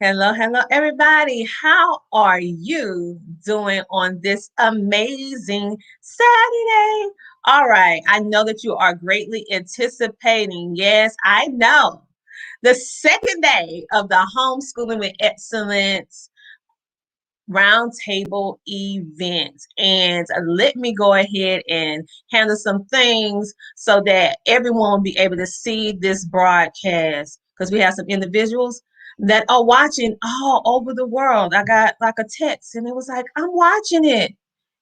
Hello, hello, everybody. How are you doing on this amazing Saturday? All right, I know that you are greatly anticipating. Yes, I know. The second day of the Homeschooling with Excellence Roundtable event. And let me go ahead and handle some things so that everyone will be able to see this broadcast because we have some individuals that are watching all over the world. I got like a text and it was like, I'm watching it.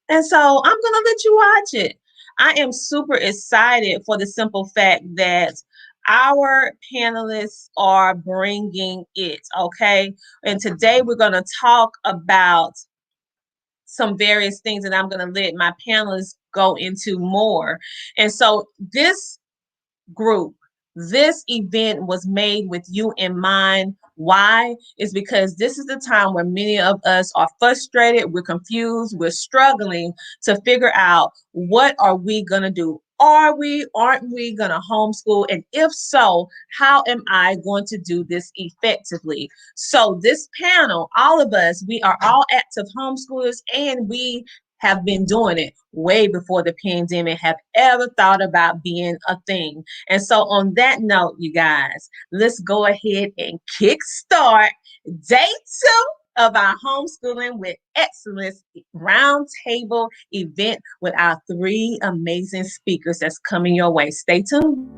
And so I'm going to let you watch it. I am super excited for the simple fact that our panelists are bringing it, okay? And today we're going to talk about some various things that I'm going to let my panelists go into more. And so this event was made with you in mind. Why? Is because this is the time where many of us are frustrated, we're confused, we're struggling to figure out what are we going to do? Aren't we going to homeschool? And if so, how am I going to do this effectively? So this panel, all of us, we are all active homeschoolers and we have been doing it way before the pandemic have ever thought about being a thing. And so on that note, you guys, let's go ahead and kickstart day 2 of our Homeschooling with Excellence Roundtable event with our 3 amazing speakers that's coming your way. Stay tuned.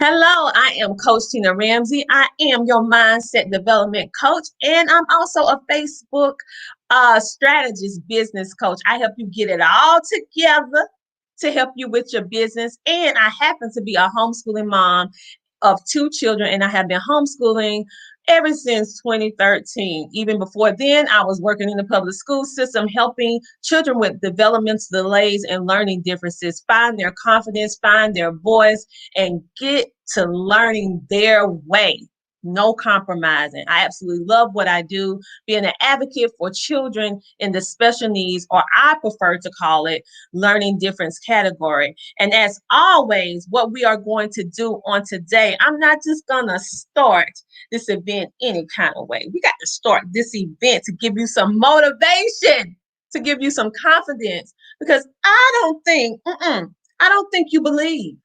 Hello, I am Coach Tina Ramsey. I am your mindset development coach, and I'm also a Facebook strategist business coach. I help you get it all together to help you with your business. And I happen to be a homeschooling mom of 2 children, and I have been homeschooling ever since 2013. Even before then, I was working in the public school system, helping children with developmental delays and learning differences find their confidence, find their voice, and get to learning their way. No compromising. I absolutely love what I do, being an advocate for children in the special needs, or I prefer to call it learning difference category. And as always, what we are going to do on today, I'm not just going to start this event any kind of way. We got to start this event to give you some motivation, to give you some confidence, because I don't think you believe.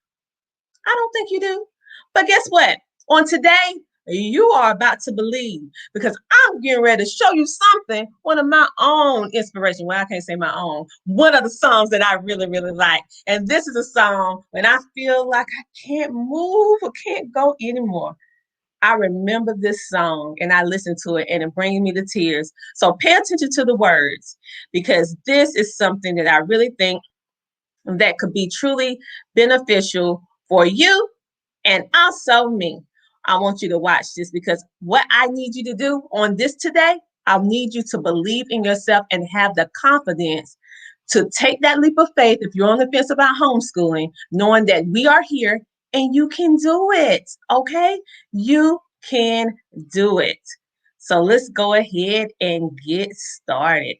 I don't think you do. But guess what? On today, you are about to believe because I'm getting ready to show you something. One of my own inspiration. Well, I can't say my own. One of the songs that I really, really like. And this is a song when I feel like I can't move or can't go anymore. I remember this song and I listen to it and it brings me to tears. So pay attention to the words because this is something that I really think that could be truly beneficial for you and also me. I want you to watch this because what I need you to do on this today, I need you to believe in yourself and have the confidence to take that leap of faith if you're on the fence about homeschooling, knowing that we are here and you can do it, okay? You can do it. So let's go ahead and get started.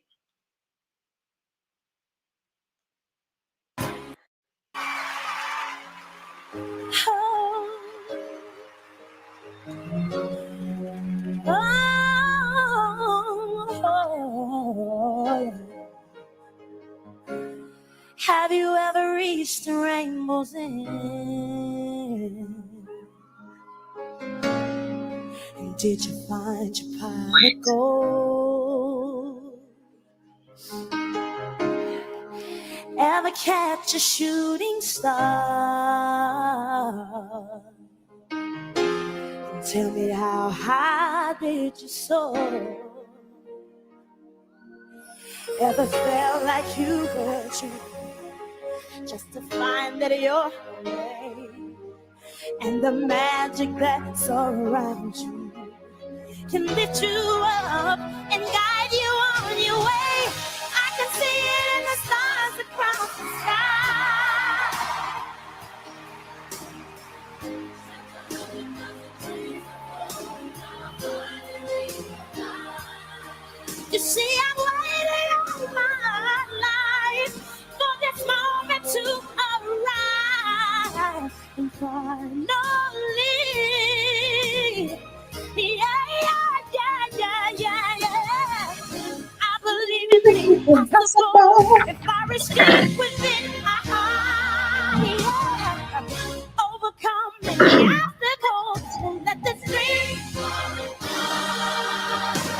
Have you ever reached the rainbow's end? And did you find your pot of gold? Ever catch a shooting star? Tell me, how high did you soar? Ever felt like you were dreaming just to find that you're away, and the magic that surrounds you can lift you up and guide you on your way? I can see it in the stars across the sky. finally. Yeah. I believe in the impossible. If I receive within my heart, overcome any obstacles. Let this dream.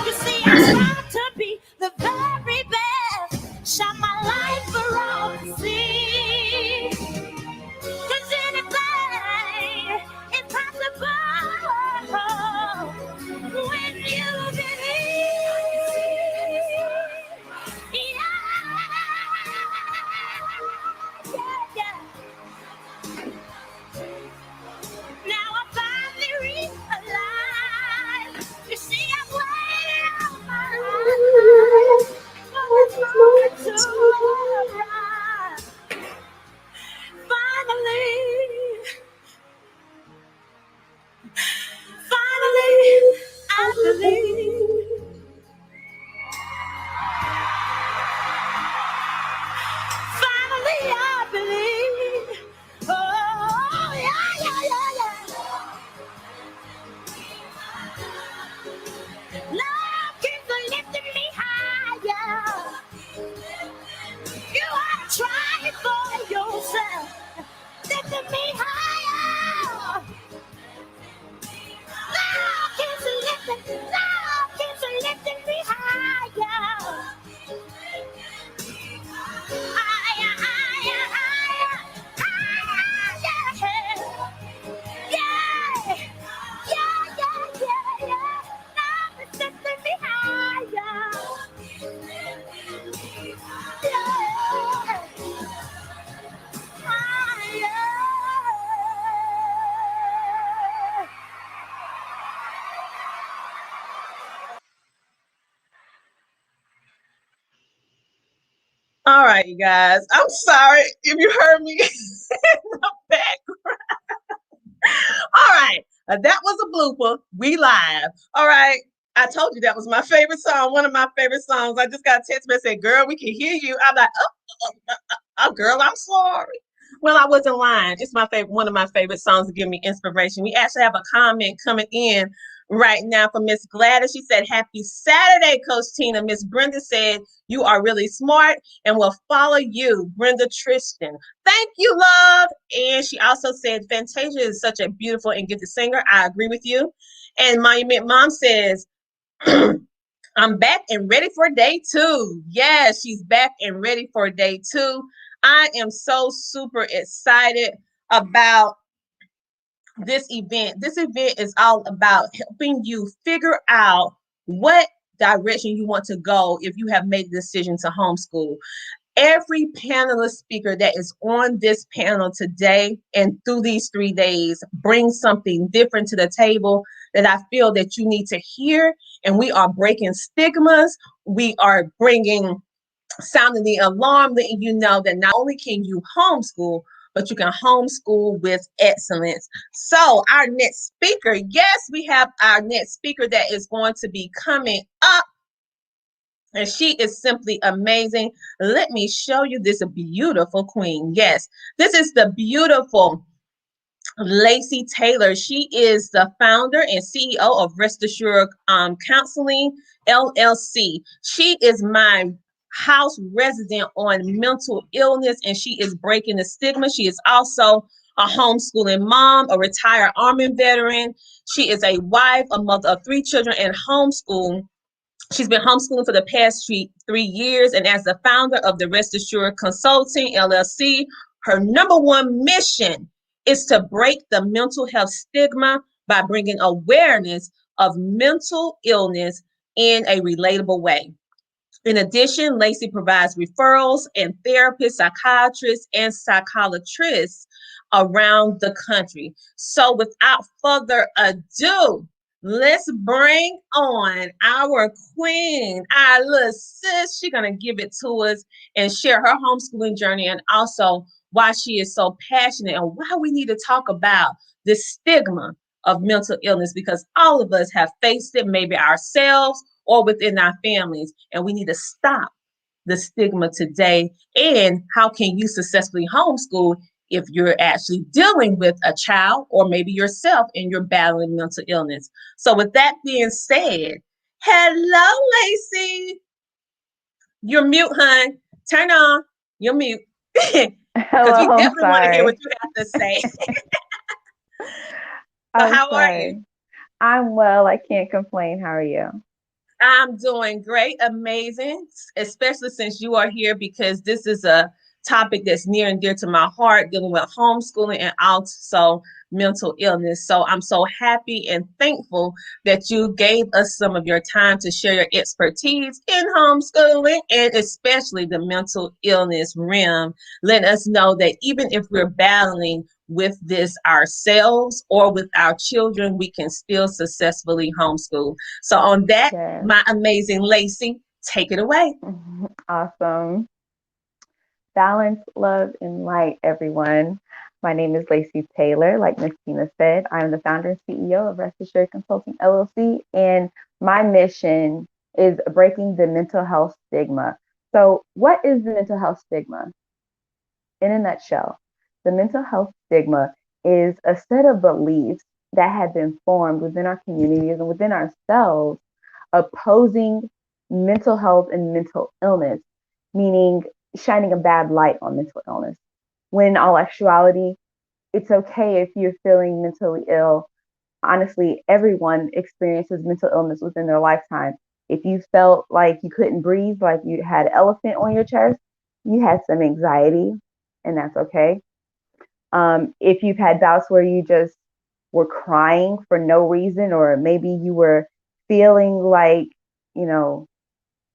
You see, I strive to be the very best. Shine my light for all to see. 'Cause anything is possible when you believe. Yeah. Now I finally realize. You see, I've waited all my life for this moment to arrive. Finally, I believe. Finally, I believe. Oh, yeah. Love keeps lifting me higher. You ought to try it for yourself. Lifting me higher. Love keeps lifting me higher. All right, you guys. I'm sorry if you heard me in the background. All right. That was a blooper. We live. All right. I told you that was my favorite song, one of my favorite songs. I just got a text message saying, girl, we can hear you. I'm like, oh, girl, I'm sorry. Well, I wasn't lying. It's my favorite, one of my favorite songs to give me inspiration. We actually have a comment coming in right now from Miss Gladys. She said, happy Saturday, Coach Tina. Miss Brenda said, you are really smart and will follow you, Brenda Tristan. Thank you, love. And she also said, Fantasia is such a beautiful and gifted singer. I agree with you. And Monument Mom says, I'm back and ready for day 2. Yes, she's back and ready for day 2. I am so super excited about this event. This event is all about helping you figure out what direction you want to go if you have made the decision to homeschool. Every panelist speaker that is on this panel today and through these 3 days brings something different to the table that I feel that you need to hear. And we are breaking stigmas. We are sounding the alarm, letting you know that not only can you homeschool, but you can homeschool with excellence. So our next speaker, yes, we have our next speaker that is going to be coming up. And she is simply amazing. Let me show you this beautiful queen. Yes, this is the beautiful Lacey Taylor. She is the founder and CEO of Rest Assured Counseling, LLC. She is my house resident on mental illness, and she is breaking the stigma. She is also a homeschooling mom, a retired Army veteran. She is a wife, a mother of 3 children, and homeschool. She's been homeschooling for the past 3 years, and as the founder of the Rest Assured Consulting LLC, her number one mission is to break the mental health stigma by bringing awareness of mental illness in a relatable way. In addition, Lacey provides referrals and therapists, psychiatrists, and psychologists around the country. So without further ado, let's bring on our queen, our little sis. She's going to give it to us and share her homeschooling journey, and also why she is so passionate and why we need to talk about the stigma of mental illness, because all of us have faced it, maybe ourselves or within our families, and we need to stop the stigma today. And how can you successfully homeschool if you're actually dealing with a child or maybe yourself and you're battling mental illness. So with that being said, hello, Lacey. You're mute, hon. Turn on. You're mute. Because we Hello, I'm definitely want to hear what sorry. you have to say. So I'm how are you? sorry. I'm well. I can't complain. How are you? I'm doing great, amazing, especially since you are here because this is a topic that's near and dear to my heart, dealing with homeschooling and also mental illness. So I'm so happy and thankful that you gave us some of your time to share your expertise in homeschooling and especially the mental illness realm, letting us know that even if we're battling with this ourselves or with our children, we can still successfully homeschool. So on that, Yes. my amazing Lacey, take it away. Awesome. Balance, love, and light, everyone. My name is Lacey Taylor. Like Miss Tina said, I'm the founder and CEO of Rest Assured Consulting LLC, and my mission is breaking the mental health stigma. So, what is the mental health stigma? In a nutshell, the mental health stigma is a set of beliefs that have been formed within our communities and within ourselves opposing mental health and mental illness, meaning shining a bad light on mental illness. When in all actuality, it's okay if you're feeling mentally ill. Honestly, everyone experiences mental illness within their lifetime. If you felt like you couldn't breathe, like you had an elephant on your chest, you had some anxiety, and that's okay. If you've had bouts where you just were crying for no reason, or maybe you were feeling like, you know,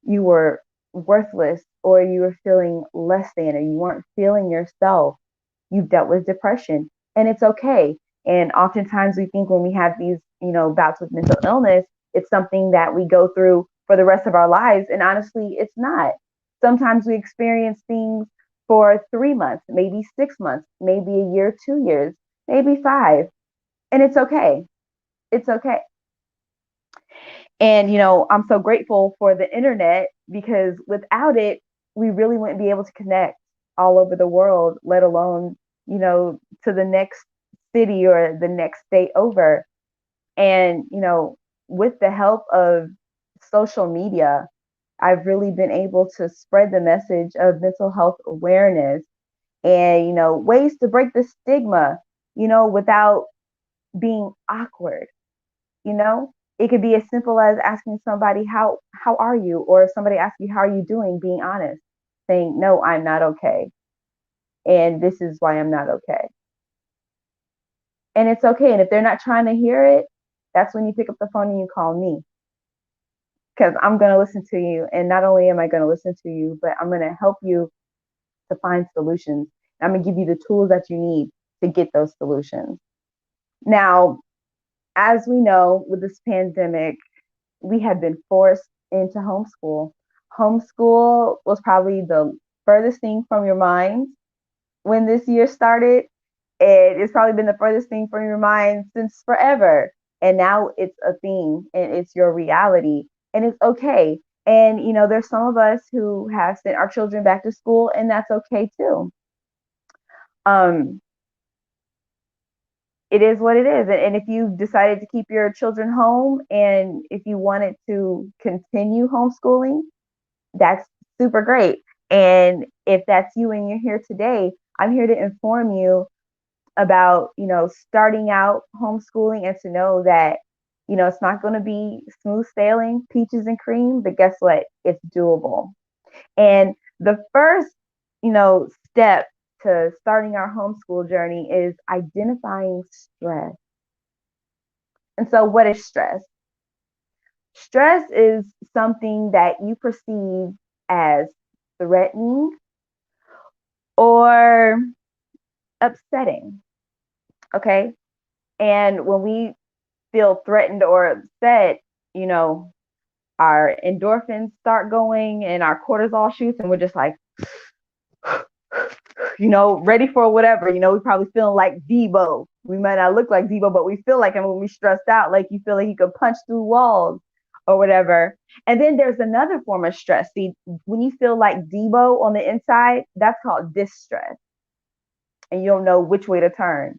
you were worthless, or you were feeling less than, or you weren't feeling yourself, you've dealt with depression, and it's okay. And oftentimes we think when we have these, bouts with mental illness, it's something that we go through for the rest of our lives. And honestly, it's not. Sometimes we experience things for 3 months, maybe 6 months, maybe a year, 2 years, maybe five. And it's okay. It's okay. And, I'm so grateful for the internet because without it, we really wouldn't be able to connect all over the world, let alone, to the next city or the next state over. And, with the help of social media, I've really been able to spread the message of mental health awareness and, ways to break the stigma, without being awkward. you know it could be as simple as asking somebody how are you, or if somebody asks you how are you doing, being honest, saying no, I'm not okay, and this is why I'm not okay. And it's okay. And if they're not trying to hear it, that's when you pick up the phone and you call me, because I'm going to listen to you. And not only am I going to listen to you, but I'm going to help you to find solutions. I'm going to give you the tools that you need to get those solutions. Now, as we know, with this pandemic, we have been forced into homeschool. Homeschool was probably the furthest thing from your mind when this year started. It's probably been the furthest thing from your mind since forever. And now it's a thing and it's your reality, and it's okay. And, there's some of us who have sent our children back to school, and that's okay too. Um, it is what it is. And if you decided to keep your children home and if you wanted to continue homeschooling, that's super great. And if that's you and you're here today, I'm here to inform you about, starting out homeschooling, and to know that, it's not going to be smooth sailing, peaches and cream, but guess what? It's doable. And the first, step to starting our homeschool journey is identifying stress. And so, what is stress? Stress is something that you perceive as threatening or upsetting. Okay. And when we feel threatened or upset, you know, our endorphins start going and our cortisol shoots, and we're just like, ready for whatever. We probably feeling like Debo. We might not look like Debo, but we feel like him when we stressed out, like you feel like he could punch through walls or whatever. And then there's another form of stress. See, when you feel like Debo on the inside, that's called distress. and you don't know which way to turn.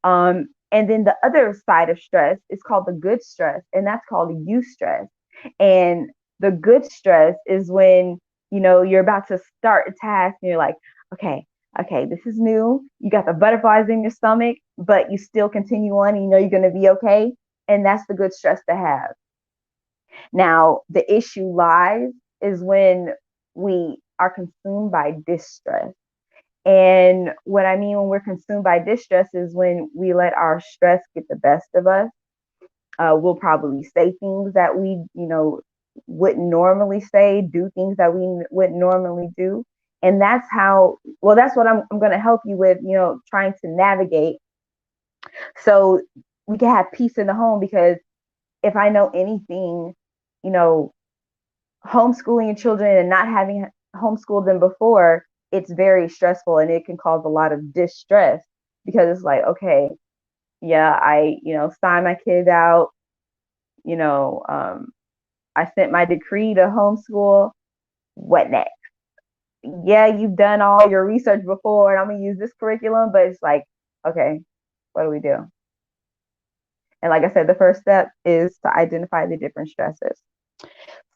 And then the other side of stress is called the good stress, and that's called eustress. And the good stress is when, you're about to start a task and you're like, okay, this is new. You got the butterflies in your stomach, but you still continue on and you know you're going to be okay. And that's the good stress to have. Now, the issue lies is when we are consumed by distress. And what I mean when we're consumed by distress is when we let our stress get the best of us. We'll probably say things that we, wouldn't normally say, do things that we wouldn't normally do. And that's what I'm going to help you with, trying to navigate so we can have peace in the home. Because if I know anything, homeschooling your children and not having homeschooled them before, it's very stressful and it can cause a lot of distress, because it's like, okay, yeah, I, signed my kids out, I sent my decree to homeschool. What next? Yeah, you've done all your research before and I'm going to use this curriculum, but it's like, okay, what do we do? And like I said, the first step is to identify the different stresses.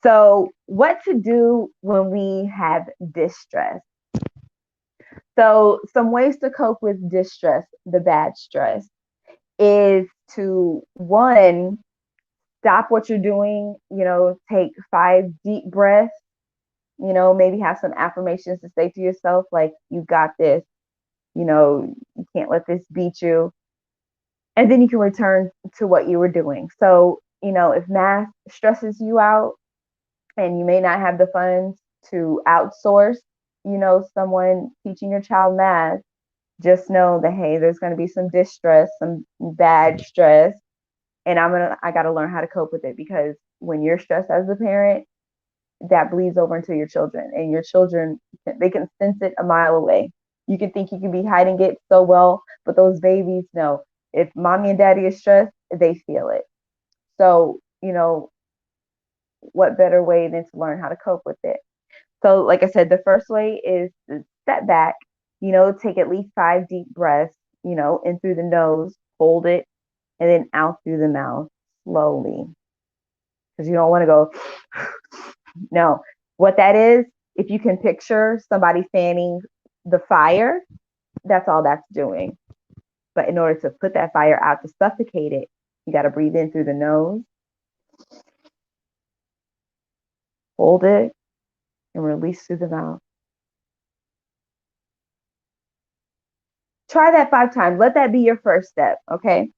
So what to do when we have distress? So some ways to cope with distress, the bad stress, is to, one, stop what you're doing, take 5 deep breaths, maybe have some affirmations to say to yourself, like, you got this, you can't let this beat you. And then you can return to what you were doing. So, if math stresses you out and you may not have the funds to outsource, someone teaching your child math, just know that, hey, there's going to be some distress, some bad stress, and I got to learn how to cope with it, because when you're stressed as a parent, that bleeds over into your children, and your children, they can sense it a mile away. You can think you can be hiding it so well, but those babies know if mommy and daddy is stressed, they feel it. So, what better way than to learn how to cope with it? So, like I said, the first way is to step back, take at least 5 deep breaths, in through the nose, hold it, and then out through the mouth slowly. Because you don't want to go, no. What that is, if you can picture somebody fanning the fire, that's all that's doing. But in order to put that fire out, to suffocate it, you got to breathe in through the nose, hold it, and release through the mouth. Try that 5 times. Let that be your first step, okay?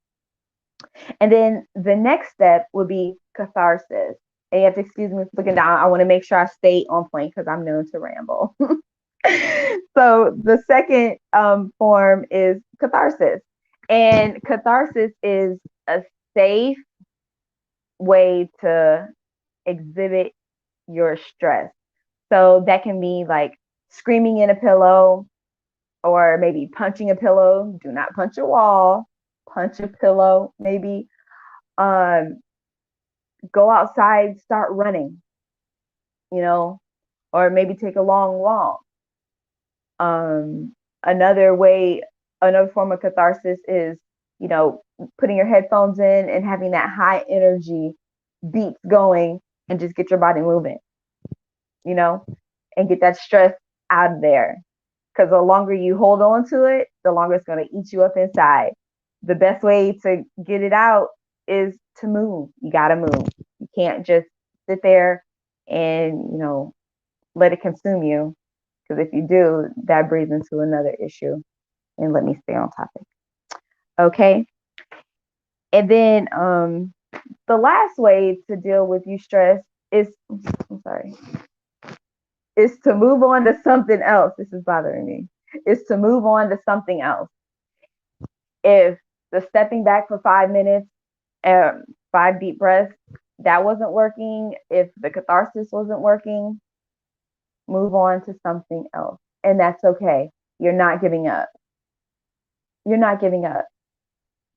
And then the next step would be catharsis. And you have to excuse me for looking down. I want to make sure I stay on point because I'm known to ramble. So the second form is catharsis. And catharsis is a safe way to exhibit your stress. So that can be like screaming in a pillow, or maybe punching a pillow. Do not punch a wall. Punch a pillow, maybe. Go outside, start running, or maybe take a long walk. Another form of catharsis is, putting your headphones in and having that high energy beats going and just get your body moving, and get that stress out of there. Because the longer you hold on to it, the longer it's going to eat you up inside. The best way to get it out is to move. You got to move. You can't just sit there and, let it consume you. Because if you do, that breeds into another issue. And let me stay on topic. Okay. And then the last way to deal with eustress is to move on to something else. This is bothering me. Is to move on to something else. If the stepping back for 5 minutes, 5 deep breaths, that wasn't working, if the catharsis wasn't working, move on to something else. And that's okay. You're not giving up. You're not giving up.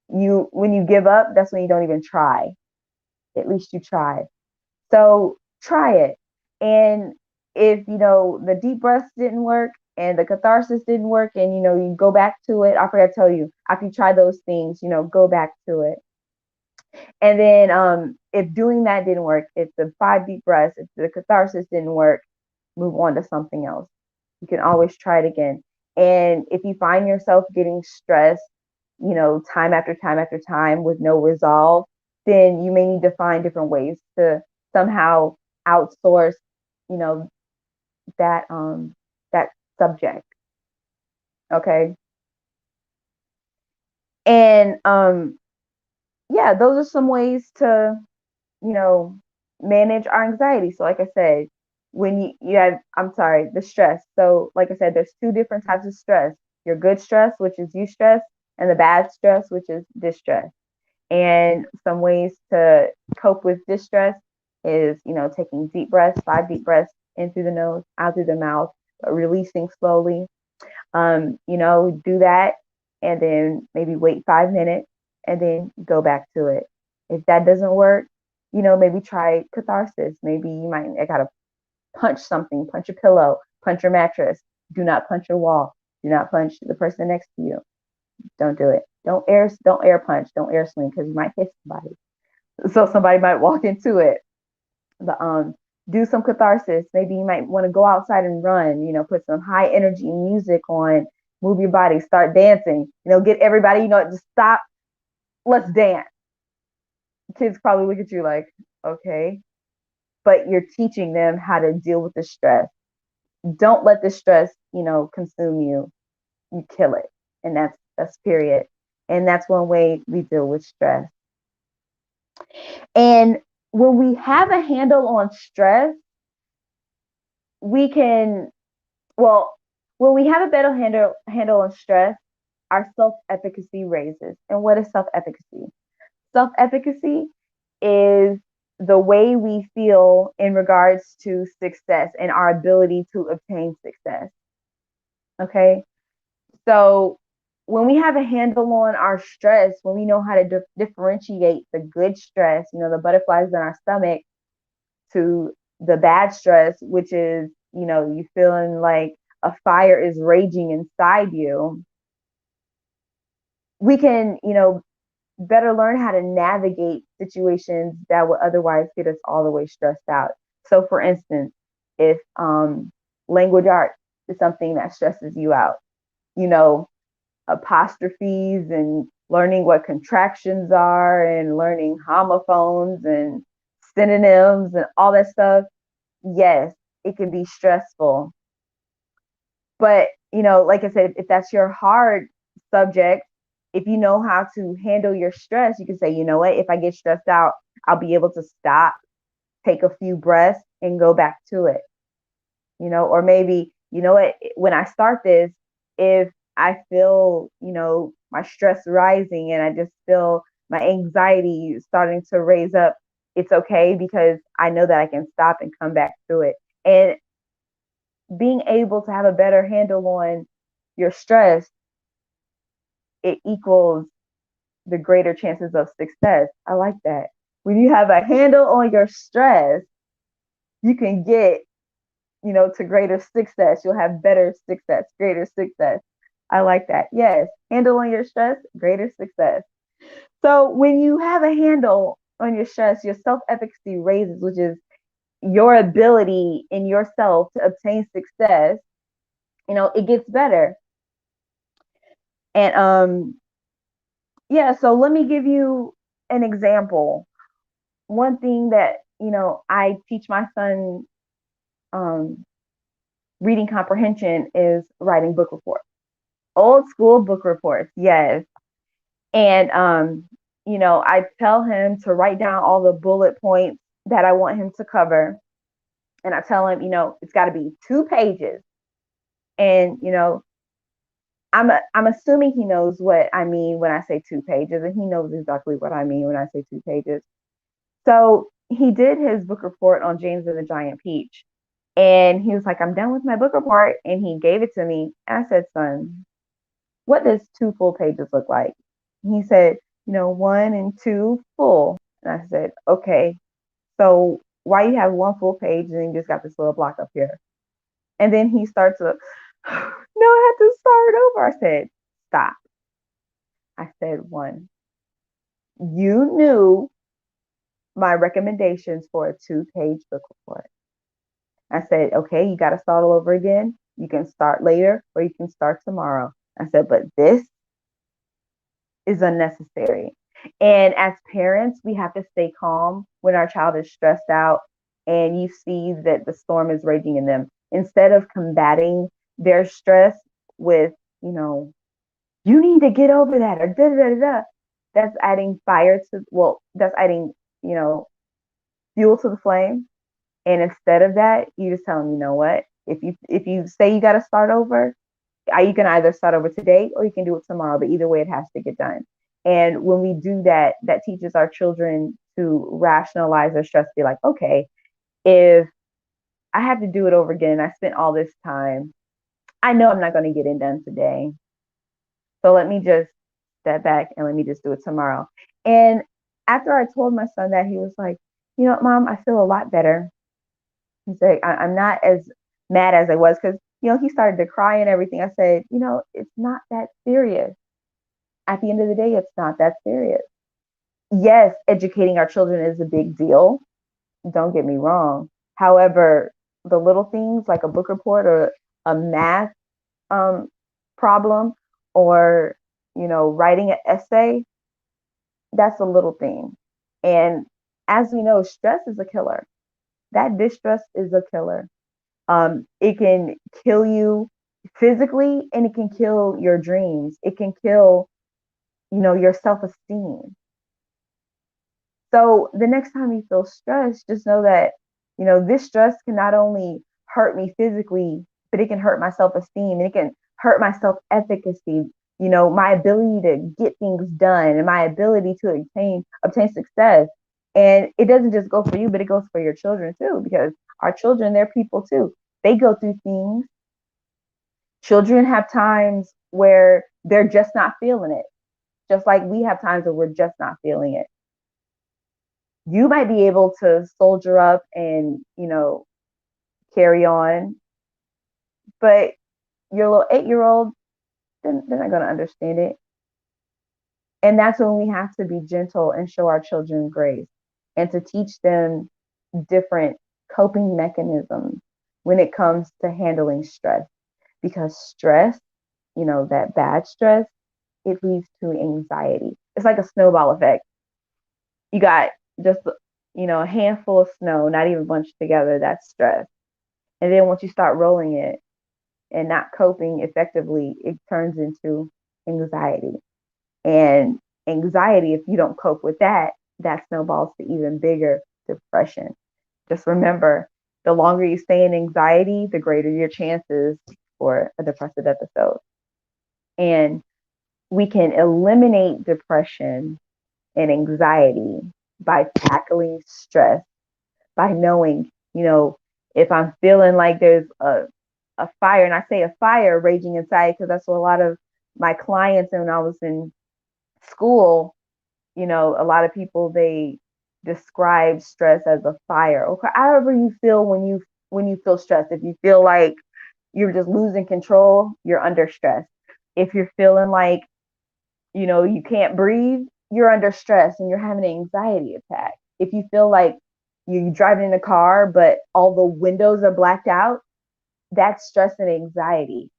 When you give up, that's when you don't even try. At least you tried. So try it. And if, the deep breaths didn't work, and the catharsis didn't work, and you go back to it. I forgot to tell you, after you try those things, go back to it. And then if doing that didn't work, if the 5 deep breaths, if the catharsis didn't work, move on to something else. You can always try it again. And if you find yourself getting stressed, time after time after time with no resolve, then you may need to find different ways to somehow outsource, that that subject. Okay. And yeah, those are some ways to, manage our anxiety. So like I said, when you have, the stress. So like I said, there's 2 different types of stress. Your good stress, which is eustress, and the bad stress, which is distress. And some ways to cope with distress is, taking deep breaths, 5 deep breaths in through the nose, out through the mouth, releasing slowly. Do that, and then maybe wait 5 minutes and then go back to it. If that doesn't work, maybe try catharsis. Maybe I gotta punch something, punch a pillow, punch your mattress. Do not punch your wall. Do not punch the person next to you. Don't do it. Don't air punch. Don't air swing, because you might hit somebody. So somebody might walk into it. But do some catharsis. Maybe you might want to go outside and run. Put some high energy music on. Move your body. Start dancing. Get everybody. Just stop. Let's dance. Kids probably look at you like, okay, but you're teaching them how to deal with the stress. Don't let the stress, consume you. You kill it, and that's period. And that's one way we deal with stress. And when we have a handle on stress, we can, when we have a better handle on stress, our self-efficacy raises. And what is self-efficacy? Self-efficacy is the way we feel in regards to success and our ability to obtain success. Okay. So when we have a handle on our stress, when we know how to differentiate the good stress, the butterflies in our stomach, to the bad stress, which is, you feeling like a fire is raging inside you, we can, better learn how to navigate situations that would otherwise get us all the way stressed out. So for instance, if language arts is something that stresses you out, apostrophes and learning what contractions are and learning homophones and synonyms and all that stuff, yes, it can be stressful. But, like I said, if that's your hard subject, if you know how to handle your stress, you can say, you know what, if I get stressed out, I'll be able to stop, take a few breaths, and go back to it. Or maybe, what, when I start this, if I feel, my stress rising and I just feel my anxiety starting to raise up, it's okay, because I know that I can stop and come back to it. And being able to have a better handle on your stress, it equals the greater chances of success. I like that. When you have a handle on your stress, you can get, to greater success. You'll have better success, greater success. I like that. Yes. Handle on your stress, greater success. So when you have a handle on your stress, your self-efficacy raises, which is your ability in yourself to obtain success. It gets better. And yeah, so let me give you an example. One thing that, I teach my son reading comprehension is writing book reports. Old school book reports, yes. And I tell him to write down all the bullet points that I want him to cover. And I tell him, it's got to be 2 pages. And, I'm assuming he knows what I mean when I say 2 pages, and he knows exactly what I mean when I say 2 pages. So he did his book report on James and the Giant Peach. And he was like, I'm done with my book report. And he gave it to me. And I said, son, what does 2 full pages look like? And he said, 1 and 2 full. And I said, okay, so why you have 1 full page and you just got this little block up here? And then he starts to No, I had to start over. I said, stop. I said, one, you knew my recommendations for a 2-page book report. I said, okay, you got to start all over again. You can start later or you can start tomorrow. I said, but this is unnecessary. And as parents, we have to stay calm when our child is stressed out and you see that the storm is raging in them. Instead of combating their stress with, you need to get over that or da da da da. That's adding fire to, that's adding, fuel to the flame. And instead of that, you just tell them, you know what? If you say you got to start over, you can either start over today or you can do it tomorrow. But either way, it has to get done. And when we do that, that teaches our children to rationalize their stress. Be like, okay, if I have to do it over again, and I spent all this time, I know I'm not going to get it done today. So let me just step back and let me just do it tomorrow. And after I told my son that, he was like, Mom, I feel a lot better. He's like, I'm not as mad as I was because, he started to cry and everything. I said, it's not that serious. At the end of the day, it's not that serious. Yes, educating our children is a big deal. Don't get me wrong. However, the little things like a book report or a math problem or, writing an essay, that's a little thing. And as we know, stress is a killer. That distress is a killer. It can kill you physically and it can kill your dreams. It can kill, your self-esteem. So the next time you feel stressed, just know that, this stress can not only hurt me physically, but it can hurt my self-esteem and it can hurt my self-efficacy, my ability to get things done and my ability to obtain success. And it doesn't just go for you, but it goes for your children too, because our children, they're people too. They go through things. Children have times where they're just not feeling it, just like we have times where we're just not feeling it. You might be able to soldier up and, carry on, but your little 8-year-old, they're not going to understand it. And that's when we have to be gentle and show our children grace and to teach them different coping mechanisms when it comes to handling stress. Because stress, that bad stress, it leads to anxiety. It's like a snowball effect. You got just, a handful of snow, not even bunched together, that's stress. And then once you start rolling it and not coping effectively, it turns into anxiety. And anxiety, if you don't cope with that, that snowballs to even bigger depression. Just remember, the longer you stay in anxiety, the greater your chances for a depressive episode. And we can eliminate depression and anxiety by tackling stress, by knowing, if I'm feeling like there's a fire, and I say a fire raging inside because that's what a lot of my clients, and when I was in school, a lot of people, they describe stress as a fire, or however you feel when you feel stressed. If you feel like you're just losing control, you're under stress. If you're feeling like, you can't breathe, you're under stress and you're having an anxiety attack. If you feel like you're driving in a car, but all the windows are blacked out, that's stress and anxiety.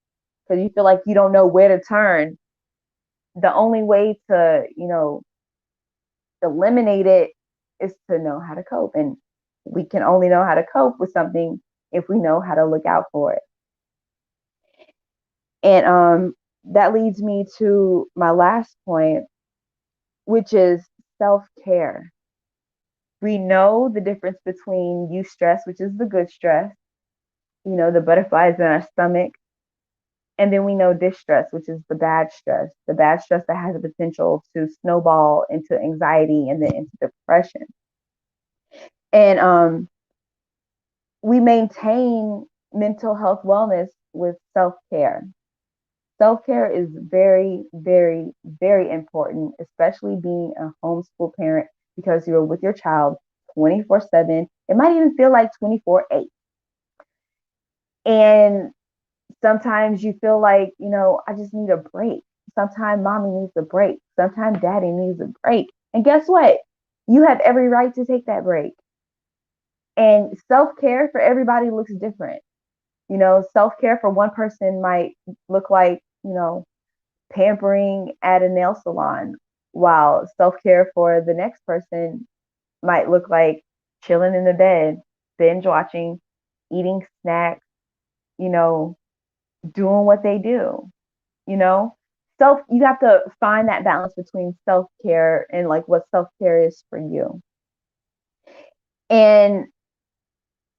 Because you feel like you don't know where to turn. The only way to, eliminate it is to know how to cope. And we can only know how to cope with something if we know how to look out for it. And that leads me to my last point, which is self-care. We know the difference between eustress, which is the good stress, the butterflies in our stomach. And then we know distress, which is the bad stress that has the potential to snowball into anxiety and then into depression. And we maintain mental health wellness with self-care. Self-care is very, very, very important, especially being a homeschool parent, because you're with your child 24/7. It might even feel like 24/8. And Sometimes you feel like, I just need a break. Sometimes mommy needs a break. Sometimes daddy needs a break. And guess what? You have every right to take that break. And self-care for everybody looks different. Self-care for one person might look like, pampering at a nail salon, while self-care for the next person might look like chilling in the bed, binge watching, eating snacks, doing what they do, you know? You have to find that balance between self-care and like what self-care is for you. And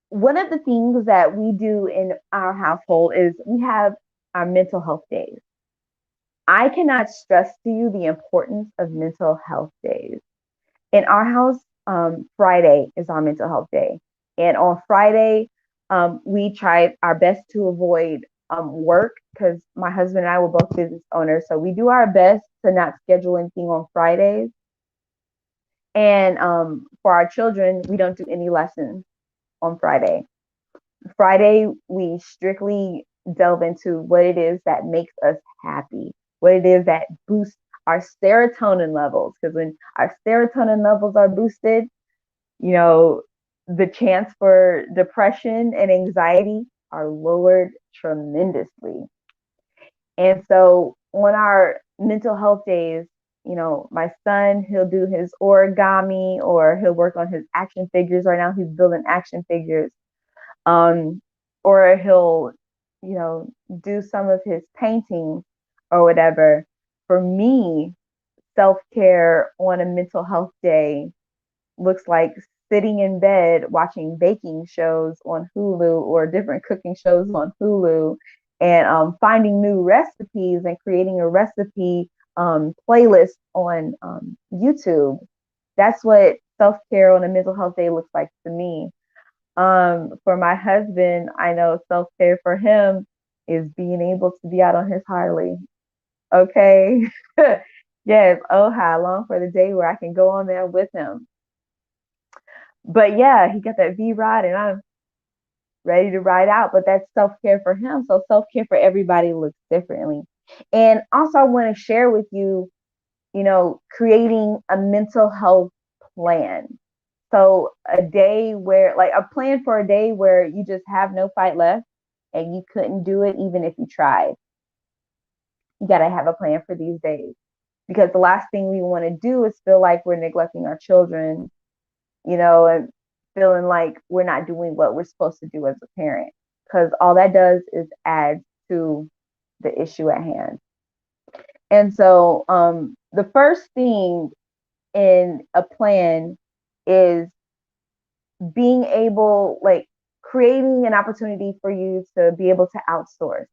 one of the things that we do in our household is we have our mental health days. I cannot stress to you the importance of mental health days. In our house, Friday is our mental health day. And on Friday, we try our best to avoid work, because my husband and I were both business owners. So we do our best to not schedule anything on Fridays. And for our children, we don't do any lessons on Friday. Friday, we strictly delve into what it is that makes us happy, what it is that boosts our serotonin levels. Because when our serotonin levels are boosted, the chance for depression and anxiety are lowered tremendously. And so on our mental health days, my son, he'll do his origami, or he'll work on his action figures. Right now, he's building action figures. Or he'll, do some of his painting or whatever. For me, self-care on a mental health day looks like sitting in bed watching baking shows on Hulu or different cooking shows on Hulu, and finding new recipes and creating a recipe playlist on YouTube. That's what self-care on a mental health day looks like to me. For my husband, I know self-care for him is being able to be out on his Harley. Okay. Yes. Oh, how long for the day where I can go on there with him. But yeah, he got that V-Rod and I'm ready to ride out. But that's self-care for him. So self-care for everybody looks differently. And also, I want to share with you, creating a mental health plan. So a plan for a day where you just have no fight left and you couldn't do it even if you tried. You got to have a plan for these days, because the last thing we want to do is feel like we're neglecting our children, and feeling like we're not doing what we're supposed to do as a parent, because all that does is add to the issue at hand. And so the first thing in a plan is being able, creating an opportunity for you to be able to outsource.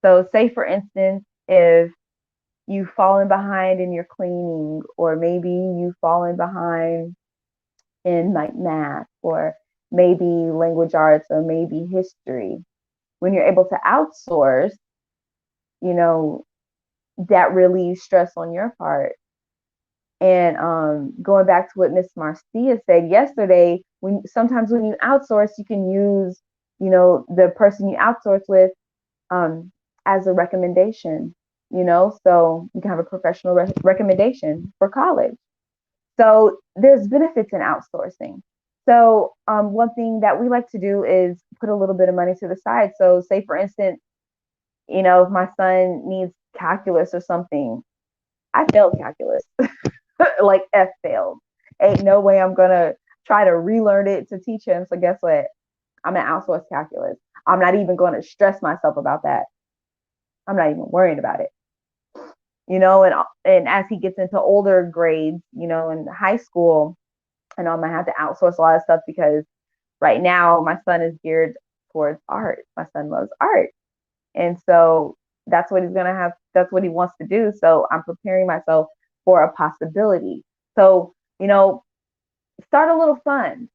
So say, for instance, if you've fallen behind in your cleaning, or maybe you've fallen behind in like math, or maybe language arts, or maybe history, when you're able to outsource, that relieves stress on your part. And going back to what Miss Marciea said yesterday, sometimes when you outsource, you can use, the person you outsource with as a recommendation, so you can have a professional recommendation for college. So there's benefits in outsourcing. So one thing that we like to do is put a little bit of money to the side. So say, for instance, if my son needs calculus or something, I failed calculus. Like F failed. Ain't no way I'm gonna try to relearn it to teach him. So guess what? I'm gonna outsource calculus. I'm not even gonna stress myself about that. I'm not even worrying about it. And as he gets into older grades, in high school, and I'm gonna have to outsource a lot of stuff, because right now my son is geared towards art. My son loves art. And so that's what that's what he wants to do. So I'm preparing myself for a possibility. So, start a little fun,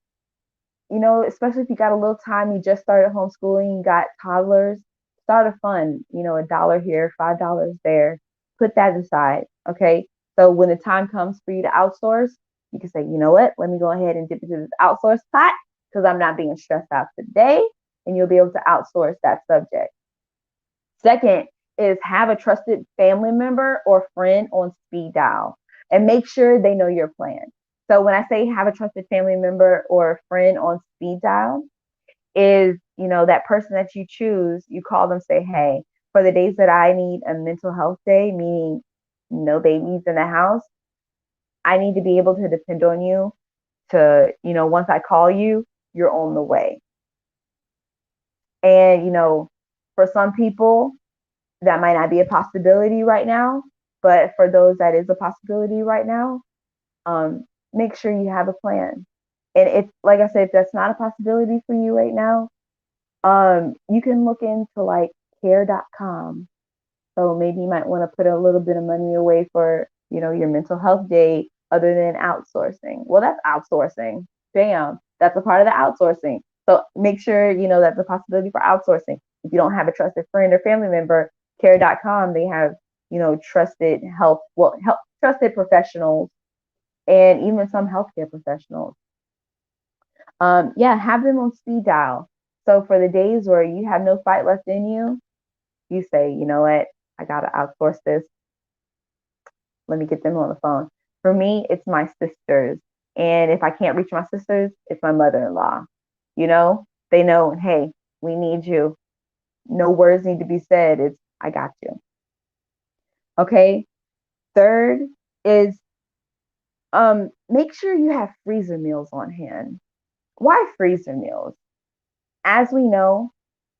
especially if you got a little time, you just started homeschooling, you got toddlers, start a fund, $1 here, $5 there, put that aside. Okay. So when the time comes for you to outsource, you can say, you know what, let me go ahead and dip into this outsource pot, because I'm not being stressed out today, and you'll be able to outsource that subject. Second is have a trusted family member or friend on speed dial and make sure they know your plan. So when I say have a trusted family member or friend on speed dial, is, that person that you choose, you call them, say, hey, for the days that I need a mental health day, meaning no babies in the house, I need to be able to depend on you to, once I call you, you're on the way. And, for some people, that might not be a possibility right now, but for those that is a possibility right now, make sure you have a plan. And if, like I said, if that's not a possibility for you right now, you can look into like care.com. So maybe you might want to put a little bit of money away for, your mental health day other than outsourcing. Well, that's outsourcing. Damn, that's a part of the outsourcing. So make sure, that's a possibility for outsourcing. If you don't have a trusted friend or family member, care.com, they have, trusted trusted professionals and even some healthcare professionals. Have them on speed dial. So for the days where you have no fight left in you, you say, you know what, I got to outsource this. Let me get them on the phone. For me, it's my sisters. And if I can't reach my sisters, it's my mother-in-law. They know, hey, we need you. No words need to be said. It's, I got you. Okay. Third is make sure you have freezer meals on hand. Why freezer meals? As we know,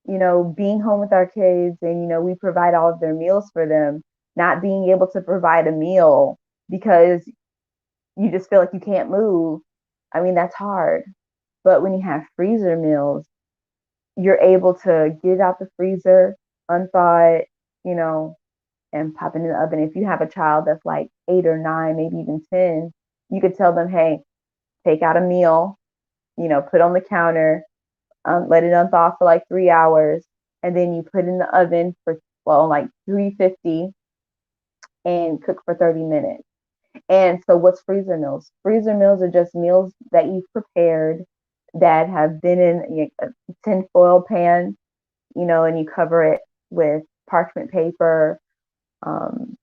being home with our kids and, we provide all of their meals for them, not being able to provide a meal because you just feel like you can't move. I mean, that's hard. But when you have freezer meals, you're able to get it out the freezer, unthaw it, and pop it in the oven. If you have a child that's like 8 or 9, maybe even 10, you could tell them, hey, take out a meal, put on the counter, let it unthaw for like 3 hours, and then you put in the oven for, like 350 and cook for 30 minutes. And so what's freezer meals? Freezer meals are just meals that you've prepared that have been in a tin foil pan, and you cover it with parchment paper, saran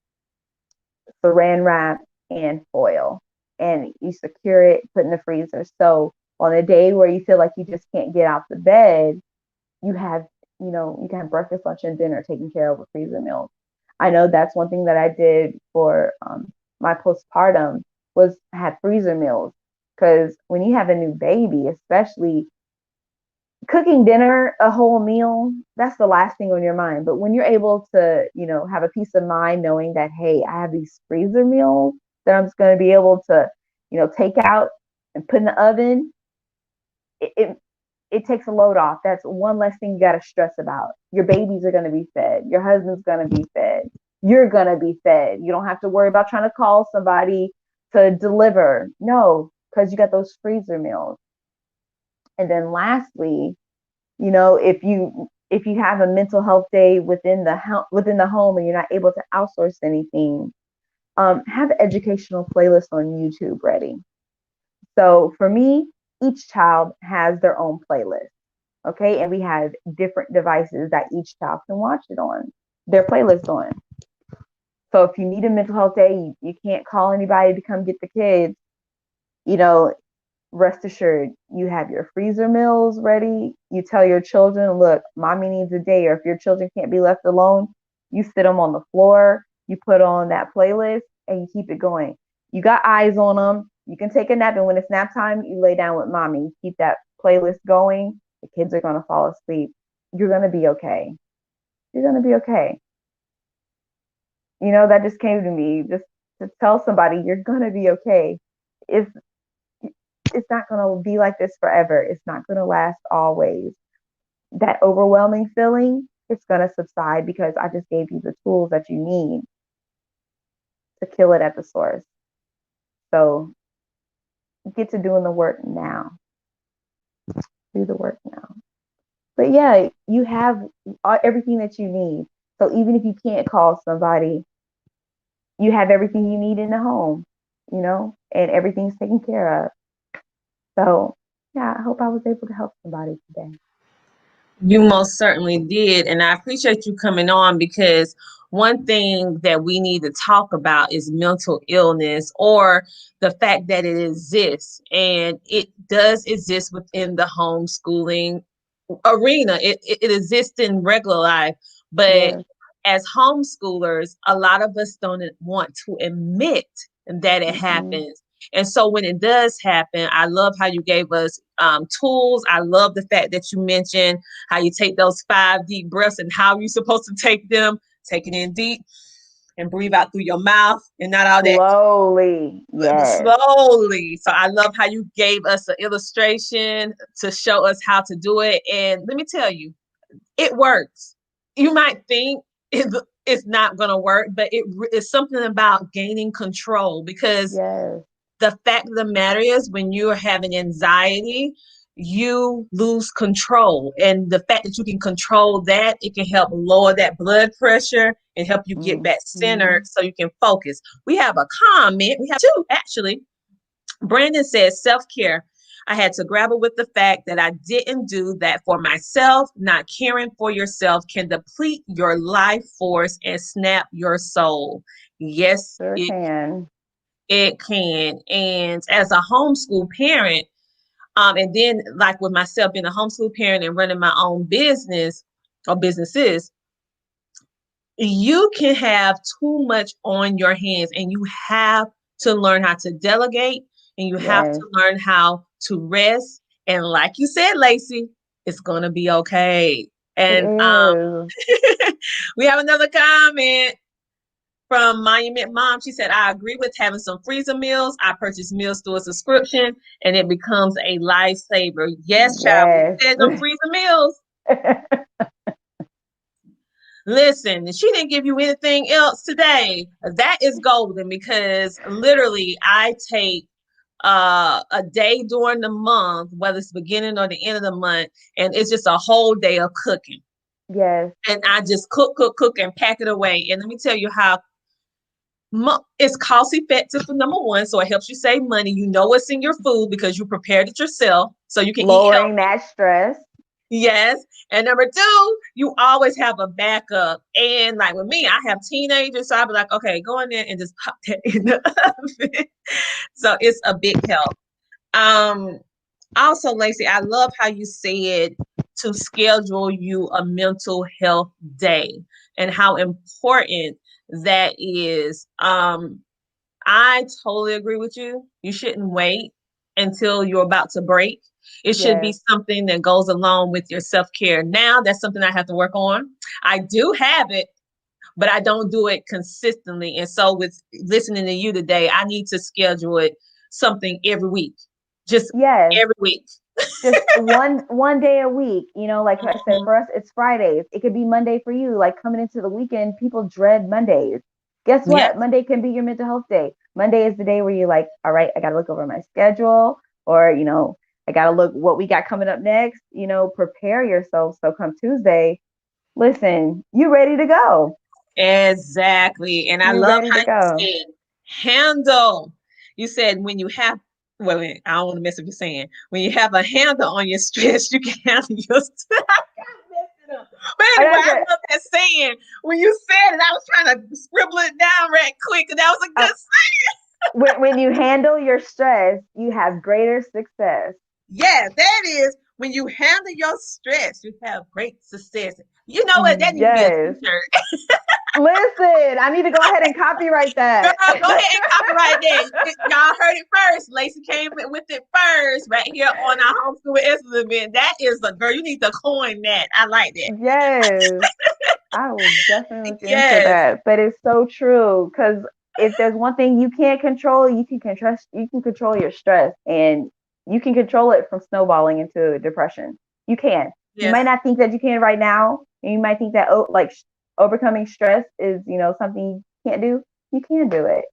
wrap, and foil. And you secure it, put in the freezer. So on a day where you feel like you just can't get out the bed, you have, you can have breakfast, lunch, and dinner taken care of with freezer meals. I know that's one thing that I did for my postpartum was have freezer meals. Because when you have a new baby, especially cooking dinner, a whole meal, that's the last thing on your mind. But when you're able to, have a peace of mind knowing that, hey, I have these freezer meals that I'm just going to be able to, take out and put in the oven, it takes a load off. That's one less thing you got to stress about. Your babies are going to be fed. Your husband's going to be fed. You're going to be fed. You don't have to worry about trying to call somebody to deliver. No, because you got those freezer meals. And then lastly, if you have a mental health day within the home and you're not able to outsource anything, have an educational playlist on YouTube ready. So for me, each child has their own playlist. Okay. And we have different devices that each child can watch it on, their playlist on. So if you need a mental health day, you can't call anybody to come get the kids, rest assured, you have your freezer meals ready. You tell your children, look, mommy needs a day. Or if your children can't be left alone, you sit them on the floor, you put on that playlist, and you keep it going. You got eyes on them. You can take a nap, and when it's nap time, you lay down with mommy. You keep that playlist going. The kids are going to fall asleep. You're going to be okay. You're going to be okay. That just came to me. Just to tell somebody you're going to be okay. It's not going to be like this forever. It's not going to last always. That overwhelming feeling, it's going to subside because I just gave you the tools that you need to kill it at the source. So get to doing the work now. Do the work now. But yeah, you have everything that you need. So even if you can't call somebody, you have everything you need in the home, and everything's taken care of. So yeah, I hope I was able to help somebody today. You most certainly did. And I appreciate you coming on, because one thing that we need to talk about is mental illness, or the fact that it exists. And it does exist within the homeschooling arena. It exists in regular life. But Yes. as homeschoolers, a lot of us don't want to admit that it Mm-mm. happens. And so when it does happen, I love how you gave us tools. I love the fact that you mentioned how you take those 5 deep breaths and how you're supposed to take them. Take it in deep and breathe out through your mouth, and not all that Slowly. Yes. slowly. So I love how you gave us an illustration to show us how to do it. And let me tell you, it works. You might think it's not going to work, but it's something about gaining control, because Yes. the fact of the matter is, when you're having anxiety, you lose control. And the fact that you can control that, it can help lower that blood pressure and help you get back Mm-hmm. centered so you can focus. We have a comment. We have 2, actually. Brandon says, self-care. I had to grapple with the fact that I didn't do that for myself. Not caring for yourself can deplete your life force and snap your soul. Yes, Sure can. it can. And as a homeschool parent, and then like with myself being a homeschool parent and running my own business or businesses, you can have too much on your hands, and you have to learn how to delegate, and you have Yes. to learn how to rest. And like you said, Lacey, it's going to be okay. It And is. we have another comment from Monument Mom. She said, I agree with having some freezer meals. I purchase meals through a subscription, and it becomes a lifesaver. Yes, child. We Yes. said them freezer meals. Listen, she didn't give you anything else today. That is golden, because literally I take a day during the month, whether it's the beginning or the end of the month, and it's just a whole day of cooking. Yes. And I just cook, and pack it away. And let me tell you how it's cost effective for number one, so it helps you save money. You know what's in your food because you prepared it yourself, so you can eat Lowering healthy. that stress. Yes. And number 2, you always have a backup. And like with me, I have teenagers, so I'll be like, okay, go in there and just pop that in the oven. So it's a big help. Um, Also, Lacey, I love how you said to schedule you a mental health day and how important that is. I totally agree with you. You shouldn't wait until you're about to break. It should be Yes. something that goes along with your self-care. Now, that's something I have to work on. I do have it, but I don't do it consistently. And so with listening to you today, I need to schedule it something every week. Just Yes. every week. Just one day a week. Like I said, Mhm. for us, it's Fridays. It could be Monday for you. Like coming into the weekend, people dread Mondays. Guess Yeah. what? Monday can be your mental health day. Monday is the day where you're like, all right, I got to look over my schedule, or I got to look what we got coming up next. Prepare yourself. So come Tuesday, listen, you ready to go. Exactly. And I You're love ready how to you go. said handle. You said when you have, well, I don't want to mess up your saying. When you have a handle on your stress, you can handle your stress. But Oh, anyway, that's I it. love that saying. When you said it, I was trying to scribble it down right quick, and that was a Uh, good saying. when you handle your stress, you have greater success. Yeah, that is when you handle your stress, you have great success. You know what? That needs to be a Yes. t-shirt. Listen, I need to go ahead and copyright Girl, that. go ahead and copyright that. Y'all heard it first. Lacey came with it first, right here on our Homeschool with Excellence event. That is a girl. You need to coin that. I like that. Yes, I will definitely look into Yes, that. But it's so true because if there's one thing you can't control, you can control your stress and you can control it from snowballing into depression. You can. You might yes. not think that you can right now, and you might think that overcoming stress is, something you can't do. You can do it.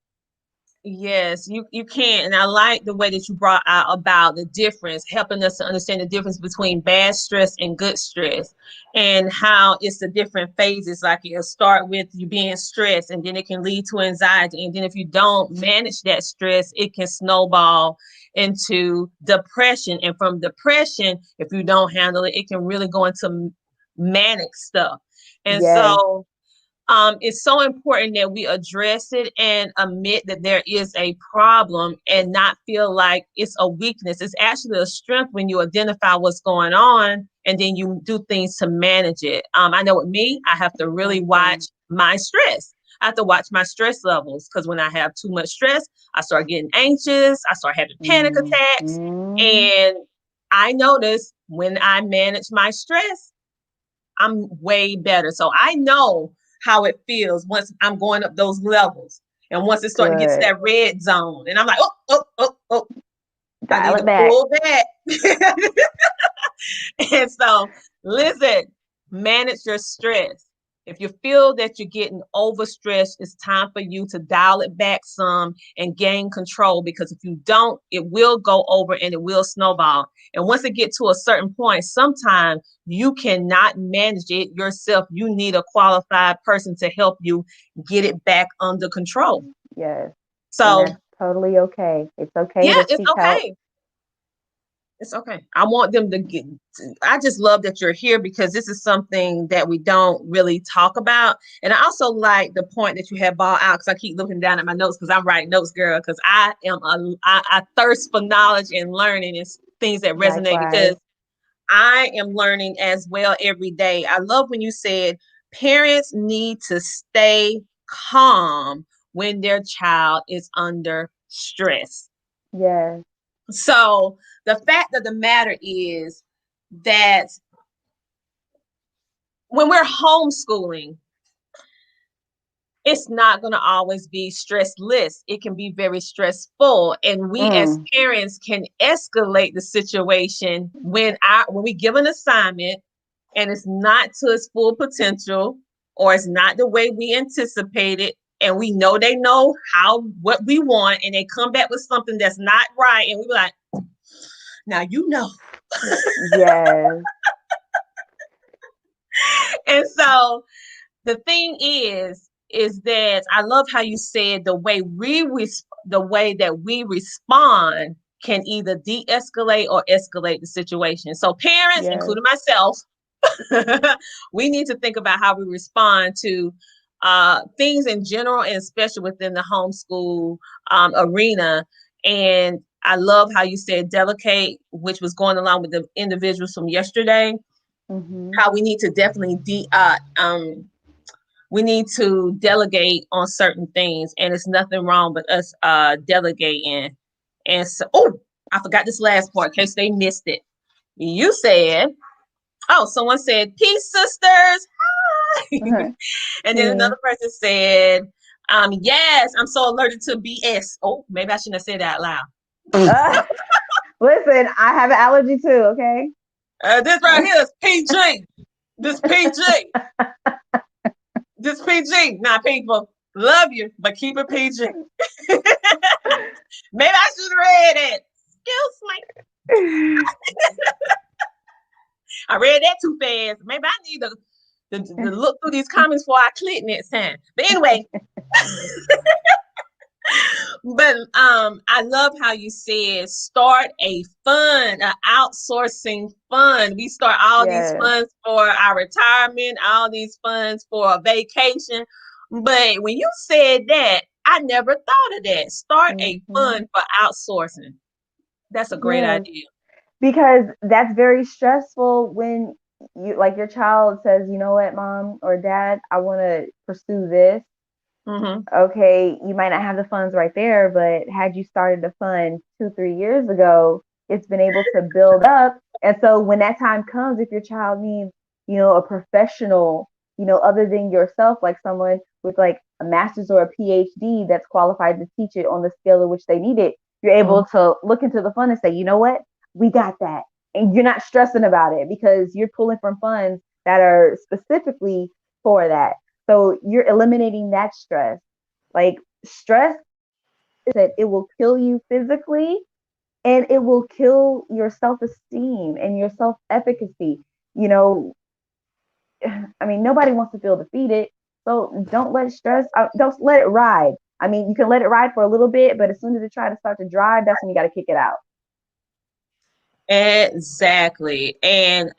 Yes, you can. And I like the way that you brought out about the difference, helping us to understand the difference between bad stress and good stress, and how it's the different phases. Like it'll start with you being stressed, and then it can lead to anxiety. And then if you don't manage that stress, it can snowball into depression. And from depression, if you don't handle it, it can really go into manic stuff. And Yes. so it's so important that we address it and admit that there is a problem and not feel like it's a weakness. It's actually a strength when you identify what's going on and then you do things to manage it. I know with me, I have to really watch my stress. I have to watch my stress levels because when I have too much stress, I start getting anxious. I start having panic attacks. And I notice when I manage my stress, I'm way better. So I know how it feels once I'm going up those levels. And once it's starting to get to that red zone, and I'm like, oh, I need to pull back. And so, listen, manage your stress. If you feel that you're getting overstressed, it's time for you to dial it back some and gain control, because if you don't, it will go over and it will snowball. And once it gets to a certain point, sometimes you cannot manage it yourself. You need a qualified person to help you get it back under control. Yes. So and that's totally okay. It's okay to seek help. It's okay. I want them to get, I just love that you're here because this is something that we don't really talk about. And I also like the point that you have brought out, because I keep looking down at my notes because I'm writing notes, girl, because I thirst for knowledge and learning and things that resonate. Likewise. Because I am learning as well every day. I love when you said parents need to stay calm when their child is under stress. Yes. So the fact of the matter is that when we're homeschooling, it's not going to always be stressless. It can be very stressful. And we as parents can escalate the situation when we give an assignment and it's not to its full potential, or it's not the way we anticipated. And we know they know what we want, and they come back with something that's not right. And we be like, now you know. Yes. And so the thing is that I love how you said the way that we respond can either de-escalate or escalate the situation. So parents, including myself, we need to think about how we respond to things in general, and especially within the homeschool arena. And I love how you said delegate, which was going along with the individuals from yesterday. How we need to definitely we need to delegate on certain things, and it's nothing wrong with us delegating. And so, I forgot this last part in case they missed it. You said, someone said, "Peace, sisters." Hi. And then another person said, "Yes, I'm so allergic to BS." Oh, maybe I shouldn't have said that out loud. Listen, I have an allergy too. Okay. This right here is PG. This PG. This PG. Now, people, love you, but keep it PG. Maybe I should have read it. Excuse me. I read that too fast. Maybe I need to look through these comments before I click next time. But anyway. But I love how you said start a fund, an outsourcing fund. We start all these funds for our retirement, all these funds for a vacation. But when you said that, I never thought of that. Start a fund for outsourcing. That's a great idea. Because that's very stressful when your child says, you know what, mom or dad, I want to pursue this. Okay, you might not have the funds right there, but had you started the fund 2-3 years ago, it's been able to build up. And so when that time comes, if your child needs, a professional, other than yourself, like someone with like a master's or a PhD that's qualified to teach it on the scale of which they need it, you're able to look into the fund and say, you know what, we got that. And you're not stressing about it because you're pulling from funds that are specifically for that. So you're eliminating that stress. Like stress is that it will kill you physically, and it will kill your self-esteem and your self-efficacy. Nobody wants to feel defeated. So don't let don't let it ride. I mean, you can let it ride for a little bit, but as soon as it tries to start to drive, that's when you got to kick it out. Exactly. And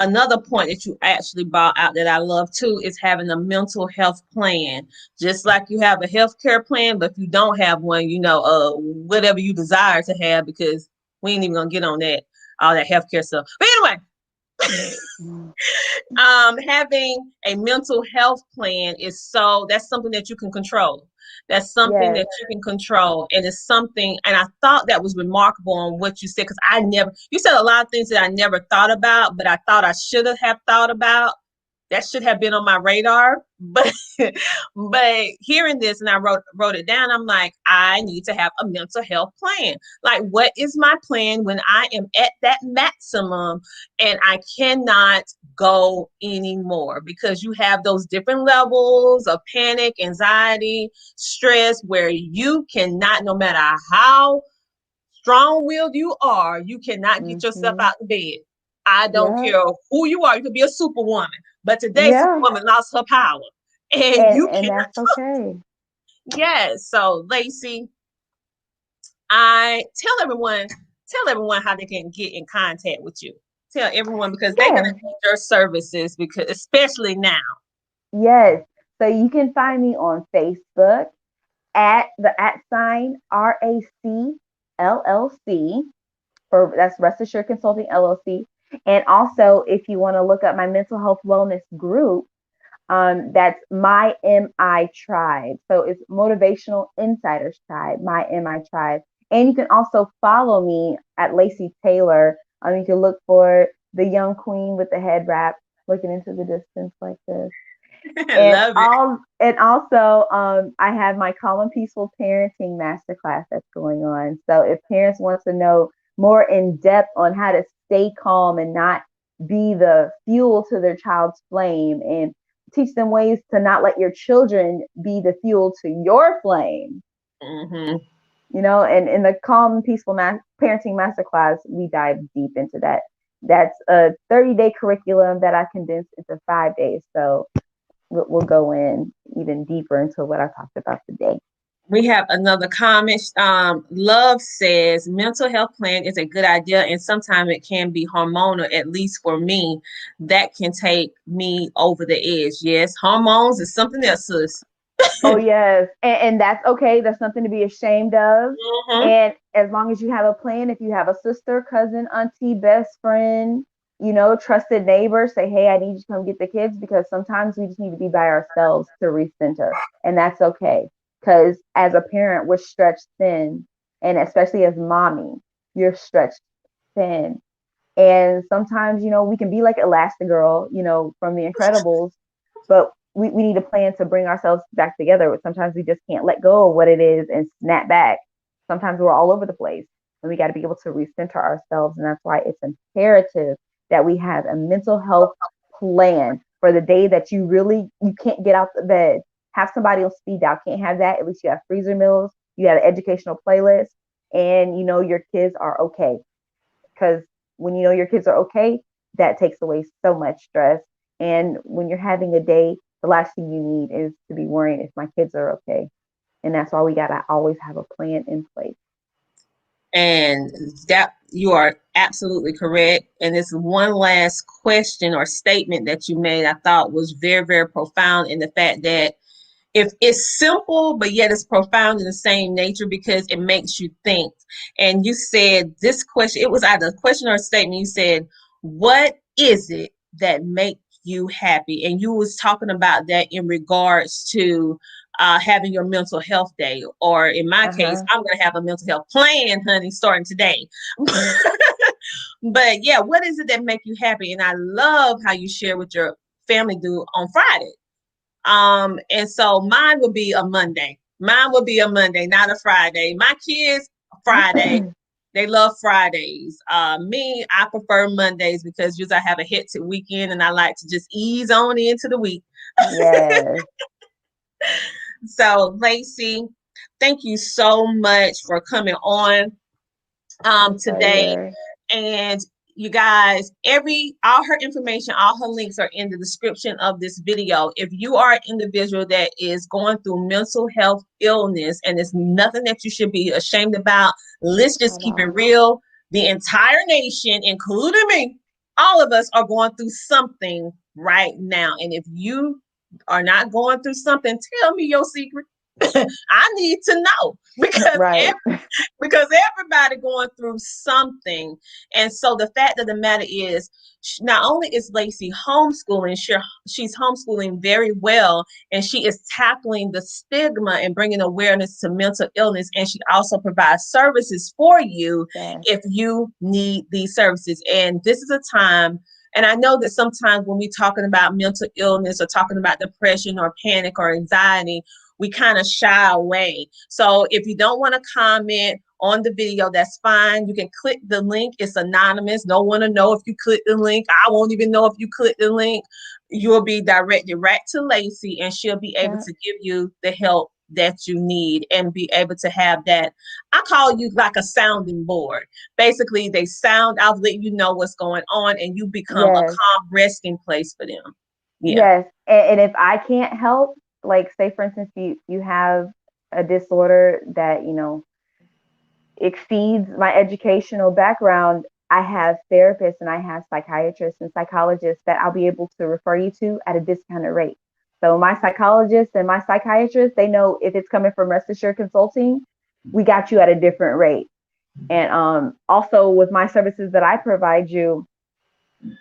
another point that you actually brought out that I love too is having a mental health plan. Just like you have a healthcare plan, but if you don't have one, whatever you desire to have, because we ain't even gonna get on that, all that healthcare stuff. But anyway, having a mental health plan that's something that you can control. That's something Yes. that you can control. And it's something, and I thought that was remarkable on what you said, because you said a lot of things that I never thought about, but I thought I should have thought about. That should have been on my radar. But hearing this, and I wrote it down, I'm like, I need to have a mental health plan. Like, what is my plan when I am at that maximum and I cannot go anymore? Because you have those different levels of panic, anxiety, stress, where you cannot, no matter how strong-willed you are, you cannot get yourself out of bed. I don't care who you are. You could be a superwoman, but today Superwoman lost her power, and you cannot. That's okay. Yes. So, Lacey, I tell everyone how they can get in contact with you. Tell everyone, because they're gonna need your services, because especially now. Yes. So you can find me on Facebook at the @ RAC LLC, that's Rest Assured Consulting LLC. And also, if you want to look up my mental health wellness group, that's My MI Tribe. So it's Motivational Insiders Tribe, My MI Tribe. And you can also follow me at Lacey Taylor. You can look for the young queen with the head wrap, looking into the distance like this. Love it. And also, I have my Calm and Peaceful Parenting Masterclass that's going on. So if parents want to know more in depth on how to stay calm and not be the fuel to their child's flame, and teach them ways to not let your children be the fuel to your flame. Mm-hmm. And in the Calm and Peaceful Parenting Masterclass, we dive deep into that. That's a 30-day curriculum that I condensed into 5 days. So we'll go in even deeper into what I talked about today. We have another comment. Love says, mental health plan is a good idea, and sometimes it can be hormonal, at least for me. That can take me over the edge. Yes, hormones is something else, sis. Oh, yes. And that's okay. That's nothing to be ashamed of. Mm-hmm. And as long as you have a plan, if you have a sister, cousin, auntie, best friend, trusted neighbor, say, hey, I need you to come get the kids, because sometimes we just need to be by ourselves to recenter. And that's okay. Because as a parent, we're stretched thin. And especially as mommy, you're stretched thin. And sometimes, we can be like Elastigirl, from The Incredibles, but we need a plan to bring ourselves back together. But sometimes we just can't let go of what it is and snap back. Sometimes we're all over the place, and we got to be able to recenter ourselves. And that's why it's imperative that we have a mental health plan for the day that you can't get out the bed. Have somebody on speed dial. Can't have that. At least you have freezer meals. You have an educational playlist, and your kids are okay. Because when your kids are okay, that takes away so much stress. And when you're having a day, the last thing you need is to be worrying if my kids are okay. And that's why we got to always have a plan in place. And that you are absolutely correct. And this one last question or statement that you made, I thought was very, very profound, in the fact that if it's simple, but yet it's profound in the same nature, because it makes you think. And you said this question, it was either a question or a statement. You said, what is it that makes you happy? And you was talking about that in regards to having your mental health day, or in my case, I'm going to have a mental health plan, honey, starting today. But yeah, what is it that make you happy? And I love how you share what your family do on Friday. And so mine would be a Monday. Mine would be a Monday, not a Friday. My kids, Friday. They love Fridays. Me, I prefer Mondays, because usually I have a hectic weekend and I like to just ease on into the week. Yes. So, Lacey, thank you so much for coming on today. And you guys, all her information, all her links are in the description of this video. If you are an individual that is going through mental health illness, and it's nothing that you should be ashamed about, let's just keep it real. The entire nation, including me, all of us are going through something right now. And if you are not going through something, tell me your secret. I need to know, because Right. because everybody going through something. And so the fact of the matter is, not only is Lacey homeschooling, she's homeschooling very well, and she is tackling the stigma and bringing awareness to mental illness. And she also provides services for you if you need these services. And this is a time, and I know that sometimes when we're talking about mental illness or talking about depression or panic or anxiety, we kind of shy away. So if you don't want to comment on the video, that's fine. You can click the link. It's anonymous. No one will know if you click the link. I won't even know if you click the link. You'll be directed right to Lacey, and she'll be able to give you the help that you need and be able to have that. I call you like a sounding board. Basically, they sound out, let you know what's going on, and you become a calm resting place for them. Yes. And if I can't help, like say for instance, you have a disorder that, exceeds my educational background, I have therapists and I have psychiatrists and psychologists that I'll be able to refer you to at a discounted rate. So my psychologist and my psychiatrist, they know if it's coming from Rest Assured Consulting, we got you at a different rate. And also with my services that I provide you,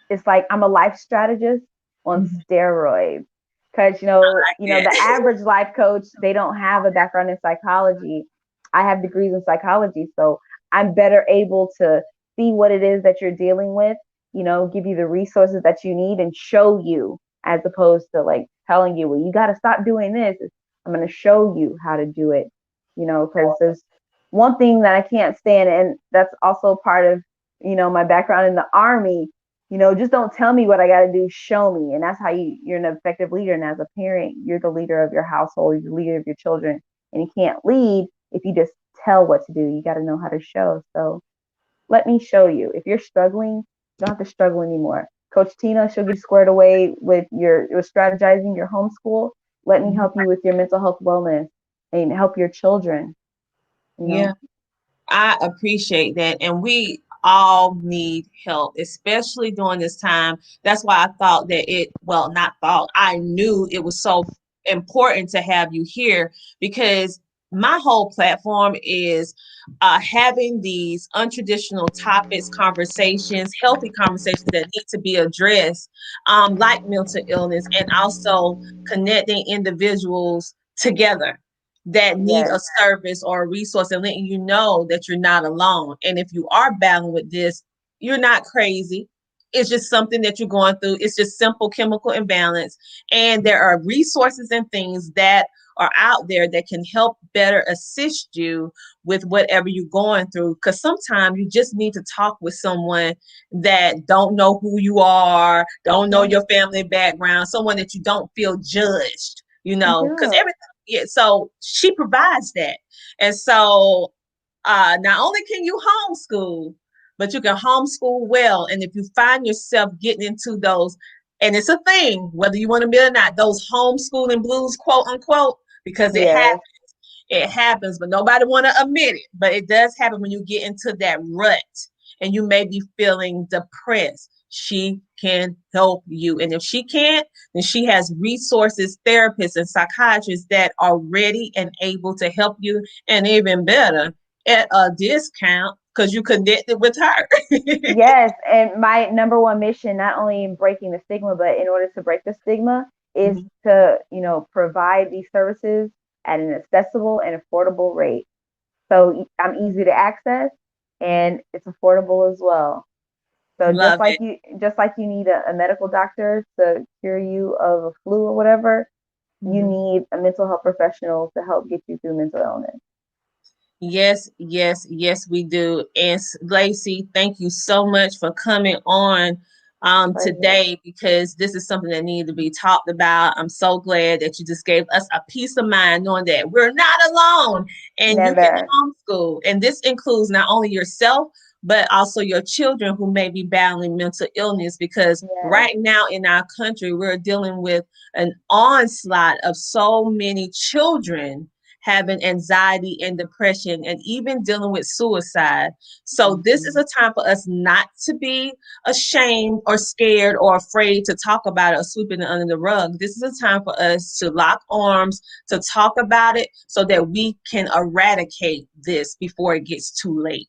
it's like I'm a life strategist on steroids. Because the average life coach, they don't have a background in psychology. I have degrees in psychology, so I'm better able to see what it is that you're dealing with, give you the resources that you need and show you, as opposed to like telling you, well, you got to stop doing this. I'm going to show you how to do it, because there's one thing that I can't stand, and that's also part of, my background in the Army. Just don't tell me what I got to do, show me. And that's how you're an effective leader. And as a parent, you're the leader of your household, you're the leader of your children. And you can't lead if you just tell what to do. You got to know how to show. So let me show you. If you're struggling, you don't have to struggle anymore. Coach Tina, she'll get squared away with your strategizing your homeschool. Let me help you with your mental health wellness and help your children. Yeah, I appreciate that. And we all need help, especially during this time. That's why I thought that I knew it was so important to have you here, because my whole platform is having these untraditional topics, conversations, healthy conversations that need to be addressed, like mental illness, and also connecting individuals together that need a service or a resource, and letting you know that you're not alone. And if you are battling with this, you're not crazy. It's just something that you're going through. It's just simple chemical imbalance. And there are resources and things that are out there that can help better assist you with whatever you're going through. Because sometimes you just need to talk with someone that don't know who you are, don't know your family background, someone that you don't feel judged, because everything. Yeah, so she provides that. And so not only can you homeschool, but you can homeschool well. And if you find yourself getting into those, and it's a thing, whether you want to be or not, those homeschooling blues, quote unquote, because it happens, but nobody want to admit it. But it does happen when you get into that rut and you may be feeling depressed. She can help you. And if she can't, then she has resources, therapists, and psychiatrists that are ready and able to help you, and even better, at a discount because you connected with her. Yes. And my number one mission, not only in breaking the stigma, but in order to break the stigma, is to, provide these services at an accessible and affordable rate. So I'm easy to access and it's affordable as well. So just like you need a medical doctor to cure you of a flu or whatever, you need a mental health professional to help get you through mental illness. Yes, we do. And Lacey, thank you so much for coming on today, because this is something that needed to be talked about. I'm so glad that you just gave us a peace of mind knowing that we're not alone and you can homeschool. And this includes not only yourself, but also your children who may be battling mental illness, because right now in our country, we're dealing with an onslaught of so many children having anxiety and depression and even dealing with suicide. So this is a time for us not to be ashamed or scared or afraid to talk about it or sweep it under the rug. This is a time for us to lock arms, to talk about it so that we can eradicate this before it gets too late.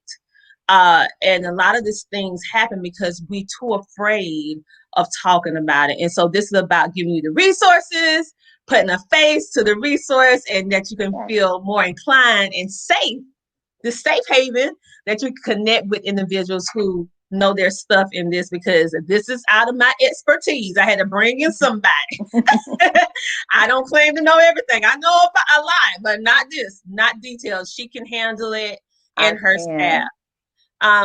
And a lot of these things happen because we're too afraid of talking about it. And so this is about giving you the resources, putting a face to the resource, and that you can feel more inclined and safe, the safe haven, that you can connect with individuals who know their stuff in this, because this is out of my expertise. I had to bring in somebody. I don't claim to know everything. I know about a lot, but not this, not details. She can handle it and her staff.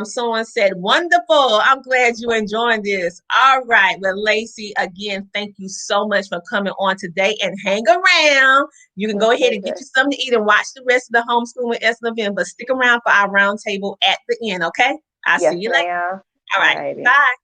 Someone said, wonderful. I'm glad you're enjoying this. All right. Well, Lacey, again, thank you so much for coming on today, and hang around. You can go ahead and get you something to eat and watch the rest of the Homeschooling SNFM, but stick around for our roundtable at the end. Okay. I'll see you later. All right. Bye.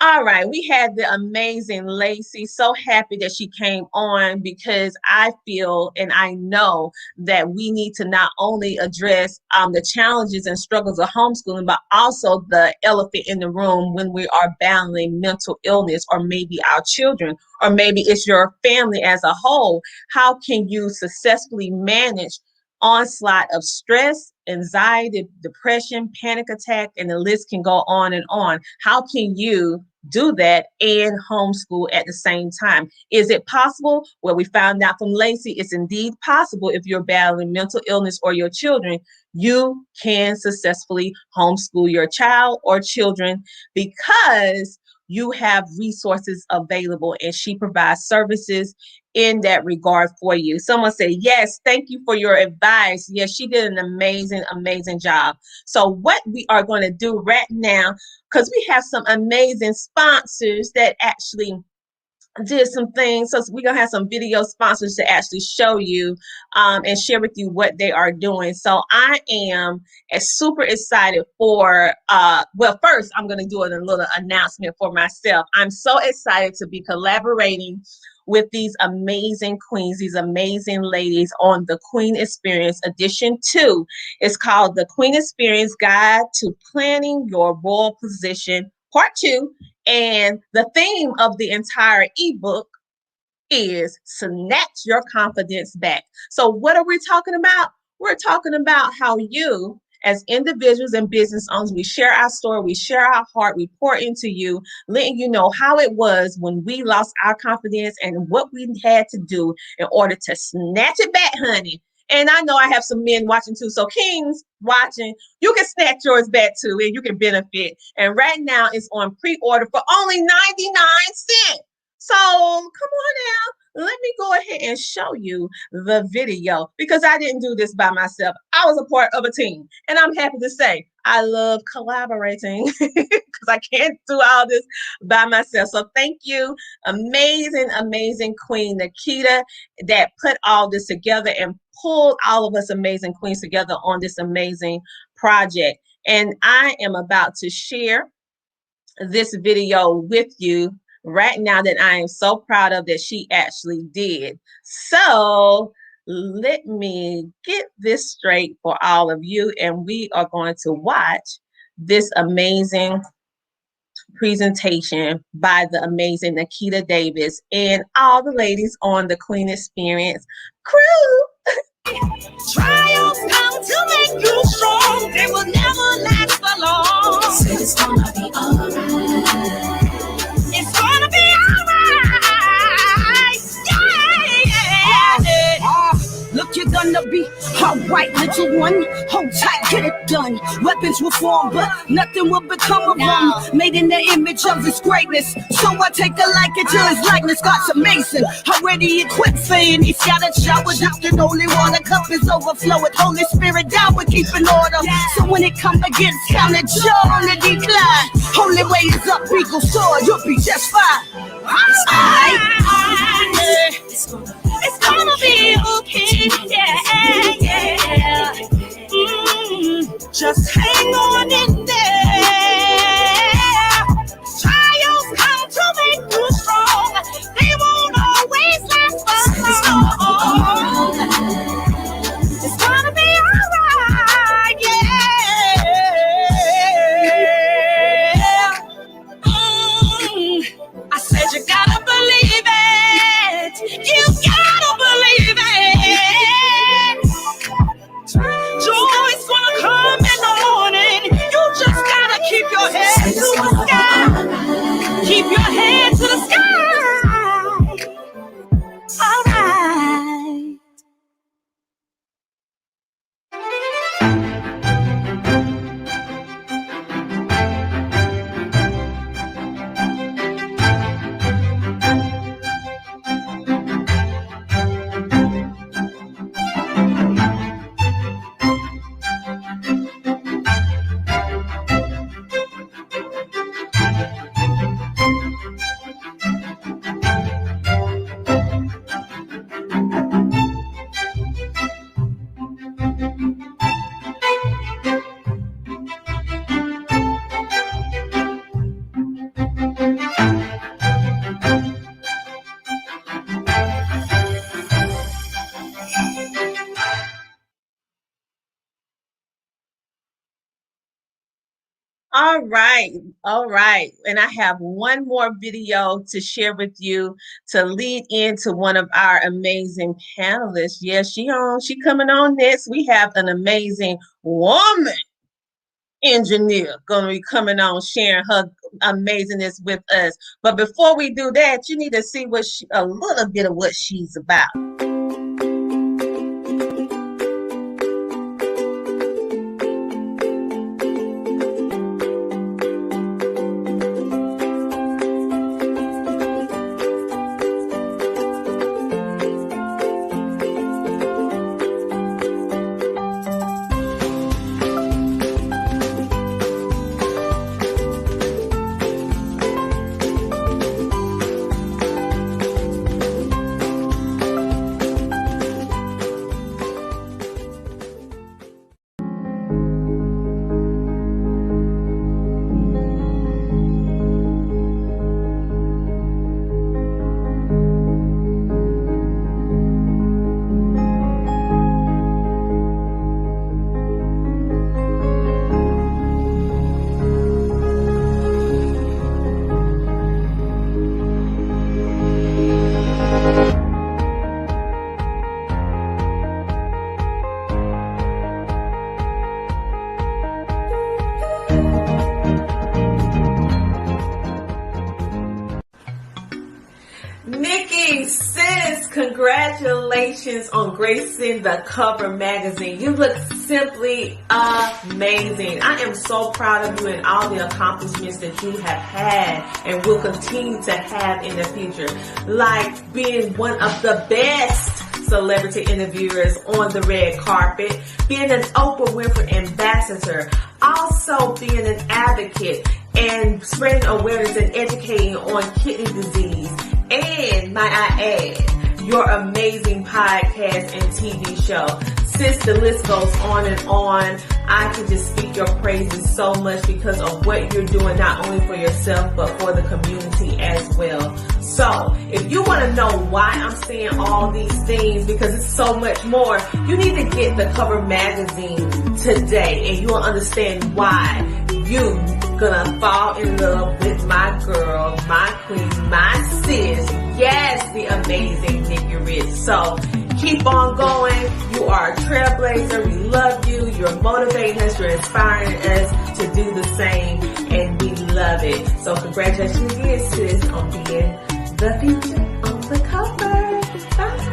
All right, we had the amazing Lacey. So happy that she came on, because I feel and I know that we need to not only address the challenges and struggles of homeschooling, but also the elephant in the room when we are battling mental illness, or maybe our children, or maybe it's your family as a whole. How can you successfully manage onslaught of stress, anxiety, depression, panic attack, and the list can go on and on? How can you do that and homeschool at the same time? Is it possible? Well, we found out from Lacey, it's indeed possible. If you're battling mental illness or your children, you can successfully homeschool your child or children, because you have resources available, and she provides services in that regard for you. Someone said, yes, thank you for your advice. Yes, she did an amazing job. So what we are going to do right now, because we have some amazing sponsors that actually did some things. So we're going to have some video sponsors to actually show you and share with you what they are doing. So I am super excited for, well, first I'm going to do a little announcement for myself. I'm so excited to be collaborating with these amazing queens, these amazing ladies on the Queen Experience Edition 2. It's called the Queen Experience Guide to Planning Your Royal Position, Part 2. And the theme of the entire ebook is Snatch Your Confidence Back. So what are we talking about? We're talking about how you, as individuals and business owners, we share our story, we share our heart, we pour into you, letting you know how it was when we lost our confidence and what we had to do in order to snatch it back, honey. And I know I have some men watching too. So kings watching, you can snatch yours back too, and you can benefit. And right now it's on pre-order for only 99 cents. So come on now, let me go ahead and show you the video, because I didn't do this by myself. I was a part of a team, and I'm happy to say I love collaborating because I can't do all this by myself. So thank you, amazing Queen Nikita, that put all this together and pulled all of us amazing queens together on this amazing project. And I am about to share this video with you right now that I am so proud of that she actually did. So let me get this straight for all of you, and we are going to watch this amazing presentation by the amazing Nikita Davis and all the ladies on the Queen Experience crew. Trials come to make you strong. They will never last for long. So it's gonna be alright. It's gonna be alright. Yeah. Look, you're gonna be alright, little one. Hold tight, get it done. Weapons will fall, but nothing will become of them. Made in the image of his greatness. So I take a liking to his likeness. God's amazing. Already equipped for any scattered showers. Out the holy water cup is overflowing. Holy Spirit down, we keep in order. So when it come against counted jaw on the decline. Holy way is up, eagle sword. You'll be just fine. It's gonna be okay. Yeah. Just hang on in there. Trials come to make you strong. They won't always last for long. It's gonna be alright, yeah. I said you gotta believe it. You gotta believe it. Joy's gonna come in the morning. You just gotta keep your head to the sky. Keep your head to the sky. All right. All right. And I have one more video to share with you to lead into one of our amazing panelists. Yes, she coming on next. We have an amazing woman engineer going to be coming on sharing her amazingness with us. But before we do that, you need to see a little bit of what she's about. Congratulations on gracing the cover magazine. You look simply amazing. I am so proud of you and all the accomplishments that you have had and will continue to have in the future. Like being one of the best celebrity interviewers on the red carpet, being an Oprah Winfrey ambassador, also being an advocate and spreading awareness and educating on kidney disease, and might I add, your amazing podcast and TV show. Since the list goes on and on, I can just speak your praises so much because of what you're doing, not only for yourself, but for the community as well. So, if you want to know why I'm saying all these things, because it's so much more, you need to get the cover magazine today, and you'll understand why you gonna fall in love with my girl, my queen, my sis. Yes, the amazing Nikki Rich. So keep on going. You are a trailblazer. We love you. You're motivating us. You're inspiring us to do the same, and we love it. So congratulations again, sis, on being the feature on the cover. Bye.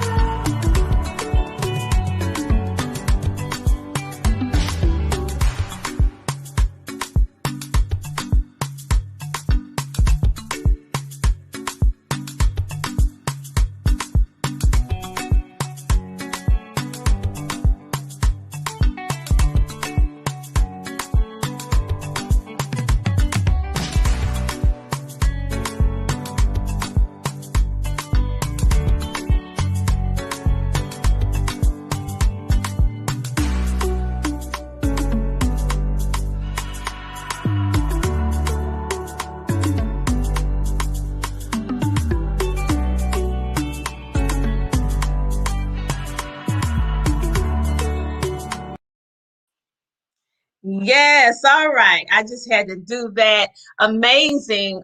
Yes, all right. I just had to do that. Amazing,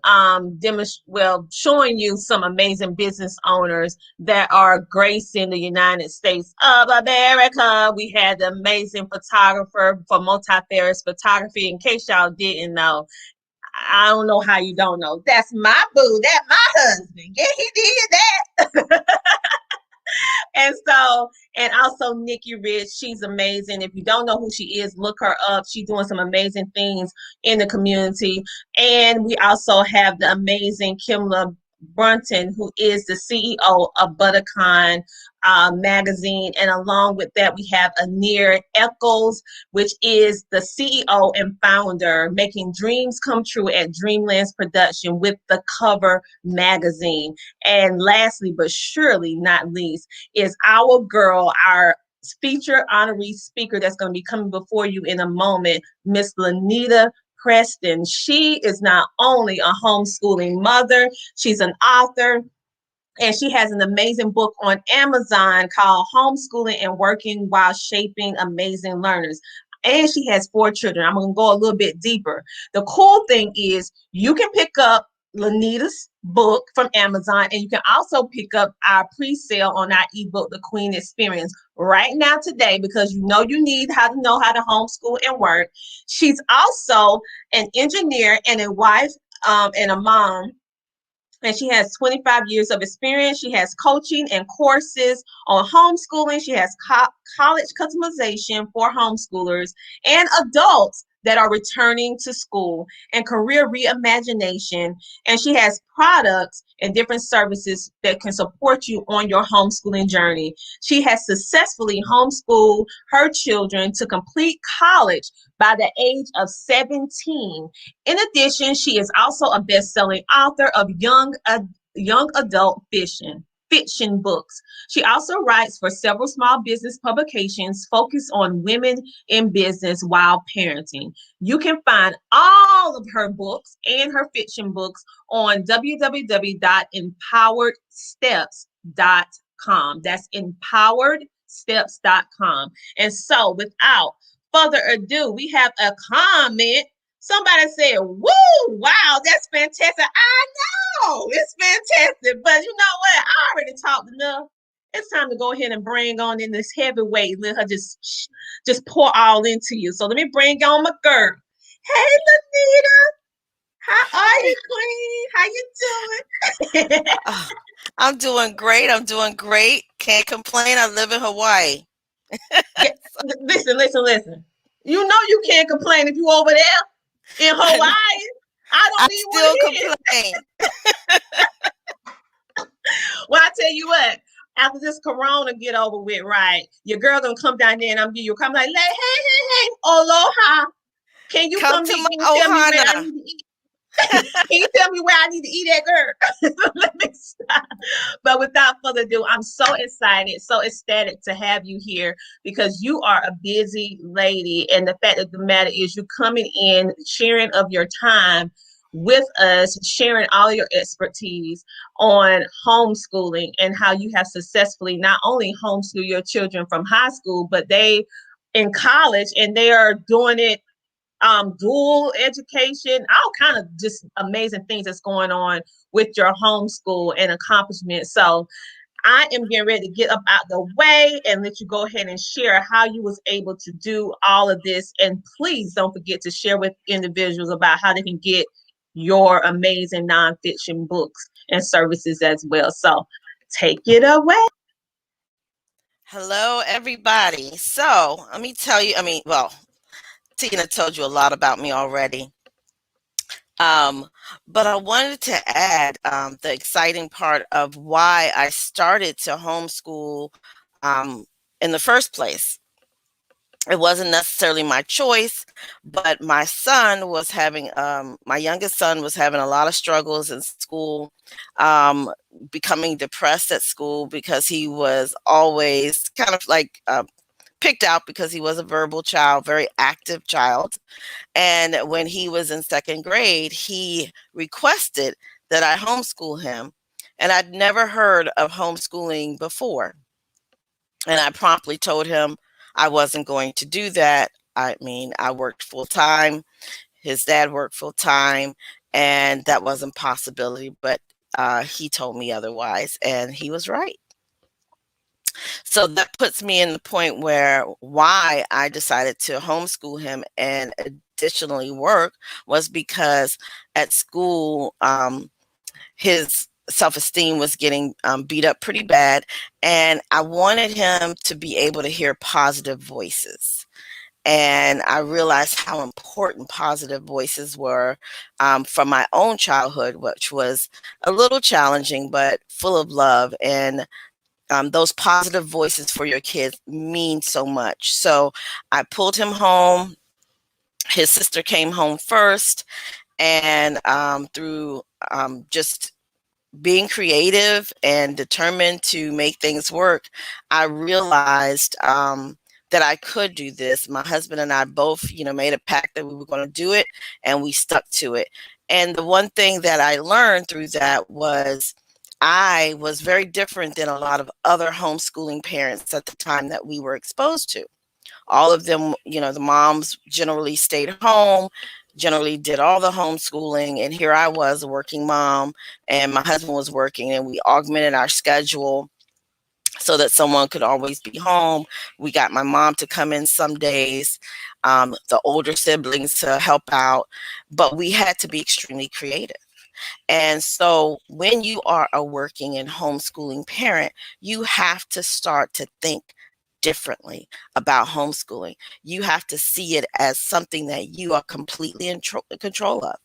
showing you some amazing business owners that are gracing the United States of America. We had the amazing photographer for multifarious photography. In case y'all didn't know, I don't know how you don't know. That's my boo. That's my husband. Yeah, he did that. And also Nikki Rich, she's amazing. If you don't know who she is, look her up. She's doing some amazing things in the community. And we also have the amazing Kimla Brunton, who is the CEO of Buttercon magazine. And along with that, we have Anir Eccles, which is the CEO and founder, making dreams come true at Dreamlands Production with the Cover magazine. And lastly, but surely not least, is our girl, our feature honorary speaker that's going to be coming before you in a moment, Miss Lanita Preston. She is not only a homeschooling mother, she's an author, and she has an amazing book on Amazon called Homeschooling and Working While Shaping Amazing Learners. And she has 4 children. I'm going to go a little bit deeper. The cool thing is you can pick up Lanita's book from Amazon, and you can also pick up our pre-sale on our ebook, The Queen Experience, right now today, because you need how to know how to homeschool and work. She's also an engineer and a wife and a mom, and she has 25 years of experience. She has coaching and courses on homeschooling. She has college customization for homeschoolers and adults that are returning to school, and career reimagination. And she has products and different services that can support you on your homeschooling journey. She has successfully homeschooled her children to complete college by the age of 17. In addition, she is also a best-selling author of young adult fiction books. She also writes for several small business publications focused on women in business while parenting. You can find all of her books and her fiction books on www.empoweredsteps.com. That's empoweredsteps.com. And so, without further ado, we have a comment. Somebody said, "Woo, wow, that's fantastic." I know it's fantastic, but you know what? I already talked enough. It's time to go ahead and bring on in this heavyweight. Let her just pour all into you. So let me bring on my girl. Hey, Lanita. How are you, Queen? How you doing? I'm doing great. Can't complain. I live in Hawaii. Yeah, listen. You know you can't complain if you over there in Hawaii. I don't even want to complain. Well, I tell you what, after this corona get over with, right, your girl gonna come down there and I'm giving you a come like, hey, aloha. Can you come meet me and tell me where I need to eat? Can you tell me where I need to eat at, girl? Let me stop. But without further ado, I'm so excited, so ecstatic to have you here, because you are a busy lady. And the fact of the matter is, you coming in, sharing of your time with us, sharing all your expertise on homeschooling and how you have successfully not only homeschool your children from high school, but they in college, and they are doing it dual education, all kind of just amazing things that's going on with your homeschool and accomplishment. So I am getting ready to get up out the way and let you go ahead and share how you was able to do all of this. And please don't forget to share with individuals about how they can get your amazing nonfiction books and services as well. So take it away. Hello, everybody. So let me tell you, Tina told you a lot about me already. But I wanted to add the exciting part of why I started to homeschool in the first place. It wasn't necessarily my choice, but my youngest son was having a lot of struggles in school, becoming depressed at school because he was always kind of like picked out because he was a verbal child, very active child. And when he was in second grade, he requested that I homeschool him. And I'd never heard of homeschooling before. And I promptly told him I wasn't going to do that. I mean, I worked full time. His dad worked full time, and that wasn't a possibility, but he told me otherwise, and he was right. So that puts me in the point where why I decided to homeschool him and additionally work was because at school, his self-esteem was getting beat up pretty bad, and I wanted him to be able to hear positive voices. And I realized how important positive voices were from my own childhood, which was a little challenging but full of love. And those positive voices for your kids mean so much. So I pulled him home. His sister came home first, and through just being creative and determined to make things work, I realized that I could do this. My husband and I both, made a pact that we were going to do it, and we stuck to it. And the one thing that I learned through that was I was very different than a lot of other homeschooling parents at the time that we were exposed to. All of them, the moms generally stayed home, generally did all the homeschooling. And here I was, a working mom, and my husband was working, and we augmented our schedule so that someone could always be home. We got my mom to come in some days, the older siblings to help out, but we had to be extremely creative. And so when you are a working and homeschooling parent, you have to start to think differently about homeschooling. You have to see it as something that you are completely in control of,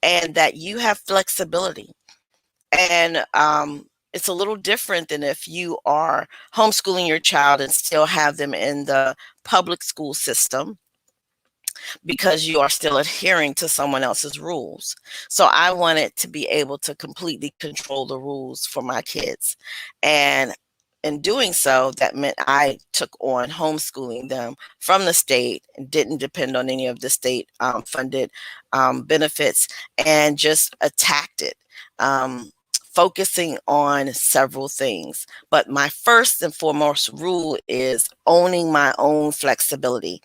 and that you have flexibility. And it's a little different than if you are homeschooling your child and still have them in the public school system, because you are still adhering to someone else's rules. So I wanted to be able to completely control the rules for my kids. And in doing so, that meant I took on homeschooling them from the state and didn't depend on any of the state funded benefits, and just attacked it. Focusing on several things. But my first and foremost rule is owning my own flexibility.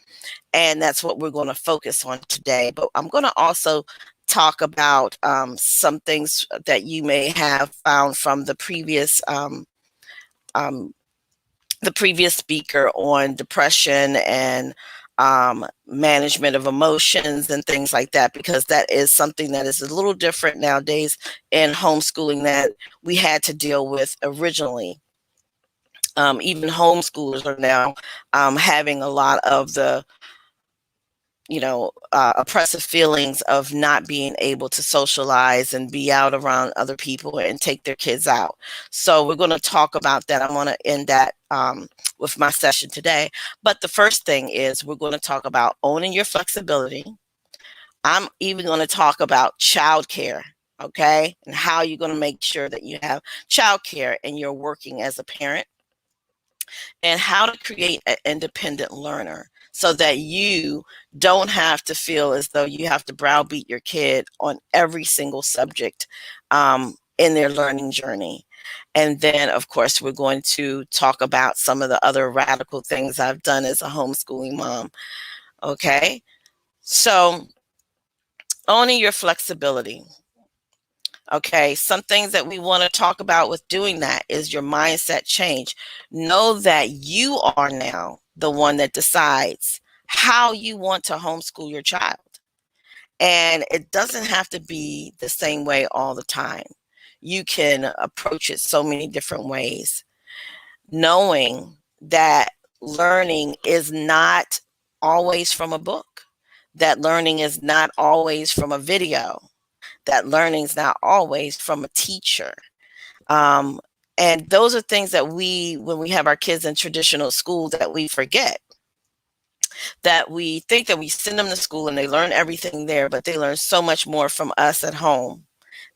And that's what we're going to focus on today. But I'm going to also talk about some things that you may have found from the previous speaker on depression and management of emotions and things like that, because that is something that is a little different nowadays in homeschooling that we had to deal with originally. Even homeschoolers are now having a lot of the oppressive feelings of not being able to socialize and be out around other people and take their kids out. So we're going to talk about that. I want to end that with my session today. But the first thing is we're going to talk about owning your flexibility. I'm even going to talk about childcare, okay, and how you're going to make sure that you have childcare and you're working as a parent, and how to create an independent learner so that you don't have to feel as though you have to browbeat your kid on every single subject in their learning journey. And then, of course, we're going to talk about some of the other radical things I've done as a homeschooling mom. Okay, so owning your flexibility. Okay, some things that we want to talk about with doing that is your mindset change. Know that you are now the one that decides how you want to homeschool your child. And it doesn't have to be the same way all the time. You can approach it so many different ways. Knowing that learning is not always from a book, that learning is not always from a video, that learning is not always from a teacher. And those are things that when we have our kids in traditional school, that we forget. That we think that we send them to school and they learn everything there, but they learn so much more from us at home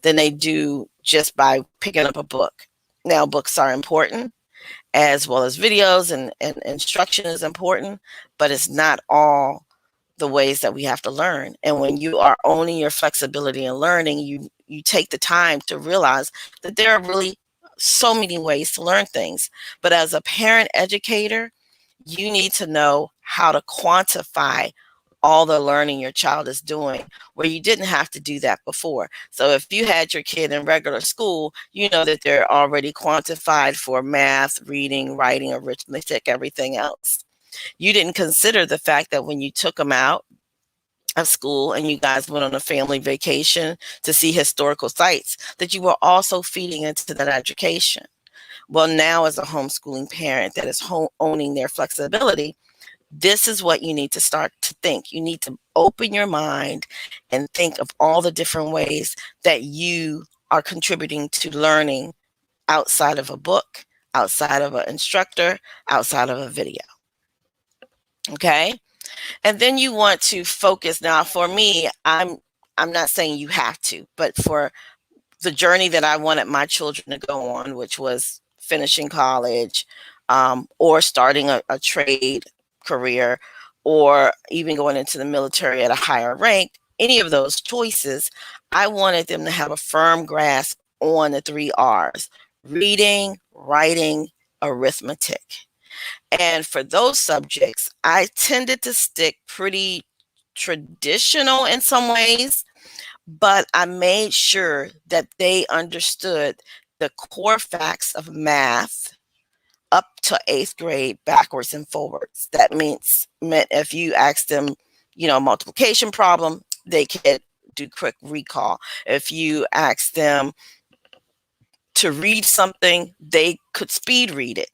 than they do just by picking up a book. Now, books are important, as well as videos, and instruction is important, but it's not all the ways that we have to learn. And when you are owning your flexibility and learning, you take the time to realize that there are really so many ways to learn things. But as a parent educator, you need to know how to quantify all the learning your child is doing, where you didn't have to do that before. So if you had your kid in regular school, you know that they're already quantified for math, reading, writing, arithmetic, everything else. You didn't consider the fact that when you took them out of school and you guys went on a family vacation to see historical sites, that you were also feeding into that education. Well, now as a homeschooling parent that is owning their flexibility, this is what you need to start to think. You need to open your mind and think of all the different ways that you are contributing to learning outside of a book, outside of an instructor, outside of a video. Okay? And then you want to focus. Now, for me, I'm not saying you have to, but for the journey that I wanted my children to go on, which was finishing college, or starting a trade career, or even going into the military at a higher rank, any of those choices, I wanted them to have a firm grasp on the 3 R's: reading, writing, arithmetic. And for those subjects, I tended to stick pretty traditional in some ways, but I made sure that they understood the core facts of math up to 8th grade, backwards and forwards. That meant if you asked them, multiplication problem, they could do quick recall. If you asked them to read something, they could speed read it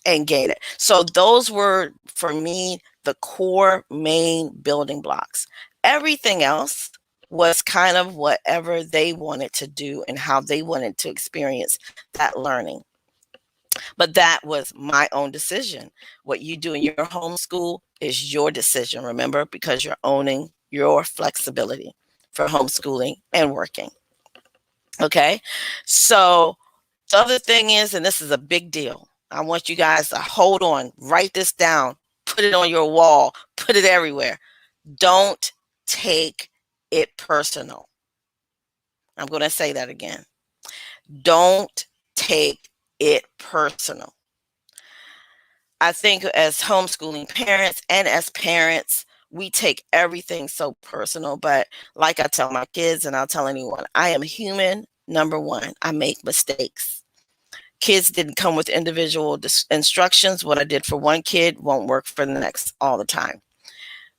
and get it. So those were, for me, the core main building blocks. Everything else was kind of whatever they wanted to do and how they wanted to experience that learning. But that was my own decision. What you do in your homeschool is your decision, remember, because you're owning your flexibility for homeschooling and working. Okay? So the other thing is, and this is a big deal, I want you guys to hold on, write this down, put it on your wall, put it everywhere. Don't take it personal. I'm going to say that again. Don't take it personal. I think as homeschooling parents and as parents, we take everything so personal. But like I tell my kids, and I'll tell anyone, I am human. Number one, I make mistakes. Kids didn't come with individual instructions. What I did for one kid won't work for the next all the time.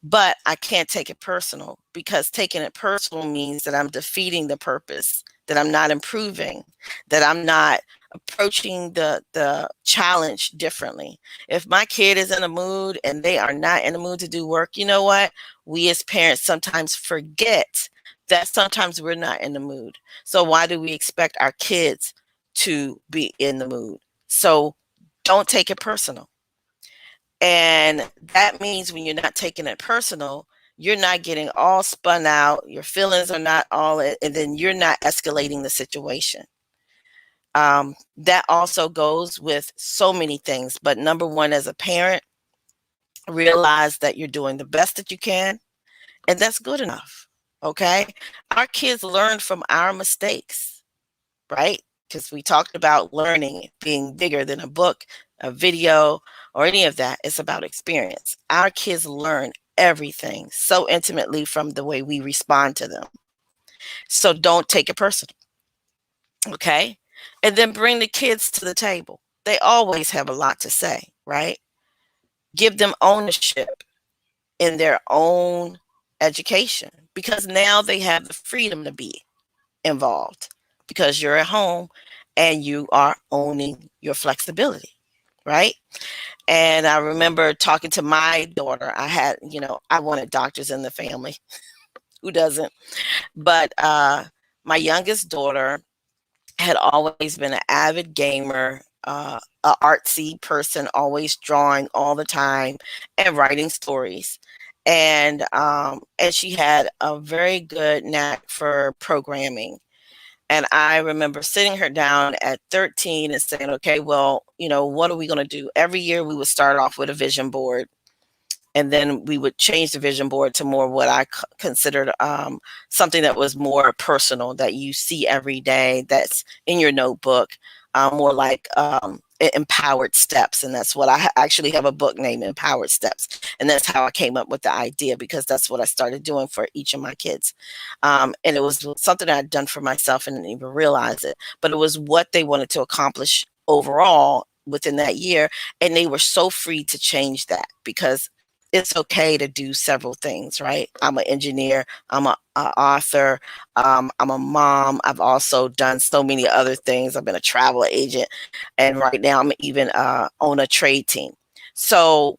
But I can't take it personal, because taking it personal means that I'm defeating the purpose, that I'm not improving, that I'm not approaching the challenge differently. If my kid is in a mood and they are not in a mood to do work, you know what? We as parents sometimes forget that sometimes we're not in the mood. So why do we expect our kids to be in the mood? So don't take it personal. And that means when you're not taking it personal, you're not getting all spun out, your feelings are not all, and then you're not escalating the situation. That also goes with so many things. But number one, as a parent, realize that you're doing the best that you can, and that's good enough. Okay? Our kids learn from our mistakes, right? Because we talked about learning being bigger than a book, a video, or any of that. It's about experience. Our kids learn everything so intimately from the way we respond to them. So don't take it personal. Okay? And then bring the kids to the table. They always have a lot to say, right? Give them ownership in their own education, because now they have the freedom to be involved, because you're at home and you are owning your flexibility, right? And I remember talking to my daughter. I wanted doctors in the family. Who doesn't? But my youngest daughter had always been an avid gamer, an artsy person, always drawing all the time and writing stories. And she had a very good knack for programming. And I remember sitting her down at 13 and saying, okay, well, what are we going to do? Every year we would start off with a vision board. And then we would change the vision board to more what I considered something that was more personal, that you see every day, that's in your notebook. more like empowered steps. And that's what I actually have a book named Empowered Steps. And that's how I came up with the idea, because that's what I started doing for each of my kids. And it was something I'd done for myself and didn't even realize it, but it was what they wanted to accomplish overall within that year. And they were so free to change that, because it's okay to do several things, right? I'm an engineer, I'm a author, I'm a mom. I've also done so many other things. I've been a travel agent, and right now I'm even on a trade team. So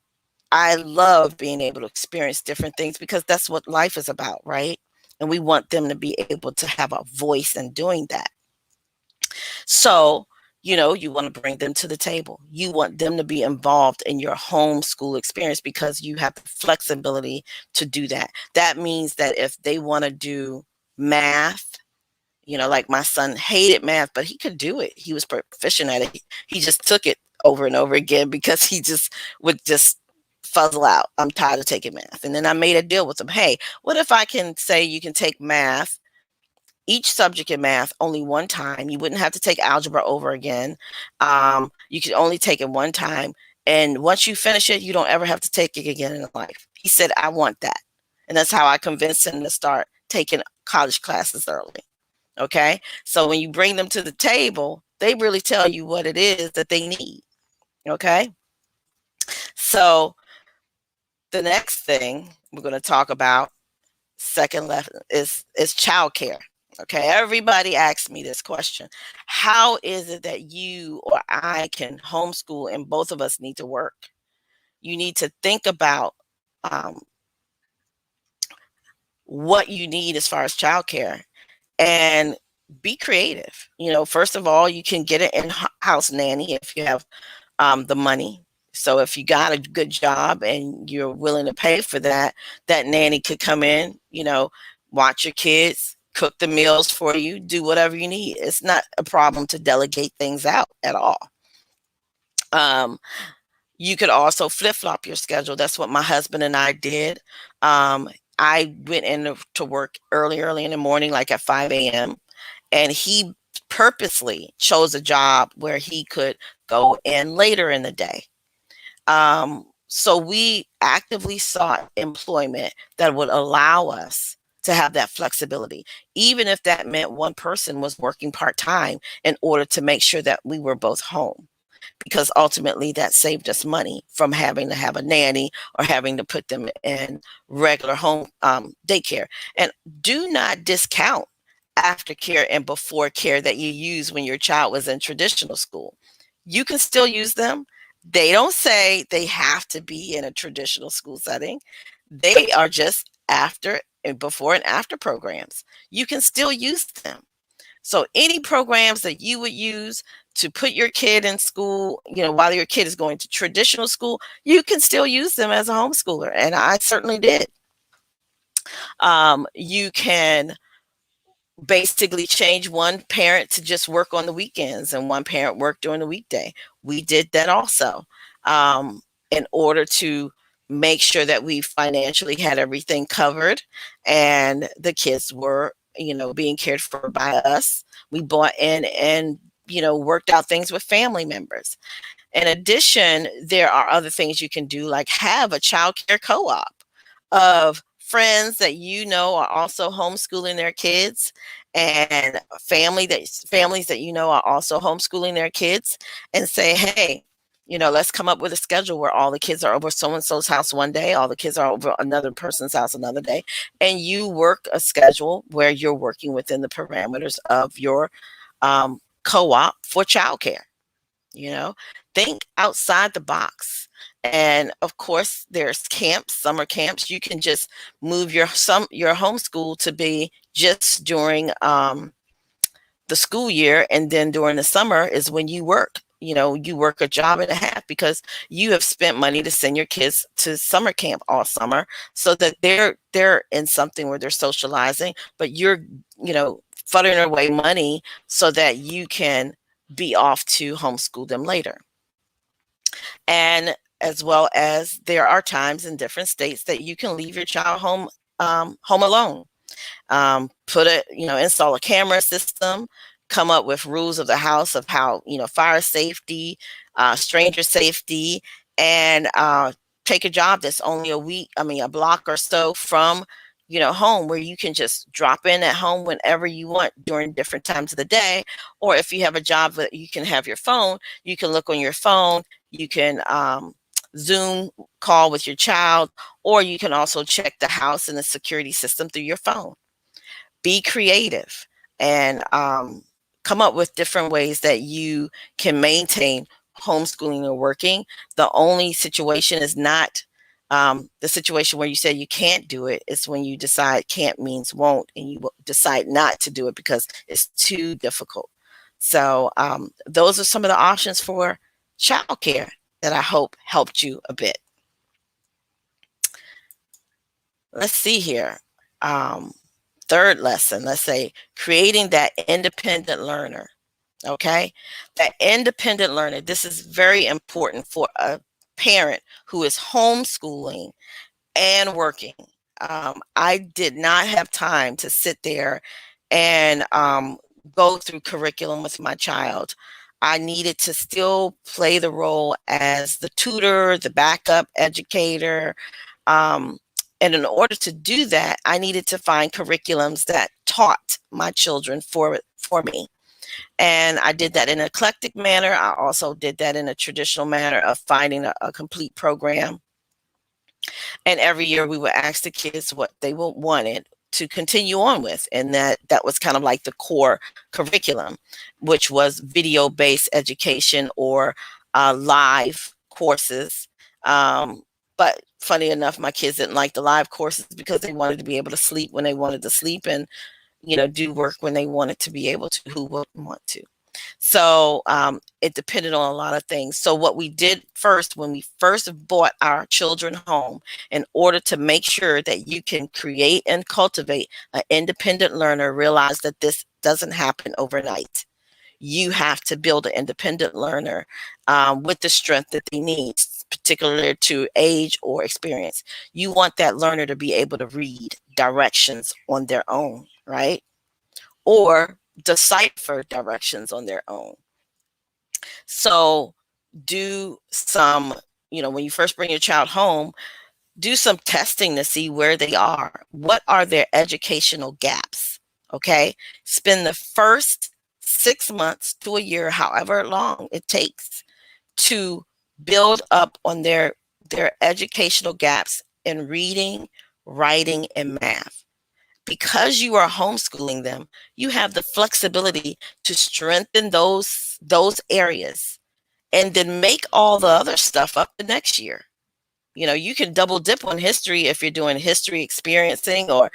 I love being able to experience different things, because that's what life is about, right? And we want them to be able to have a voice in doing that. So, you want to bring them to the table. You want them to be involved in your homeschool experience, because you have the flexibility to do that. That means that if they want to do math, like my son hated math, but he could do it. He was proficient at it. He just took it over and over again, because he just would just fuzzle out. I'm tired of taking math. And then I made a deal with him. Hey, what if I can say you can take math, each subject in math, only one time? You wouldn't have to take algebra over again. You could only take it one time. And once you finish it, you don't ever have to take it again in life. He said, I want that. And that's how I convinced him to start taking college classes early. Okay. So when you bring them to the table, they really tell you what it is that they need. Okay. So the next thing we're going to talk about, second lesson, is childcare. Okay, everybody asks me this question. How is it that you or I can homeschool and both of us need to work? You need to think about what you need as far as childcare, and be creative. First of all, you can get an in-house nanny if you have the money. So if you got a good job and you're willing to pay for that, that nanny could come in, watch your kids, cook the meals for you, do whatever you need. It's not a problem to delegate things out at all. You could also flip-flop your schedule. That's what my husband and I did. I went in to work early in the morning, like at 5 a.m. And he purposely chose a job where he could go in later in the day. So we actively sought employment that would allow us to have that flexibility, even if that meant one person was working part-time, in order to make sure that we were both home, because ultimately that saved us money from having to have a nanny or having to put them in regular home daycare. And do not discount aftercare and before care that you use when your child was in traditional school. You can still use them. They don't say they have to be in a traditional school setting. They are just after and before and after programs. You can still use them. So any programs that you would use to put your kid in school, while your kid is going to traditional school, you can still use them as a homeschooler. And I certainly did. You can basically change one parent to just work on the weekends and one parent work during the weekday. We did that also, in order to make sure that we financially had everything covered and the kids were, being cared for by us. We bought in and, worked out things with family members. In addition, there are other things you can do, like have a child care co-op of friends that are also homeschooling their kids, and families that are also homeschooling their kids, and say, hey, let's come up with a schedule where all the kids are over so-and-so's house one day, all the kids are over another person's house another day, and you work a schedule where you're working within the parameters of your co-op for childcare. Think outside the box. And of course, there's camps, summer camps. You can just move your homeschool to be just during the school year, and then during the summer is when you work. You work a job and a half, because you have spent money to send your kids to summer camp all summer, so that they're in something where they're socializing, but you're futtering away money so that you can be off to homeschool them later. And as well as there are times in different states that you can leave your child home alone. Install a camera system, come up with rules of the house of how, fire safety, stranger safety, and take a job that's only a block or so from, home, where you can just drop in at home whenever you want during different times of the day. Or if you have a job that you can have your phone, you can look on your phone, you can Zoom call with your child, or you can also check the house and the security system through your phone. Be creative and come up with different ways that you can maintain homeschooling or working. The only situation is not the situation where you say you can't do it. It's when you decide can't means won't, and you decide not to do it because it's too difficult. So those are some of the options for childcare that I hope helped you a bit. Let's see here. Third lesson, let's say creating that independent learner. Okay, that independent learner. This is very important for a parent who is homeschooling and working. I did not have time to sit there and go through curriculum with my child. I needed to still play the role as the tutor, the backup educator. And in order to do that, I needed to find curriculums that taught my children for me. And I did that in an eclectic manner. I also did that in a traditional manner of finding a complete program. And every year we would ask the kids what they wanted to continue on with. And that was kind of like the core curriculum, which was video-based education or live courses. But funny enough, my kids didn't like the live courses because they wanted to be able to sleep when they wanted to sleep and, do work when they wanted to be able to, who wouldn't want to. So it depended on a lot of things. So what we did first, when we first brought our children home, in order to make sure that you can create and cultivate an independent learner, realize that this doesn't happen overnight. You have to build an independent learner with the strength that they need, particularly to age or experience. You want that learner to be able to read directions on their own, right? Or decipher directions on their own. So do some, when you first bring your child home, do some testing to see where they are. What are their educational gaps? Okay. Spend the first 6 months to a year, however long it takes, to build up on their educational gaps in reading, writing, and math. Because you are homeschooling them, you have the flexibility to strengthen those areas and then make all the other stuff up the next year. You can double dip on history if you're doing history experiencing or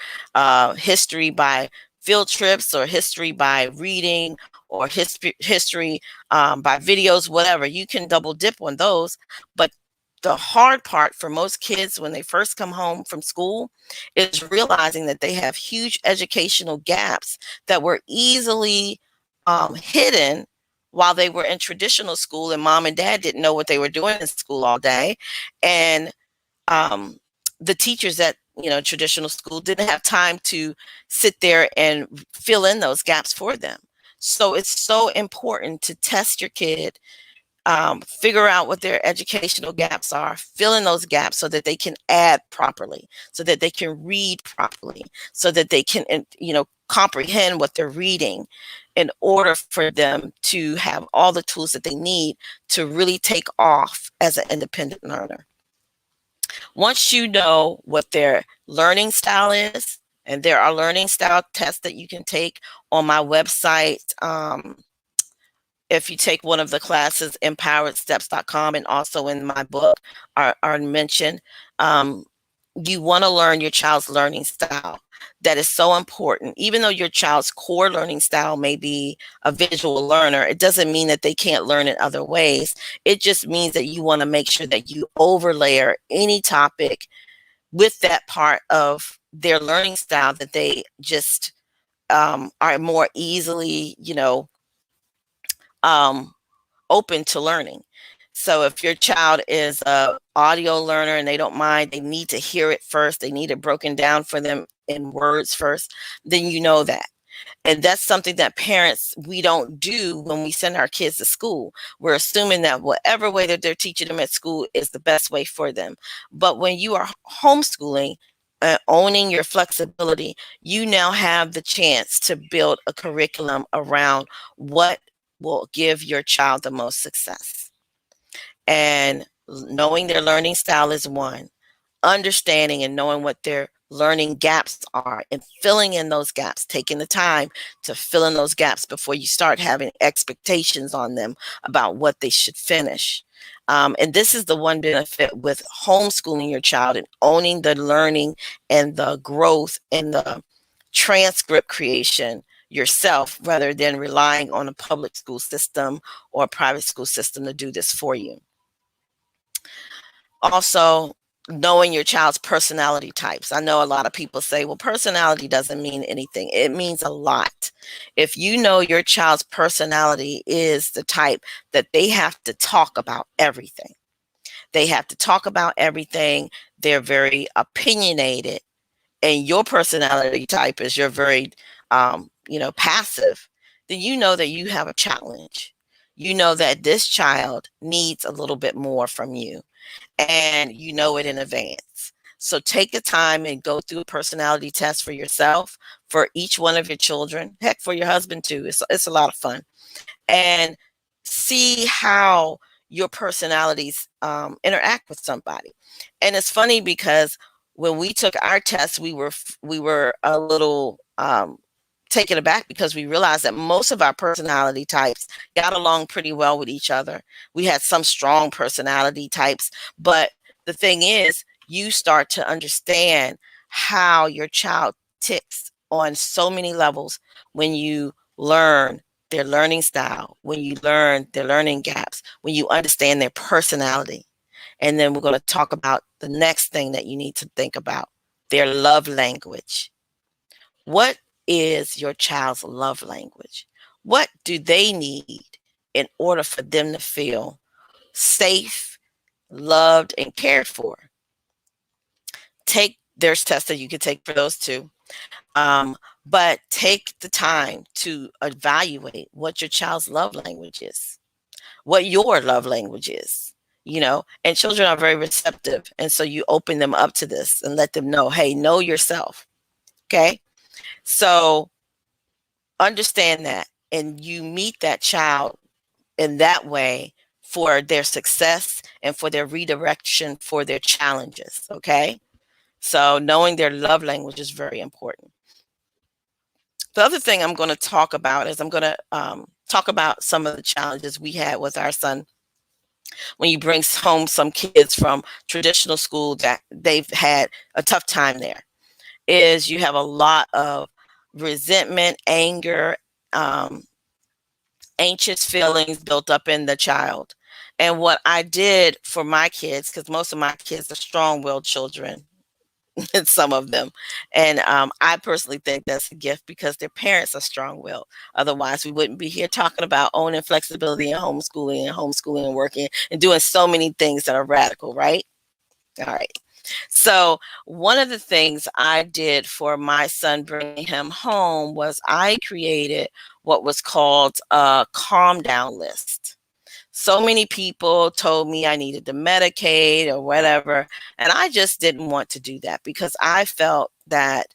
history by field trips or history by reading or history by videos, whatever. You can double dip on those. But the hard part for most kids when they first come home from school is realizing that they have huge educational gaps that were easily hidden while they were in traditional school and mom and dad didn't know what they were doing in school all day. And the teachers at traditional school didn't have time to sit there and fill in those gaps for them. So it's so important to test your kid, figure out what their educational gaps are, fill in those gaps so that they can add properly, so that they can read properly, so that they can, comprehend what they're reading in order for them to have all the tools that they need to really take off as an independent learner. Once you know what their learning style is, and there are learning style tests that you can take on my website. If you take one of the classes, empoweredsteps.com, and also in my book are mentioned, you want to learn your child's learning style. That is so important. Even though your child's core learning style may be a visual learner, it doesn't mean that they can't learn in other ways. It just means that you want to make sure that you overlayer any topic with that part of their learning style that they just are more easily, open to learning. So if your child is a audio learner and they don't mind, they need to hear it first, they need it broken down for them in words first, then you know that. And that's something that parents, we don't do when we send our kids to school. We're assuming that whatever way that they're teaching them at school is the best way for them. But when you are homeschooling, owning your flexibility, you now have the chance to build a curriculum around what will give your child the most success. And knowing their learning style is one. Understanding and knowing what their learning gaps are and filling in those gaps, taking the time to fill in those gaps before you start having expectations on them about what they should finish. And this is the one benefit with homeschooling your child and owning the learning and the growth and the transcript creation yourself, rather than relying on a public school system or a private school system to do this for you. Also, knowing your child's personality types. I know a lot of people say, well, personality doesn't mean anything. It means a lot. If you know your child's personality is the type that they have to talk about everything. They have to talk about everything. They're very opinionated. And your personality type is you're very, passive. Then you know that you have a challenge. You know that this child needs a little bit more from you, and you know it in advance. So take the time and go through a personality test for yourself, for each one of your children, heck, for your husband too. It's a lot of fun. And see how your personalities interact with somebody. And it's funny because when we took our test, we were a little taken aback because we realized that most of our personality types got along pretty well with each other. We had some strong personality types, but the thing is, you start to understand how your child ticks on so many levels when you learn their learning style, when you learn their learning gaps, when you understand their personality. And then we're going to talk about the next thing that you need to think about, their love language. What is your child's love language? What do they need in order for them to feel safe, loved, and cared for? There's tests that you can take for those too. But take the time to evaluate what your child's love language is, what your love language is, and children are very receptive. And so you open them up to this and let them know, hey, know yourself. Okay. So understand that, and you meet that child in that way for their success and for their redirection for their challenges. Okay. So knowing their love language is very important. The other thing I'm going to talk about is I'm going to talk about some of the challenges we had with our son when you bring home some kids from traditional school that they've had a tough time there. Is you have a lot of resentment, anger, anxious feelings built up in the child. And what I did for my kids, because most of my kids are strong-willed children, some of them. And I personally think that's a gift because their parents are strong-willed. Otherwise, we wouldn't be here talking about owning flexibility and homeschooling and working and doing so many things that are radical, right? All right. So one of the things I did for my son bringing him home was I created what was called a calm down list. So many people told me I needed to medicate or whatever, and I just didn't want to do that because I felt that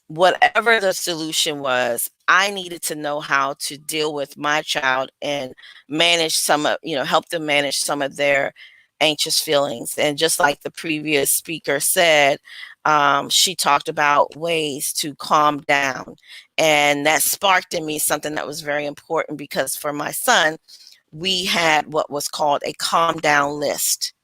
whatever the solution was, I needed to know how to deal with my child and manage help them manage some of their anxious feelings. And just like the previous speaker said, she talked about ways to calm down. And that sparked in me something that was very important because for my son, we had what was called a calm down list.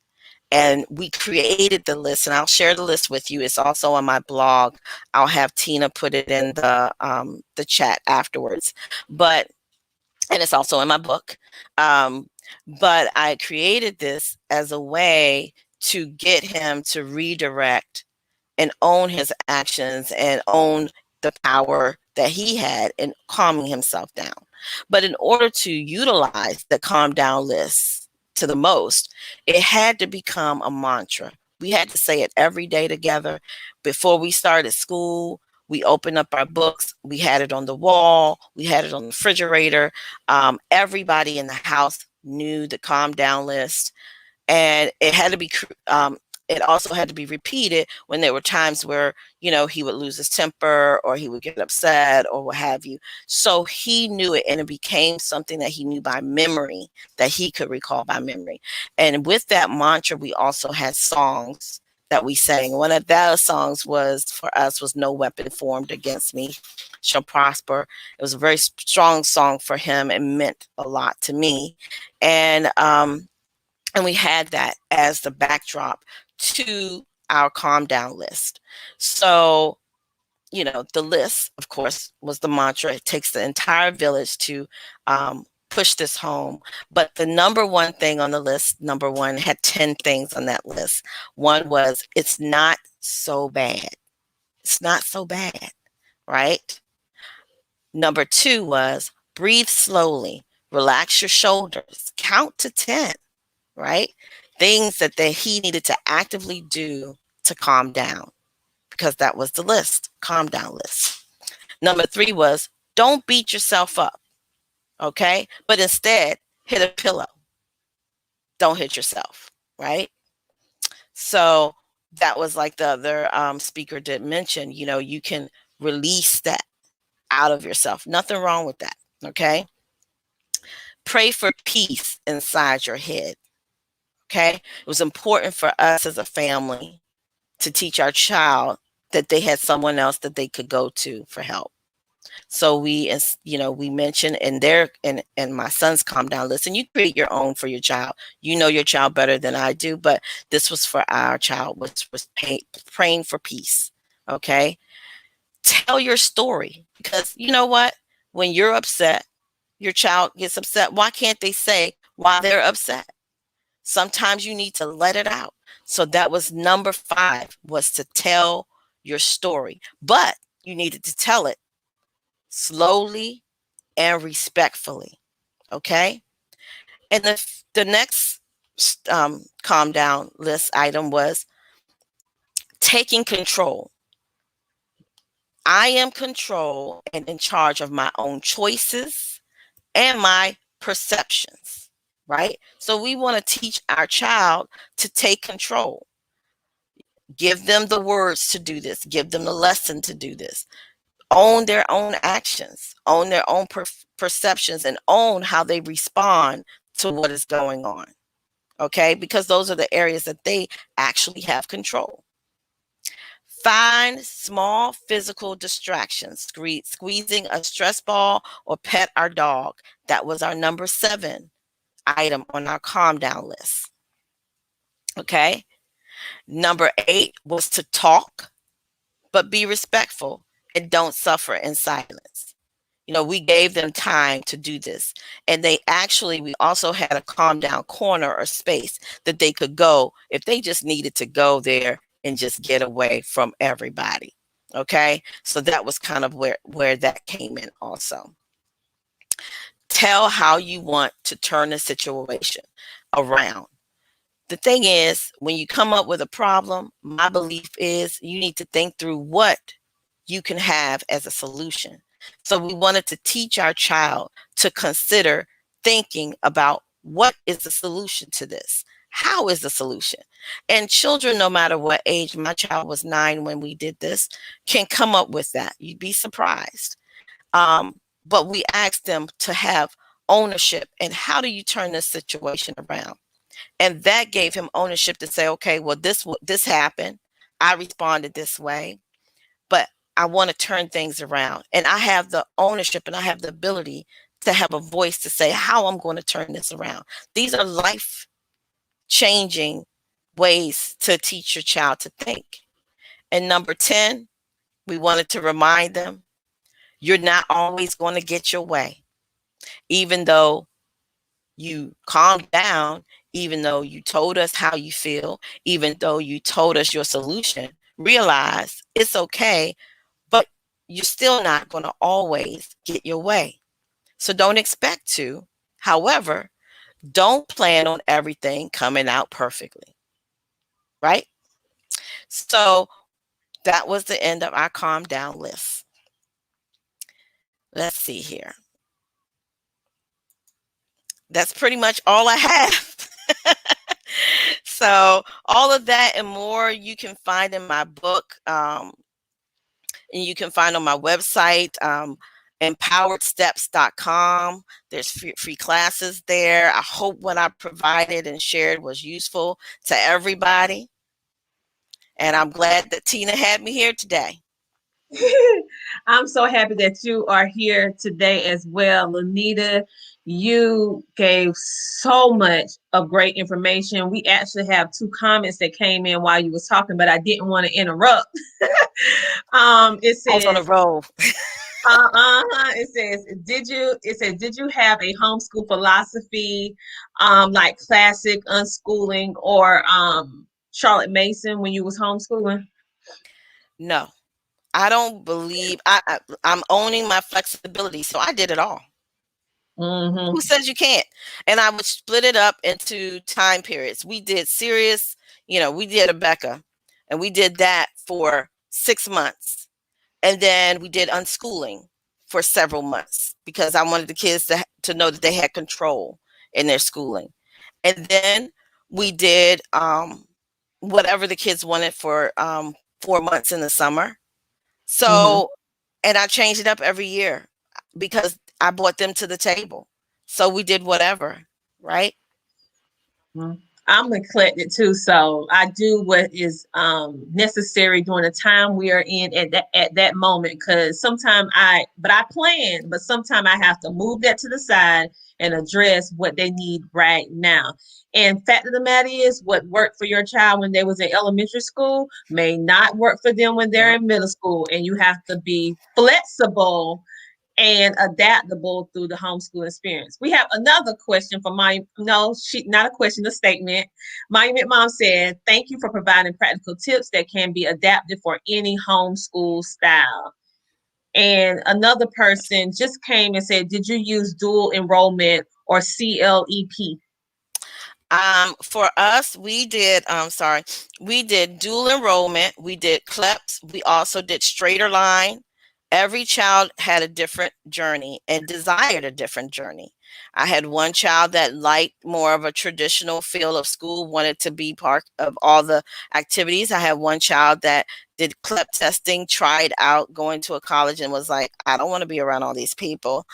And we created the list, and I'll share the list with you. It's also on my blog. I'll have Tina put it in the chat afterwards. And it's also in my book. But I created this as a way to get him to redirect and own his actions and own the power that he had in calming himself down. But in order to utilize the calm down list to the most, it had to become a mantra. We had to say it every day together. Before we started school, We opened up our books. We had it on the wall. We had it on the refrigerator. Everybody in the house knew the calm down list. And it had to be, it also had to be repeated when there were times where, you know, he would lose his temper or he would get upset or what have you. So he knew it, and it became something that he knew by memory, that he could recall by memory. And with that mantra, we also had songs that we sang. One of those songs was, for us, was "No Weapon Formed Against Me Shall Prosper." It was a very strong song for him. It meant a lot to me. And we had that as the backdrop to our calm down list. So, you know, the list, of course, was the mantra. It takes the entire village to push this home. But the number one thing on the list, number one, had 10 things on that list. One was, it's not so bad. It's not so bad, right? Number two was, breathe slowly, relax your shoulders, count to 10. Right? Things that he needed to actively do to calm down, because that was the list, calm down list. Number three was, don't beat yourself up, okay? But instead, hit a pillow. Don't hit yourself, right? So that was like the other speaker did mention, you know, you can release that out of yourself. Nothing wrong with that, okay? Pray for peace inside your head. Okay, it was important for us as a family to teach our child that they had someone else that they could go to for help. So we, as you know, we mentioned in their and my son's calm down list, and you create your own for your child. You know your child better than I do, but this was for our child, which was praying for peace. Okay, tell your story, because you know what? When you're upset, your child gets upset. Why can't they say why they're upset? Sometimes you need to let it out. So that was number 5, was to tell your story. But you needed to tell it slowly and respectfully. Okay? And the next calm down list item was taking control. I am control and in charge of my own choices and my perceptions. Right? So we want to teach our child to take control. Give them the words to do this. Give them the lesson to do this. Own their own actions. Own their own perceptions, and own how they respond to what is going on. Okay? Because those are the areas that they actually have control. Find small physical distractions. Squeezing a stress ball or pet our dog. That was our number 7 item on our calm down list. Okay. Number 8 was to talk, but be respectful and don't suffer in silence. You know, we gave them time to do this. And we also had a calm down corner or space that they could go if they just needed to go there and just get away from everybody. Okay. So that was kind of where that came in also. Tell how you want to turn the situation around. The thing is, when you come up with a problem, my belief is you need to think through what you can have as a solution. So we wanted to teach our child to consider thinking about, what is the solution to this? How is the solution? And children, no matter what age, my child was 9 when we did this, can come up with that. You'd be surprised. But we asked them to have ownership, and how do you turn this situation around? And that gave him ownership to say, okay, well, this happened. I responded this way, but I want to turn things around. And I have the ownership and I have the ability to have a voice to say how I'm going to turn this around. These are life-changing ways to teach your child to think. And number 10, we wanted to remind them, you're not always going to get your way. Even though you calmed down, even though you told us how you feel, even though you told us your solution, realize it's okay, but you're still not going to always get your way. So don't expect to. However, don't plan on everything coming out perfectly. Right? So that was the end of our calm down list. Let's see here. That's pretty much all I have. So all of that and more you can find in my book, and you can find on my website, empoweredsteps.com. There's free classes there. I hope what I provided and shared was useful to everybody. And I'm glad that Tina had me here today. I'm so happy that you are here today as well, Lanita. You gave so much of great information. We actually have 2 comments that came in while you was talking, but I didn't want to interrupt. It I was on a says, roll. it said, did you have a homeschool philosophy, like classic unschooling or Charlotte Mason when you was homeschooling? No, I don't believe I'm owning my flexibility. So I did it all. Mm-hmm. Who says you can't? And I would split it up into time periods. We did serious, we did Rebecca, and we did that for 6 months. And then we did unschooling for several months because I wanted the kids to know that they had control in their schooling. And then we did whatever the kids wanted for 4 months in the summer. So, and I changed it up every year because I brought them to the table. So we did whatever, right? I'm eclectic too, so I do what is necessary during the time we are in at that moment. Because sometimes I plan, but sometimes I have to move that to the side and address what they need right now. And fact of the matter is, what worked for your child when they was in elementary school may not work for them when they're in middle school, and you have to be flexible and adaptable through the homeschool experience. We have another question from not a question, a statement. Monument Mom said, thank you for providing practical tips that can be adapted for any homeschool style. And another person just came and said, did you use dual enrollment or CLEP? For us, we did dual enrollment, we did CLEPs, we also did straighter line. Every child had a different journey and desired a different journey. I had one child that liked more of a traditional feel of school, wanted to be part of all the activities. I had one child that did CLEP testing, tried out going to a college and was like, I don't want to be around all these people.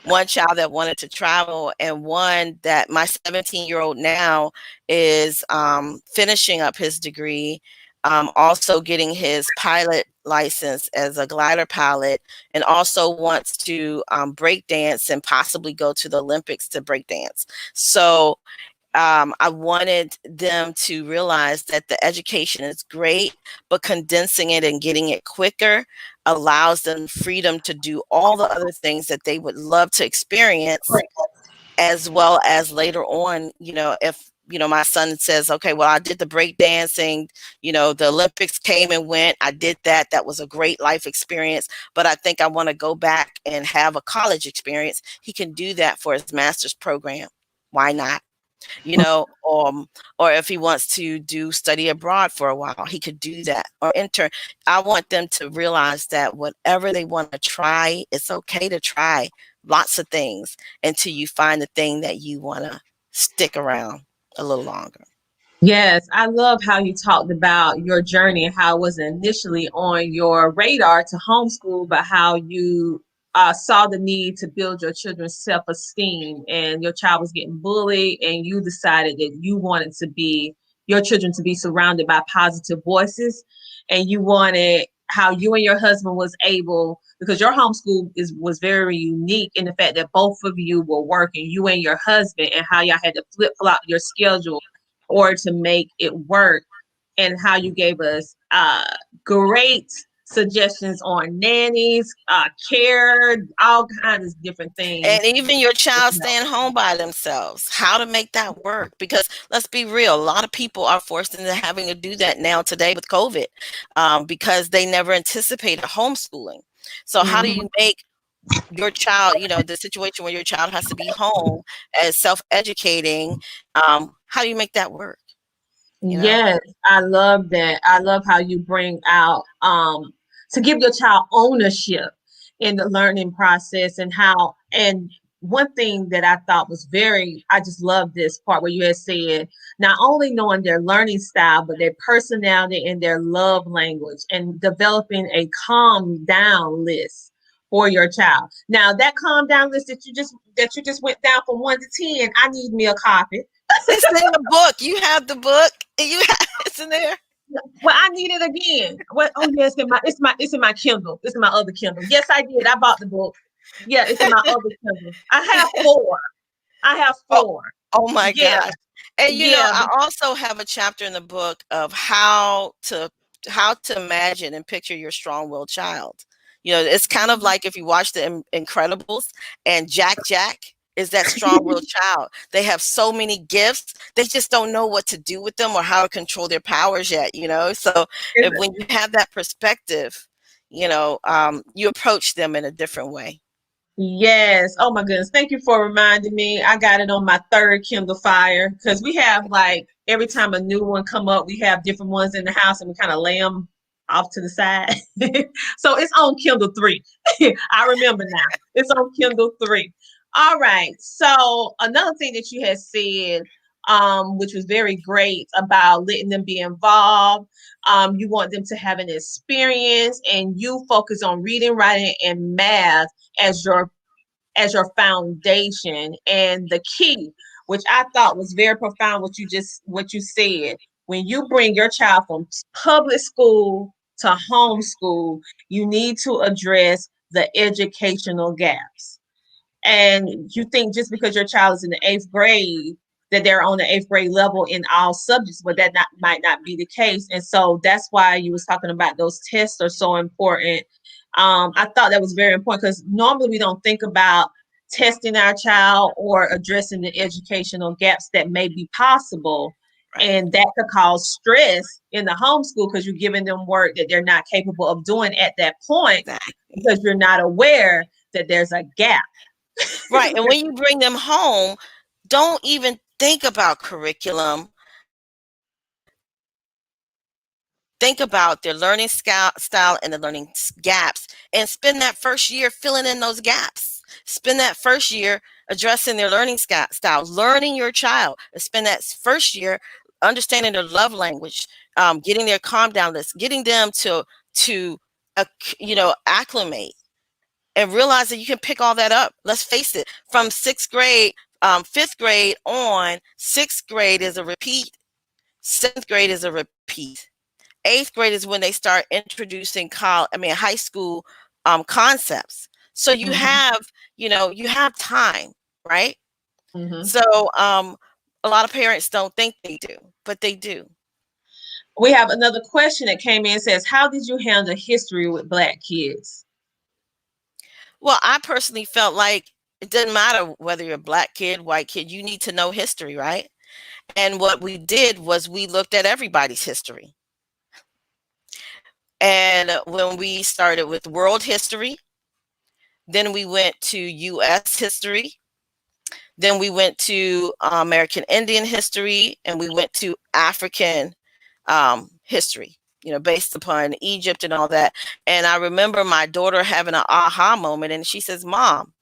One child that wanted to travel, and one that my 17-year-old now is finishing up his degree, also getting his pilot license as a glider pilot, and also wants to break dance and possibly go to the Olympics to break dance. So I wanted them to realize that the education is great, but condensing it and getting it quicker allows them freedom to do all the other things that they would love to experience, as well as later on, if my son says, okay, well, I did the break dancing, the Olympics came and went, I did that. That was a great life experience, but I think I want to go back and have a college experience. He can do that for his master's program. Why not? Or if he wants to do study abroad for a while, he could do that, or intern. I want them to realize that whatever they want to try, it's okay to try lots of things until you find the thing that you want to stick around a little longer. Yes, I love how you talked about your journey and how it wasn't initially on your radar to homeschool, but how you saw the need to build your children's self-esteem, and your child was getting bullied, and you decided that you wanted your children to be surrounded by positive voices, and you wanted how you and your husband was able, because your homeschool was very unique in the fact that both of you were working, you and your husband, and how y'all had to flip-flop your schedule or to make it work, and how you gave us great suggestions on nannies, care, all kinds of different things. And even your child staying home by themselves, how to make that work. Because let's be real, a lot of people are forced into having to do that now today with COVID, because they never anticipated homeschooling. So how do you make your child, the situation where your child has to be home as self-educating, how do you make that work? Yes, I love that. I love how you bring out to give your child ownership in the learning process and how and one thing that I thought was I just love this part where you had said not only knowing their learning style, but their personality and their love language and developing a calm down list for your child. Now that calm down list that you just went down from 1 to 10, I need me a copy. It's in the book. You have the book, and it's in there. Well, I need it again. What? Oh, yes, it's in my Kindle. It's in my other Kindle. Yes, I did. I bought the book. Yeah, it's in my other Kindle. I have four. I have Oh, four. oh my Yeah, gosh! And yeah, I also have a chapter in the book of how to imagine and picture your strong-willed child. It's kind of like if you watch the Incredibles, and Jack is that strong-willed child. They have so many gifts, they just don't know what to do with them or how to control their powers yet. So when you have that perspective, you approach them in a different way. yes. Oh my goodness. Thank you for reminding me. I got it on my third Kindle Fire because we have like every time a new one come up, we have different ones in the house and we kind of lay them off to the side. So it's on Kindle 3. I remember now. It's on Kindle 3. All right. So another thing that you had said, which was very great about letting them be involved. You want them to have an experience and you focus on reading, writing, and math as your foundation and the key, which I thought was very profound what you said. When you bring your child from public school to homeschool, you need to address the educational gaps. And you think just because your child is in the 8th grade that they're on the 8th grade level in all subjects, but might not be the case. And so that's why you was talking about those tests are so important. I thought that was very important because normally we don't think about testing our child or addressing the educational gaps that may be possible. Right. And that could cause stress in the homeschool because you're giving them work that they're not capable of doing at that point because you're not aware that there's a gap. Right. And when you bring them home, don't even think about curriculum. Think about their learning style and the learning gaps and spend that first year filling in those gaps. Spend that first year addressing their learning style, learning your child. Spend that first year understanding their love language, getting their calm down list, getting them to acclimate and realize that you can pick all that up. Let's face it, from 6th grade, 5th grade on, 6th grade is a repeat, 7th grade is a repeat. 8th grade is when they start introducing high school concepts. So you have, you have time, right? So a lot of parents don't think they do, but they do. We have another question that came in. Says, how did you handle history with Black kids? Well, I personally felt like it doesn't matter whether you're a Black kid, white kid, you need to know history, right? And what we did was we looked at everybody's history. And when we started with world history, then we went to U.S. history, then we went to American Indian history, and we went to African history, based upon Egypt and all that. And I remember my daughter having an aha moment, and she says, "Mom,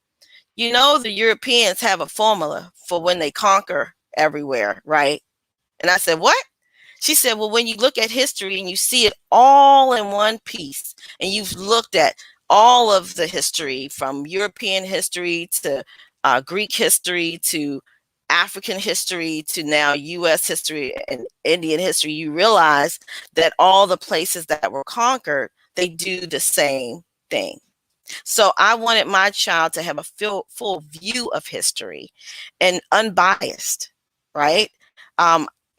the Europeans have a formula for when they conquer everywhere, right?" And I said, "What?" She said, "Well, when you look at history and you see it all in one piece, and you've looked at all of the history from European history to Greek history to African history to now U.S. history and Indian history, you realize that all the places that were conquered, they do the same thing." So I wanted my child to have a full view of history and unbiased, right?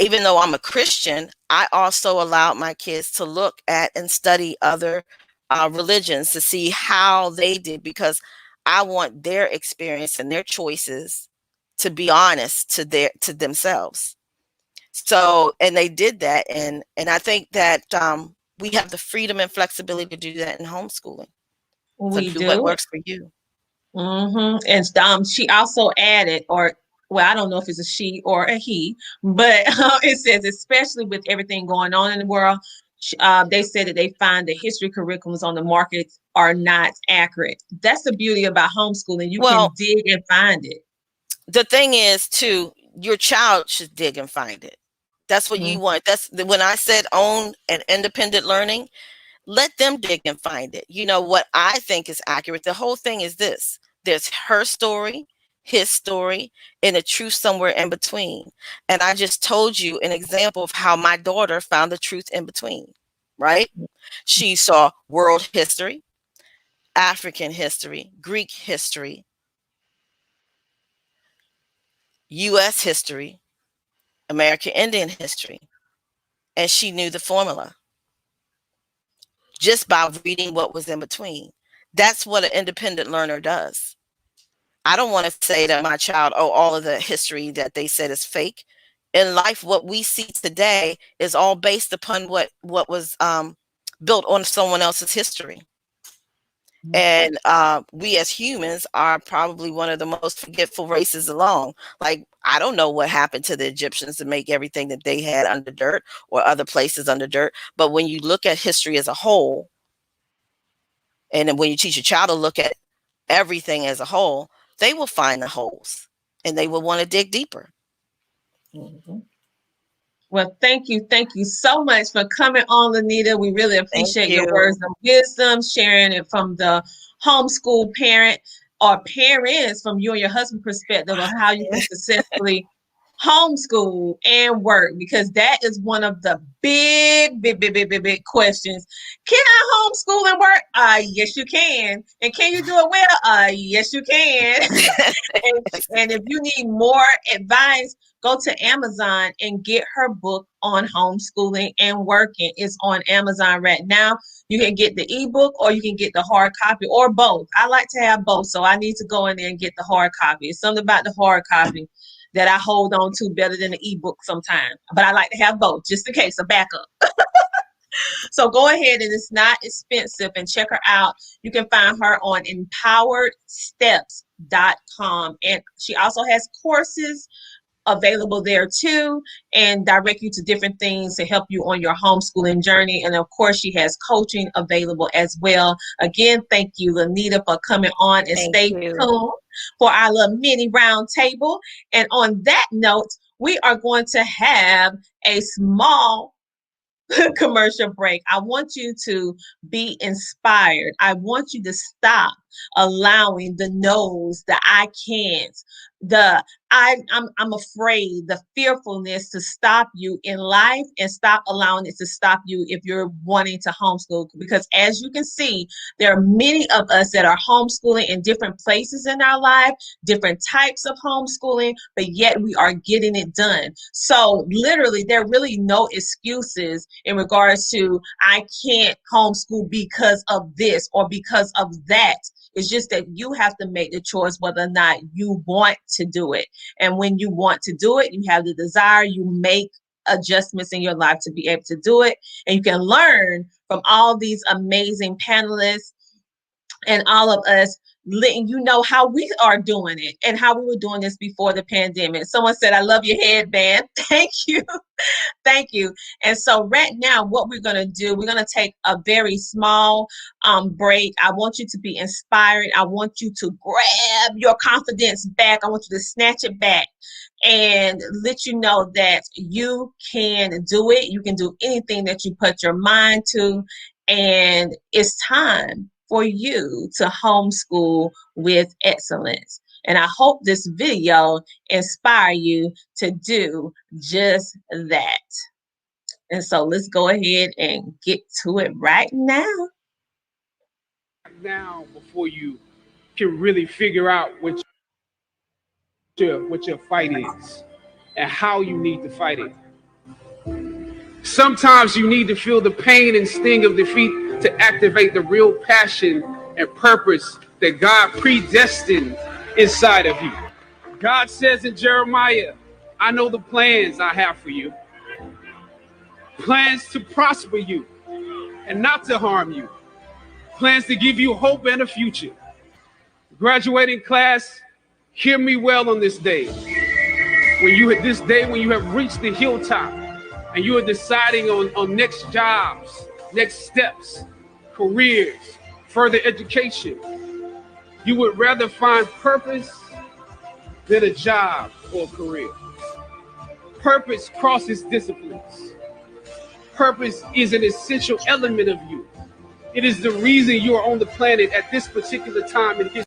Even though I'm a Christian, I also allowed my kids to look at and study other religions to see how they did, because I want their experience and their choices to be honest to themselves. So, and they did that, and I think that we have the freedom and flexibility to do that in homeschooling. So We do what do. works for you. And she also added, or well, I don't know if it's a she or a he, but it says, especially with everything going on in the world, they said that they find the history curriculums on the market are not accurate. That's the beauty about homeschooling. You can Well, dig and find it. the thing is, too, your child should dig and find it. That's what you want. That's when I said own and independent learning. Let them dig and find it. You know what I think is accurate? The whole thing is this: there's her story, his story, and the truth somewhere in between. And I just told you an example of how my daughter found the truth in between, right? She saw world history, African history, Greek history, US history, American Indian history, and she knew the formula just by reading what was in between. That's what an independent learner does. I don't want to say to my child, oh, all of the history that they said is fake. In life, what we see today is all based upon what was built on someone else's history. And we as humans are probably one of the most forgetful races along. Like, I don't know what happened to the Egyptians to make everything that they had under dirt or other places under dirt. But when you look at history as a whole, and then when you teach a child to look at everything as a whole, they will find the holes and they will want to dig deeper. Well, thank you. Thank you so much for coming on, Lanita. We really appreciate your words of wisdom, sharing it from the homeschool parent or parents, from you and your husband perspective of how you can successfully homeschool and work, because that is one of the big questions. Can I homeschool and work? Yes, you can. And can you do it well? Yes, you can. and if you need more advice, go to Amazon and get her book on homeschooling and working. It's on Amazon right now. You can get the ebook or you can get the hard copy or both. I like to have both, so I need to go in there and get the hard copy. It's something about the hard copy that I hold on to better than the ebook sometimes. But I like to have both just in case, a backup. So go ahead, and it's not expensive, and check her out. You can find her on empoweredsteps.com. And she also has courses available there too, and direct you to different things to help you on your homeschooling journey. And of course, she has coaching available as well. Again, thank you, Lanita, for coming on, and stay tuned for our little mini round table. And on that note, we are going to have a small commercial break. I want you to be inspired. I want you to stop allowing the no's, the I can't, the I'm afraid, the fearfulness to stop you in life, and stop allowing it to stop you if you're wanting to homeschool. Because as you can see, there are many of us that are homeschooling in different places in our life, different types of homeschooling, but yet we are getting it done. So literally, there are really no excuses in regards to I can't homeschool because of this or because of that. It's just that you have to make the choice whether or not you want to do it. And when you want to do it, you have the desire, you make adjustments in your life to be able to do it. And you can learn from all these amazing panelists and all of us, letting you know how we are doing it and how we were doing this before the pandemic. Someone said, I love your headband. Thank you. Thank you. And so right now, what we're going to do, we're going to take a very small break. I want you to be inspired. I want you to grab your confidence back. I want you to snatch it back and let you know that you can do it. You can do anything that you put your mind to. And it's time for you to homeschool with excellence. And I hope this video inspire you to do just that. And so let's go ahead and get to it right now. Now, before you can really figure out what your fight is and how you need to fight it. Sometimes you need to feel the pain and sting of defeat to activate the real passion and purpose that God predestined inside of you. God says in Jeremiah, I know the plans I have for you. Plans to prosper you and not to harm you. Plans to give you hope and a future. Graduating class, hear me well on this day. when you at this day, when you have reached the hilltop and you are deciding on next jobs, next steps, careers, further education, you would rather find purpose than a job or career. Purpose crosses disciplines. Purpose is an essential element of you. It is the reason you are on the planet at this particular time in history.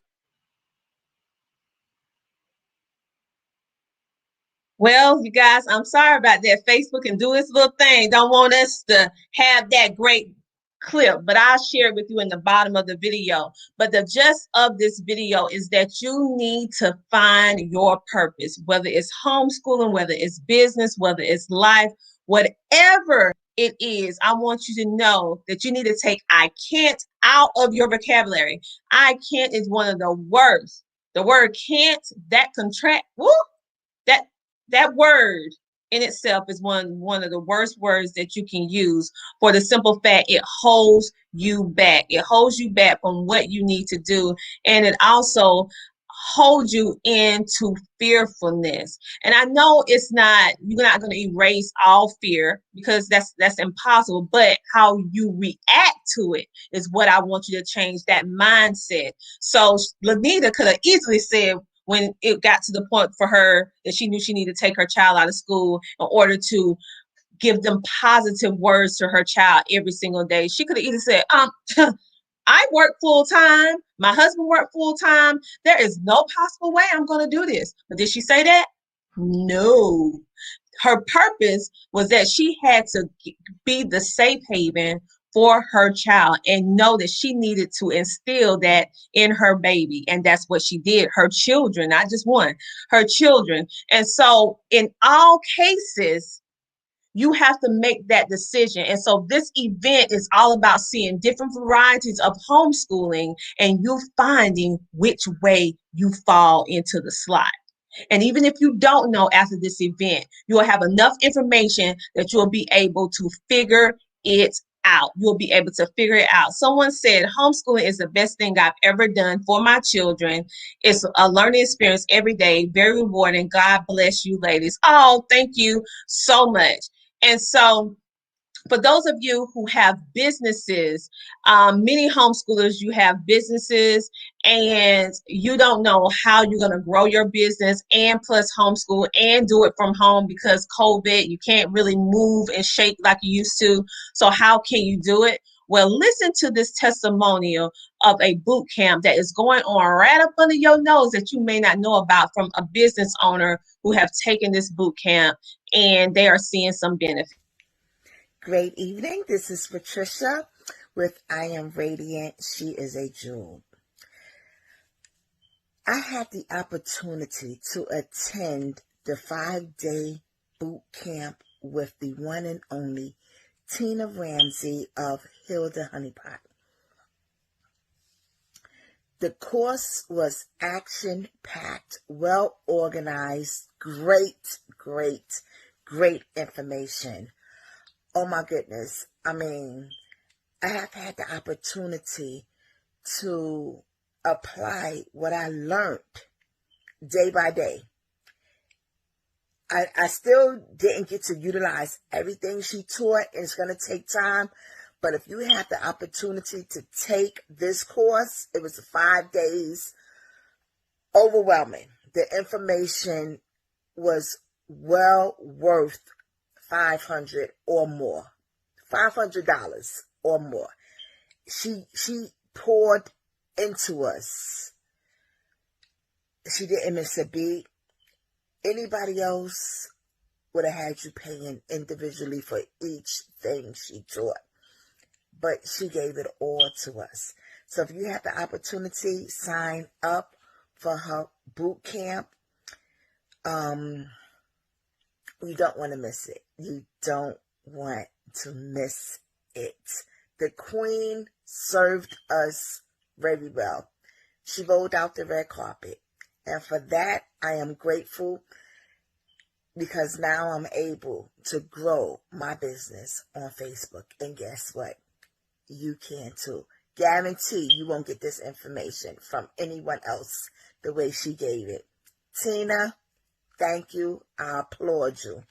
Well, you guys, I'm sorry about that. Facebook can do its little thing. Don't want us to have that great clip, but I'll share it with you in the bottom of the video. But the gist of this video is that you need to find your purpose, whether it's homeschooling, whether it's business, whether it's life, whatever it is. I want you to know that you need to take I can't out of your vocabulary. I can't is one of the worst. The word can't, that contract, woo, that word in itself is one of the worst words that you can use, for the simple fact it holds you back. It holds you back from what you need to do, and it also holds you into fearfulness. And I know you're not going to erase all fear, because that's impossible, but how you react to it is what I want you to change, that mindset. So Lanita could have easily said, when it got to the point for her that she knew she needed to take her child out of school in order to give them positive words to her child every single day, she could have either said, I work full time, my husband worked full time, there is no possible way I'm going to do this. But did she say that? No. Her purpose was that she had to be the safe haven for her child and know that she needed to instill that in her baby. And that's what she did. Her children, not just one, her children. And so in all cases, you have to make that decision. And so this event is all about seeing different varieties of homeschooling and you finding which way you fall into the slot. And even if you don't know after this event, you will have enough information that you'll be able to figure it out. You'll be able to figure it out. Someone said, homeschooling is the best thing I've ever done for my children. It's a learning experience every day, very rewarding. God bless you, ladies. Oh, thank you so much. And so for those of you who have businesses, many homeschoolers, you have businesses and you don't know how you're going to grow your business and plus homeschool and do it from home because COVID, you can't really move and shake like you used to. So how can you do it? Well, listen to this testimonial of a boot camp that is going on right up under your nose that you may not know about, from a business owner who have taken this boot camp and they are seeing some benefit. Great evening. This is Patricia with I Am Radiant. She is a jewel. I had the opportunity to attend the 5-day boot camp with the one and only Tina Ramsey of Hilda Honeypot. The course was action-packed, well-organized, great information. Oh my goodness. I mean, I have had the opportunity to apply what I learned day by day. I still didn't get to utilize everything she taught, and it's going to take time. But if you have the opportunity to take this course, it was 5 days, overwhelming. The information was well worth $500 or more, $500 or more. She poured into us. She didn't miss a beat. Anybody else would have had you paying individually for each thing she taught, but she gave it all to us. So if you have the opportunity, sign up for her boot camp. You don't want to miss it. You don't want to miss it. The Queen served us very well. She rolled out the red carpet. And for that, I am grateful, because now I'm able to grow my business on Facebook. And guess what? You can too. Guarantee you won't get this information from anyone else the way she gave it. Tina, thank you. I applaud you.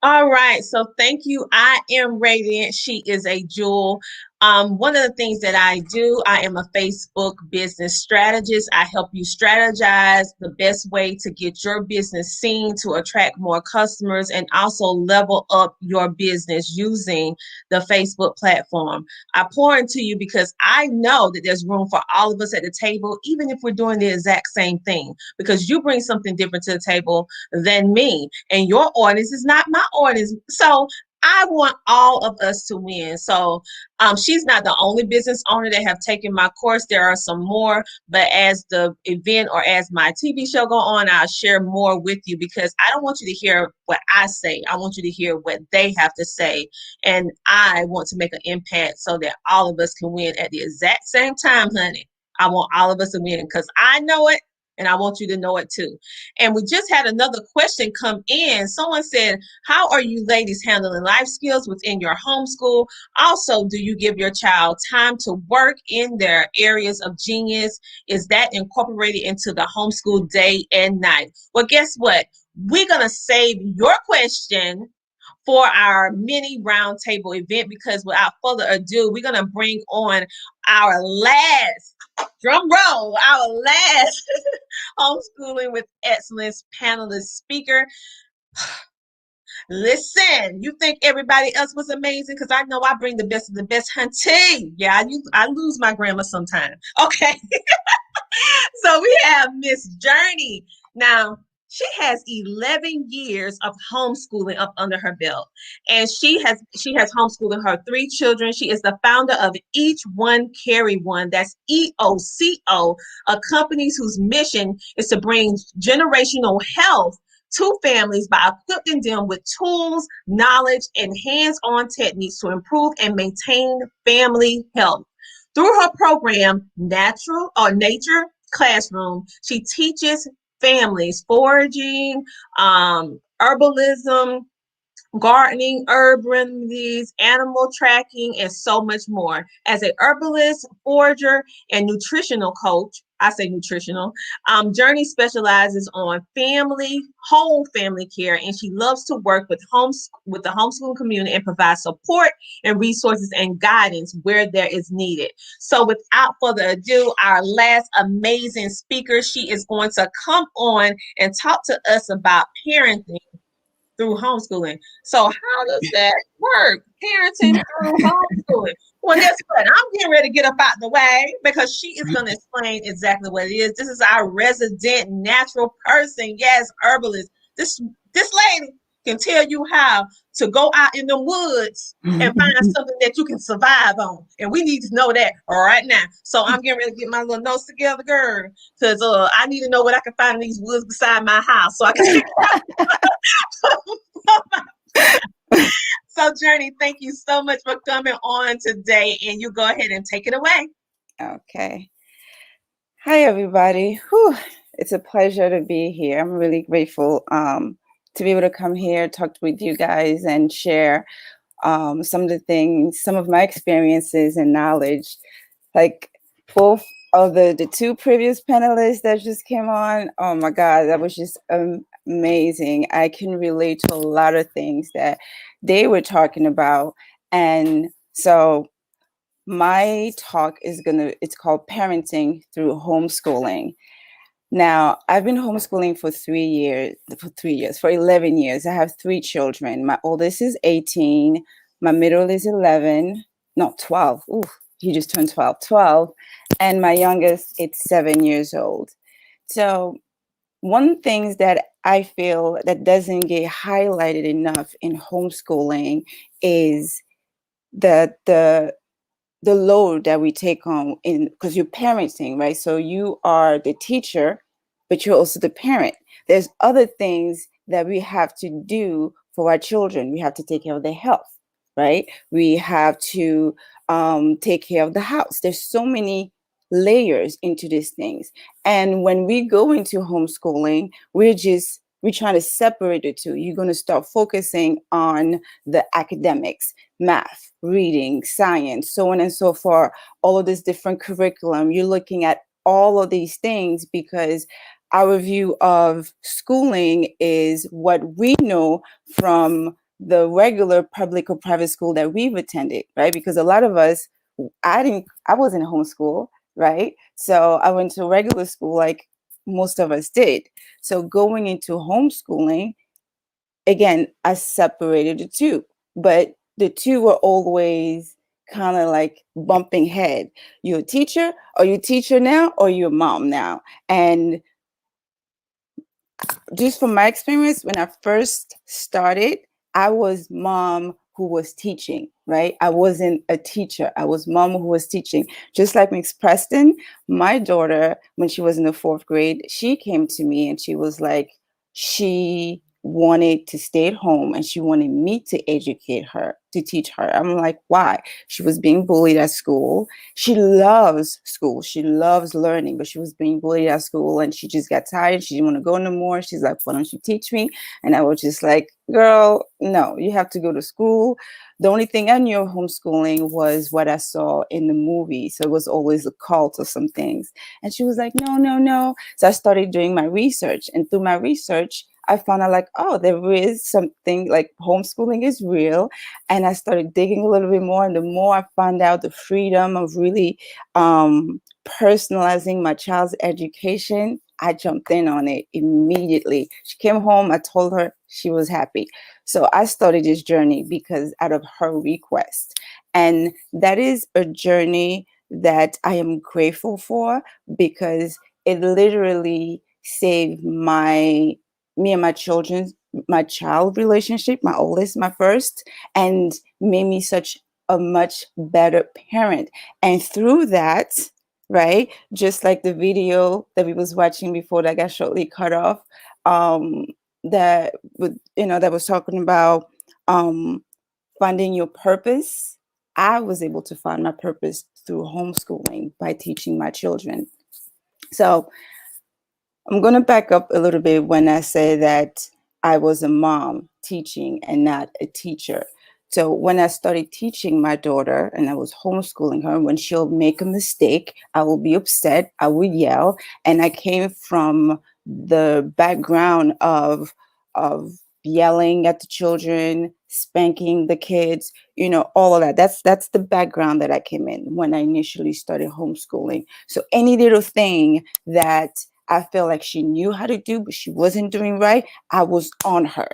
All right, so thank you. I am Radiant. She is a jewel. One of the things that I do, I am a Facebook business strategist. I help you strategize the best way to get your business seen to attract more customers and also level up your business using the Facebook platform. I pour into you because I know that there's room for all of us at the table, even if we're doing the exact same thing, because you bring something different to the table than me, and your audience is not my audience. So I want all of us to win. So she's not the only business owner that have taken my course. There are some more, but as the event or as my TV show go on, I'll share more with you because I don't want you to hear what I say. I want you to hear what they have to say. And I want to make an impact so that all of us can win at the exact same time, honey. I want all of us to win because I know it. And I want you to know it too. And we just had another question come in. Someone said, how are you ladies handling life skills within your homeschool? Also, do you give your child time to work in their areas of genius? Is that incorporated into the homeschool day and night? Well, guess what? We're going to save your question for our mini roundtable event because without further ado, we're going to bring on our last, drum roll, our last Homeschooling with Excellence panelist speaker. Listen, you think everybody else was amazing? Because I know I bring the best of the best, hunty. Yeah, I lose my grammar sometimes. Okay. So we have Miss Journey. Now, she has 11 years of homeschooling up under her belt. And she has homeschooled her 3 children. She is the founder of Each One Carry One. That's EOCO, a company whose mission is to bring generational health to families by equipping them with tools, knowledge, and hands-on techniques to improve and maintain family health. Through her program, Nature Classroom, she teaches families foraging, herbalism, gardening, herb remedies, animal tracking, and so much more. As a herbalist, forager, and nutritional coach, I say nutritional, Journey specializes on whole family care, and she loves to work with the homeschooling community and provide support and resources and guidance where there is needed. So without further ado, our last amazing speaker, she is going to come on and talk to us about parenting through homeschooling. So how does that work? Parenting through homeschooling. Well, guess what? I'm getting ready to get up out the way because she is going to explain exactly what it is. This is our resident natural person. Yes, herbalist. This lady can tell you how to go out in the woods and find something that you can survive on. And we need to know that right now. So I'm getting ready to get my little notes together, girl, because I need to know what I can find in these woods beside my house so I can So Journey, thank you so much for coming on today, and you go ahead and take it away. Okay. Hi, everybody. Whew. It's a pleasure to be here. I'm really grateful to be able to come here, talk with you guys, and share some of my experiences and knowledge. Like both of the 2 previous panelists that just came on, oh my God, that was just amazing. I can relate to a lot of things that they were talking about. And so my talk it's called Parenting Through Homeschooling. Now, I've been homeschooling for 11 years. I have 3 children. My oldest is 18. My middle is 12. Ooh, he just turned 12. And my youngest, it's 7 years old. So one thing that I feel that doesn't get highlighted enough in homeschooling is the load that we take on because you're parenting, right? So you are the teacher, but you're also the parent. There's other things that we have to do for our children. We have to take care of their health, right? We have to take care of the house. There's so many layers into these things. And when we go into homeschooling, we're trying to separate the 2. You're going to start focusing on the academics, math, reading, science, so on and so forth, all of this different curriculum. You're looking at all of these things because our view of schooling is what we know from the regular public or private school that we've attended, right? Because a lot of us, I wasn't homeschool, right? So I went to regular school like most of us did. So going into homeschooling, again, I separated the two, but the two were always kind of like bumping head. You're a teacher, or you a teacher now, or you're a mom now. And just from my experience, when I first started, I was mom who was teaching, right? I wasn't a teacher. I was mom who was teaching. Just like Miss Preston, my daughter, when she was in the 4th grade, she came to me and she was like, she wanted to stay at home and she wanted me to educate her, to teach her. I'm like, why? She was being bullied at school. She loves school. She loves learning, but she was being bullied at school and she just got tired. She didn't want to go no more. She's like, why don't you teach me? And I was just like, girl, no, you have to go to school. The only thing I knew of homeschooling was what I saw in the movie. So it was always a cult or some things. And she was like, no, no, no. So I started doing my research. And through my research, I found out like, oh, there is something like homeschooling is real. And I started digging a little bit more. And the more I found out the freedom of really personalizing my child's education, I jumped in on it immediately. She came home, I told her, she was happy. So I started this journey because out of her request. And that is a journey that I am grateful for because it literally saved me and my child relationship, my oldest, my first, and made me such a much better parent. And through that, right, just like the video that we was watching before that got shortly cut off, that was talking about finding your purpose. I was able to find my purpose through homeschooling by teaching my children. So I'm going to back up a little bit when I say that I was a mom teaching and not a teacher. So when I started teaching my daughter and I was homeschooling her, when she'll make a mistake, I will be upset, I will yell. And I came from the background of yelling at the children, spanking the kids, all of that. That's the background that I came in when I initially started homeschooling. So any little thing that I felt like she knew how to do, but she wasn't doing right, I was on her.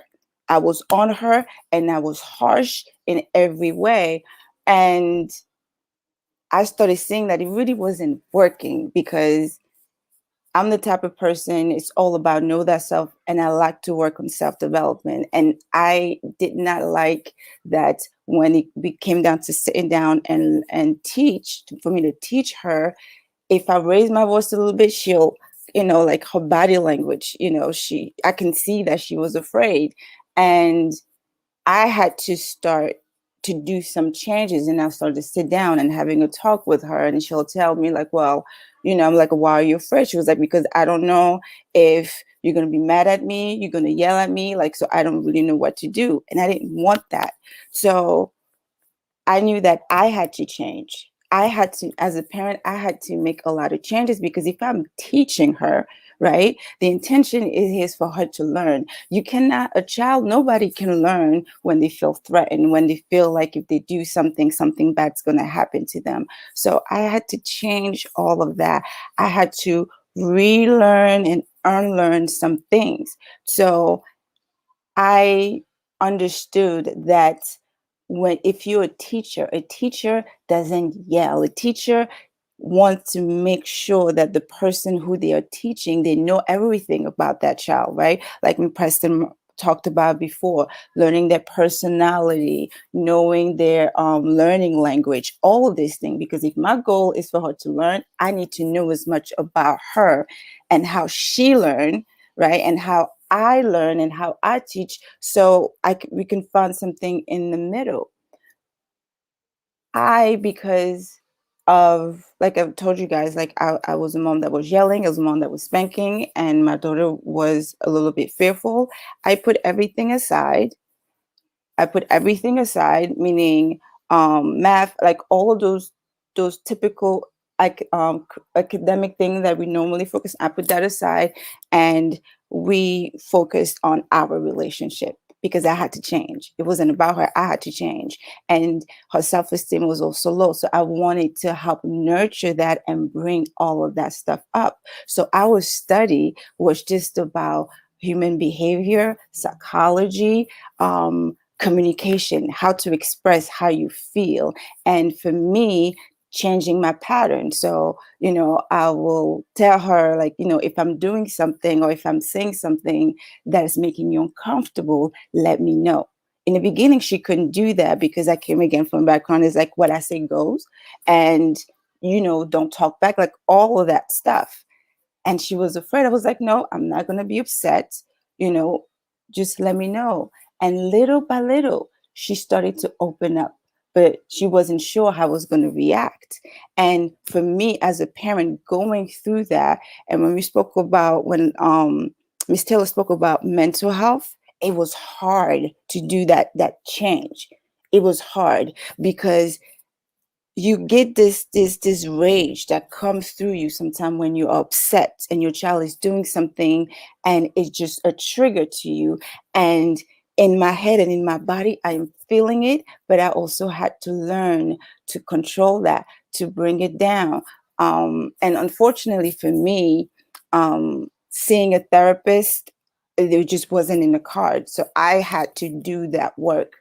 I was on her and I was harsh in every way. And I started seeing that it really wasn't working because I'm the type of person, it's all about know thyself, and I like to work on self-development. And I did not like that when it came down to sitting down and teach, for me to teach her, if I raise my voice a little bit, she'll, like her body language, I can see that she was afraid. And I had to start to do some changes, and I started to sit down and having a talk with her, and she'll tell me like, well, I'm like, why are you afraid? She was like, because I don't know if you're going to be mad at me, you're going to yell at me, like, so I don't really know what to do. And I didn't want that. So I knew that I had to change. I had to, as a parent, I had to make a lot of changes because if I'm teaching her, right, the intention is for her to learn. A child, nobody can learn when they feel threatened, when they feel like if they do something bad's going to happen to them. So I had to change all of that. I had to relearn and unlearn some things. So I understood that if you're a teacher doesn't yell. A teacher wants to make sure that the person who they are teaching, they know everything about that child, right? Like Preston talked about before, learning their personality, knowing their learning language, all of these things. Because if my goal is for her to learn, I need to know as much about her and how she learned, right? And how I learn and how I teach, so we can find something in the middle. Because of, like I've told you guys, like I was a mom that was yelling, I was a mom that was spanking, and my daughter was a little bit fearful. I put everything aside, meaning math, like all of those typical academic thing that we normally focus. I put that aside, and we focused on our relationship because I had to change. It wasn't about her. I had to change. And her self-esteem was also low. So I wanted to help nurture that and bring all of that stuff up. So our study was just about human behavior, psychology, communication, how to express how you feel. And for me, changing my pattern. So, I will tell her, like, if I'm doing something or if I'm saying something that is making you uncomfortable, let me know. In the beginning, she couldn't do that because I came again from a background is like what I say goes, and, don't talk back, like all of that stuff. And she was afraid. I was like, no, I'm not going to be upset. Just let me know. And little by little, she started to open up, but she wasn't sure how I was going to react. And for me as a parent going through that, and when Miss Taylor spoke about mental health, it was hard to do that change. It was hard because you get this rage that comes through you sometimes when you're upset and your child is doing something and it's just a trigger to you. And in my head and in my body, I'm feeling it, but I also had to learn to control that, to bring it down. And unfortunately for me, seeing a therapist, it just wasn't in the cards. So I had to do that work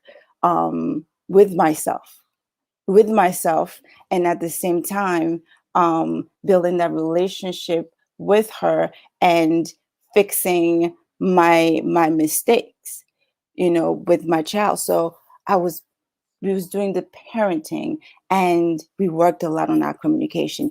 with myself. And at the same time building that relationship with her and fixing my mistakes with my child. So we was doing the parenting, and we worked a lot on our communication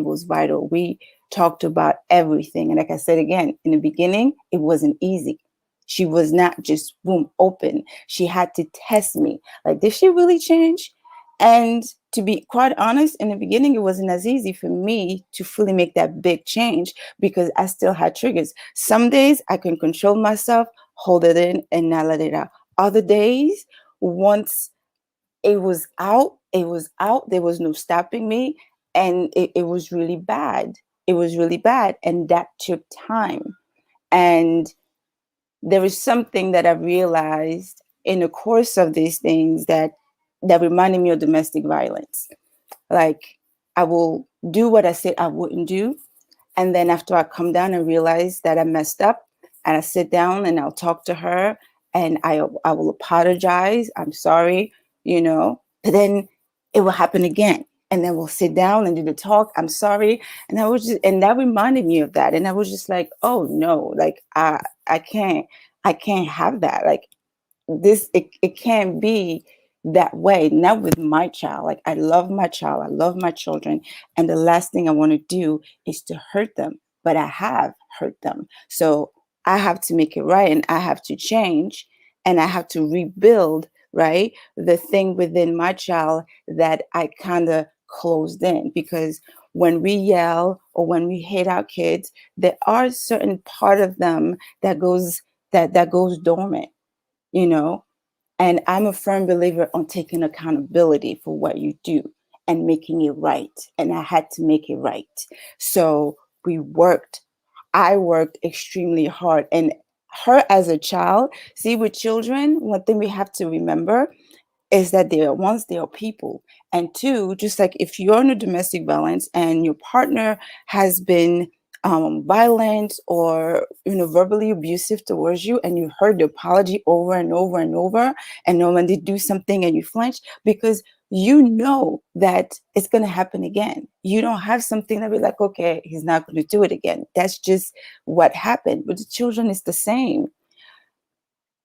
was vital. We talked about everything, and like I said again, in the beginning it wasn't easy. She was not just boom open. She had to test me, like, did she really change? And to be quite honest, in the beginning, it wasn't as easy for me to fully make that big change because I still had triggers. Some days I can control myself, hold it in, and not let it out. Other days, once it was out, it was out. There was no stopping me. And it was really bad. It was really bad. And that took time. And there is something that I realized in the course of these things that reminded me of domestic violence. Like, I will do what I said I wouldn't do. And then after I come down and realize that I messed up, and I sit down and I'll talk to her and I will apologize. I'm sorry, but then it will happen again. And then we'll sit down and do the talk. I'm sorry. And that reminded me of that. And I was just like, oh no, like I can't have that. Like, it can't be that way. Not with my child. Like, I love my child, I love my children, and the last thing I want to do is to hurt them, but I have hurt them. So I have to make it right, and I have to change, and I have to rebuild, right, the thing within my child that I kind of closed in. Because when we yell or when we hate our kids, there are certain part of them that goes dormant, and I'm a firm believer on taking accountability for what you do and making it right. And I had to make it right. So I worked extremely hard. And her as a child, see, with children, one thing we have to remember is that they are people. And two, just like if you're in a domestic violence and your partner has been violent or verbally abusive towards you, and you heard the apology over and over and over, and then when they do something and you flinch, because you know that it's going to happen again. You don't have something that be like, okay, he's not going to do it again. That's just what happened. But the children is the same.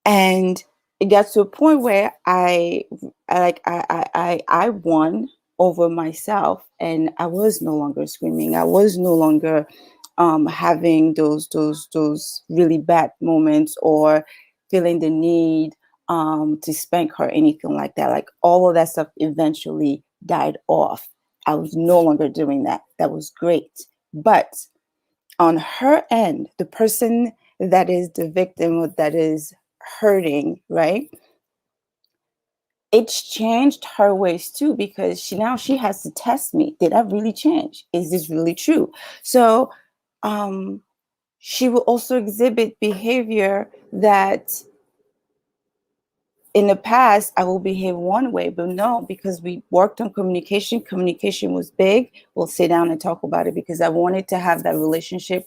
And it got to a point where I won over myself, and I was no longer screaming. I was no longer having those really bad moments or feeling the need to spank her, anything like that. Like, all of that stuff eventually died off. I was no longer doing that. That was great. But on her end, the person that is the victim or that is hurting, right? it's changed her ways too, because she has to test me. Did I really change? Is this really true? So she will also exhibit behavior that in the past I will behave one way, but no, because we worked on communication. Communication was big. We'll sit down and talk about it, because I wanted to have that relationship.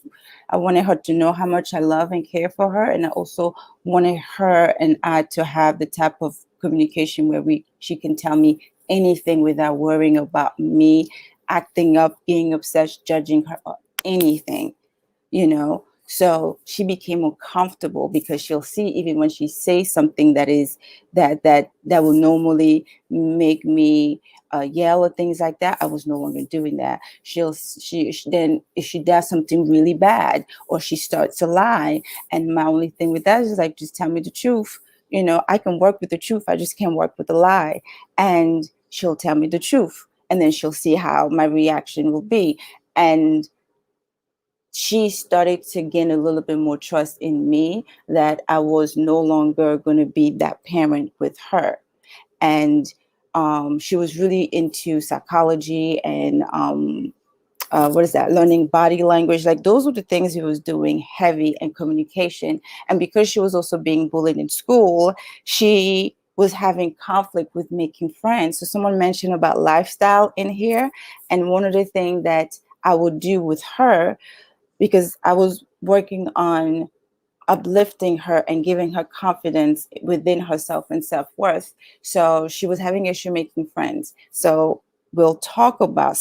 I wanted her to know how much I love and care for her. And I also wanted her and I to have the type of communication where she can tell me anything without worrying about me acting up, being obsessed, judging her, or anything, you know. So she became more comfortable, because she'll see, even when she says something that is that will normally make me yell or things like that, I was no longer doing that. Then if she does something really bad, or she starts to lie, and my only thing with that is like, just tell me the truth. You know, I can work with the truth. I just can't work with the lie. And she'll tell me the truth, and then she'll see how my reaction will be. And she started to gain a little bit more trust in me, that I was no longer going to be that parent with her. And she was really into psychology and learning body language. Like, those were the things he was doing heavy in communication. And because she was also being bullied in school, she was having conflict with making friends. So someone mentioned about lifestyle in here. And one of the things that I would do with her, because I was working on uplifting her and giving her confidence within herself and self-worth. So she was having issue making friends. So we'll talk about,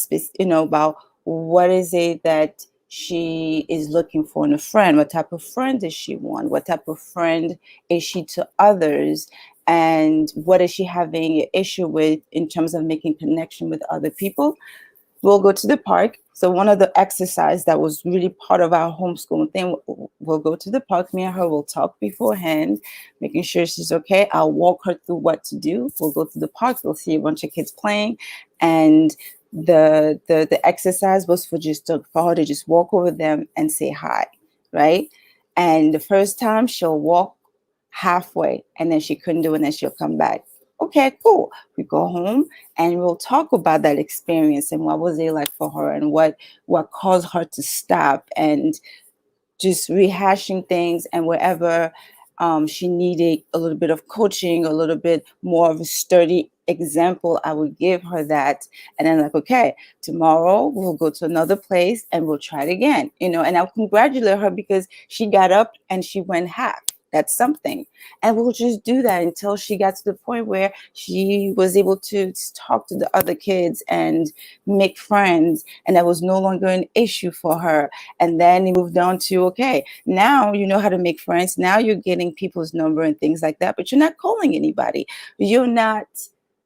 about what is it that she is looking for in a friend. What type of friend does she want? What type of friend is she to others? And what is she having an issue with in terms of making connection with other people? We'll go to the park. So one of the exercise that was really part of our homeschooling thing, we'll go to the park. Me and her will talk beforehand, making sure she's okay. I'll walk her through what to do. We'll go to the park. We'll see a bunch of kids playing. And the exercise was for her to just walk over them and say hi, right? And the first time she'll walk halfway, and then she couldn't do it, and then she'll come back. Okay, cool. We go home and we'll talk about that experience and what was it like for her, and what caused her to stop, and just rehashing things. And wherever she needed a little bit of coaching, a little bit more of a sturdy example, I would give her that. And then, like, okay, tomorrow we'll go to another place and we'll try it again, and I'll congratulate her because she got up and she went half. That's something. And we'll just do that until she got to the point where she was able to talk to the other kids and make friends. And that was no longer an issue for her. And then it moved on to, okay, now you know how to make friends. Now you're getting people's number and things like that, but you're not calling anybody.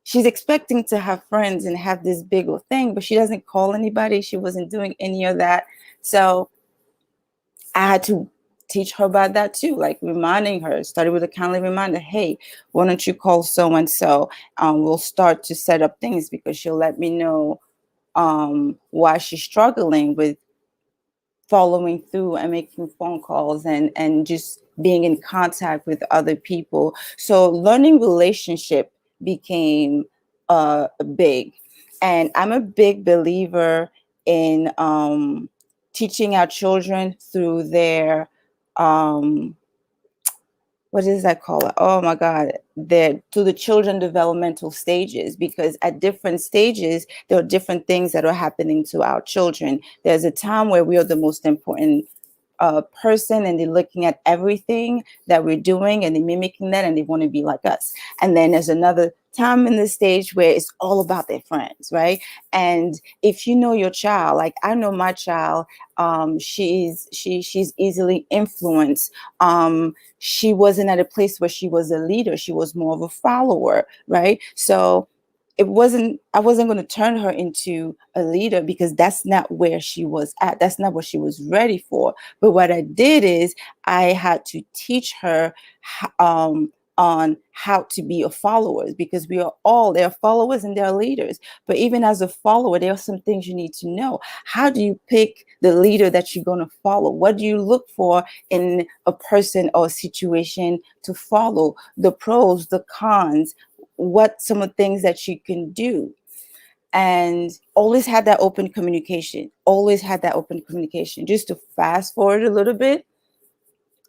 She's expecting to have friends and have this big old thing, but she doesn't call anybody. She wasn't doing any of that. So I had to teach her about that too, like reminding her, started with a kindly reminder, hey, why don't you call so-and-so? We'll start to set up things, because she'll let me know why she's struggling with following through and making phone calls and just being in contact with other people. So learning relationship became big. And I'm a big believer in teaching our children through their what is that called? Oh my God, to the children developmental stages, because at different stages, there are different things that are happening to our children. There's a time where we are the most important person, and they're looking at everything that we're doing and they're mimicking that, and they want to be like us. And then there's another time in the stage where it's all about their friends, right? And if you know your child, like I know my child, she's easily influenced. She wasn't at a place where she was a leader. She was more of a follower, right? So I wasn't going to turn her into a leader, because that's not where she was at. That's not what she was ready for. But what I did is I had to teach her on how to be a follower, because there are followers and there are leaders. But even as a follower, there are some things you need to know. How do you pick the leader that you're going to follow? What do you look for in a person or a situation to follow? The pros, the cons. what some of the things that she can do. And always had that open communication, Just to fast forward a little bit,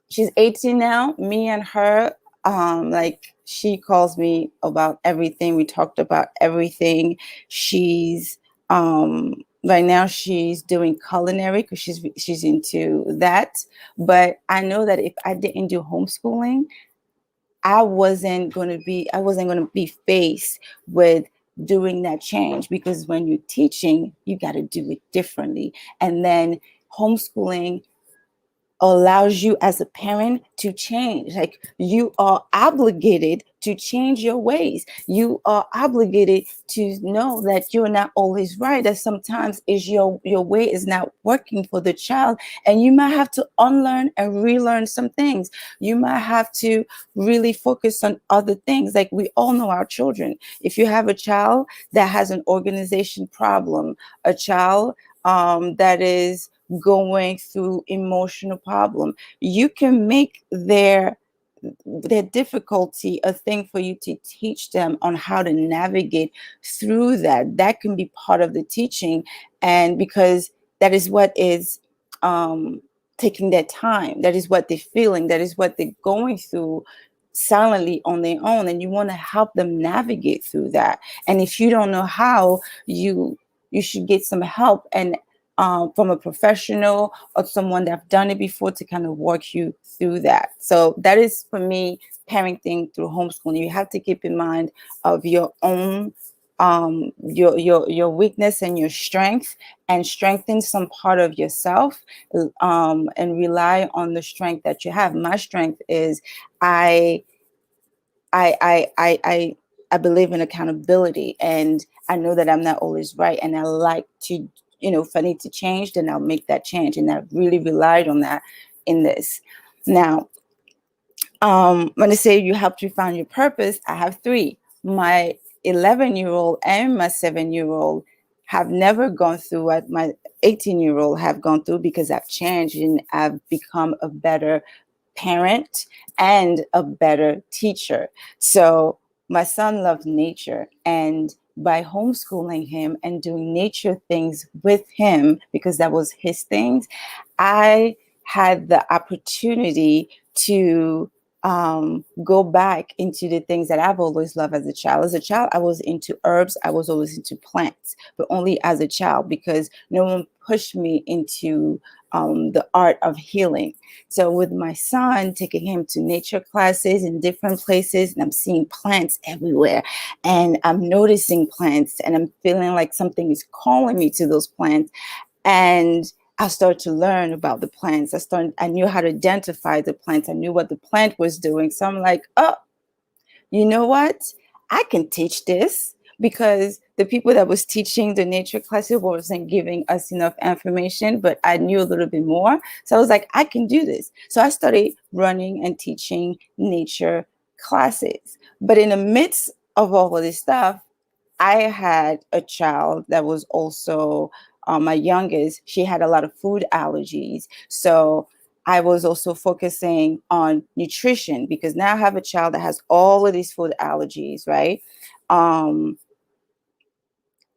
she's 18 now. Me and her, like, she calls me about everything. We talked about everything. She's right now she's doing culinary because she's into that. But I know that if I didn't do homeschooling, I wasn't going to be faced with doing that change, because when you're teaching, you got to do it differently. And then homeschooling allows you as a parent to change. Like, you are obligated to change your ways. You are obligated to know that you're not always right, that sometimes is your way is not working for the child, and you might have to unlearn and relearn some things. You might have to really focus on other things. Like, we all know our children. If you have a child that has an organization problem, a child that is going through emotional problem, you can make their difficulty a thing for you to teach them on how to navigate through that can be part of the teaching. And because that is what is taking their time, that is what they're feeling, that is what they're going through silently on their own, and you want to help them navigate through that. And if you don't know how, you should get some help, and from a professional or someone that's done it before, to kind of walk you through that. So that is, for me, parenting through homeschooling. You have to keep in mind of your own your weakness and your strength, and strengthen some part of yourself, and rely on the strength that you have. My strength is I believe in accountability, and I know that I'm not always right, and I like to, if I need to change, then I'll make that change. And I've really relied on that in this. Now, when I say you helped you find your purpose, I have three. My 11-year-old and my 7-year-old have never gone through what my 18-year-old have gone through, because I've changed and I've become a better parent and a better teacher. So my son loves nature, and by homeschooling him and doing nature things with him, because that was his things, I had the opportunity to go back into the things that I've always loved as a child. As a child, I was into herbs. I was always into plants, but only as a child, because no one pushed me into the art of healing. So with my son, taking him to nature classes in different places, and I'm seeing plants everywhere, and I'm noticing plants, and I'm feeling like something is calling me to those plants. And I started to learn about the plants. I knew how to identify the plants. I knew what the plant was doing. So I'm like, oh, you know what? I can teach this, because the people that was teaching the nature classes wasn't giving us enough information, but I knew a little bit more. So I was like, I can do this. So I started running and teaching nature classes. But in the midst of all of this stuff, I had a child that was also my youngest. She had a lot of food allergies. So I was also focusing on nutrition, because now I have a child that has all of these food allergies, right?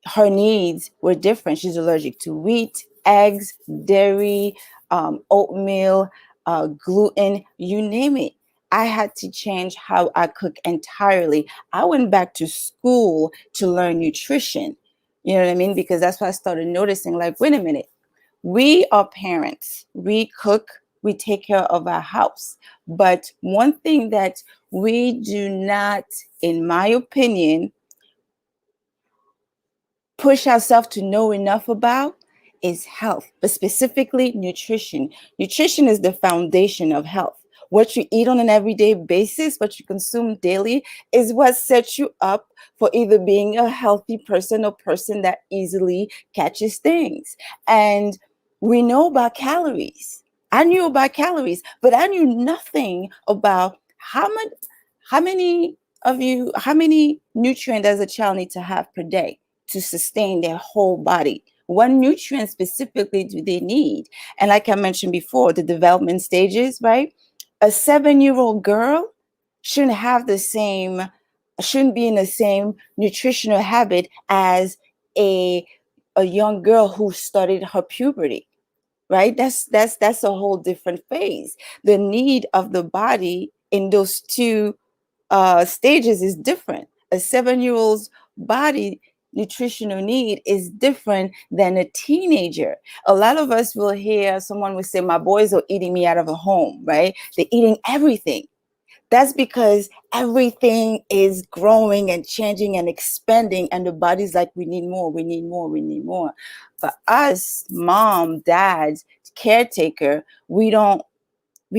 Her needs were different. She's allergic to wheat, eggs, dairy, oatmeal, gluten, you name it. I had to change how I cook entirely. I went back to school to learn nutrition. You know what I mean? Because that's why I started noticing, like, wait a minute, we are parents, we cook, we take care of our house. But one thing that we do not, in my opinion, push ourselves to know enough about is health, but specifically nutrition. Nutrition is the foundation of health. What you eat on an everyday basis, what you consume daily, is what sets you up for either being a healthy person or person that easily catches things. And we know about calories. I knew about calories, but I knew nothing about how many nutrients does a child need to have per day to sustain their whole body. What nutrient specifically do they need? And like I mentioned before, the development stages, right? A 7-year-old girl shouldn't have the same shouldn't be in the same nutritional habit as a young girl who started her puberty, right? That's a whole different phase. The need of the body in those two stages is different. A 7-year-old's body nutritional need is different than a teenager. A lot of us will hear someone will say, my boys are eating me out of a home, right? They're eating everything. That's because everything is growing and changing and expanding, and the body's like, we need more, we need more, we need more. For us, mom, dad, caretaker, we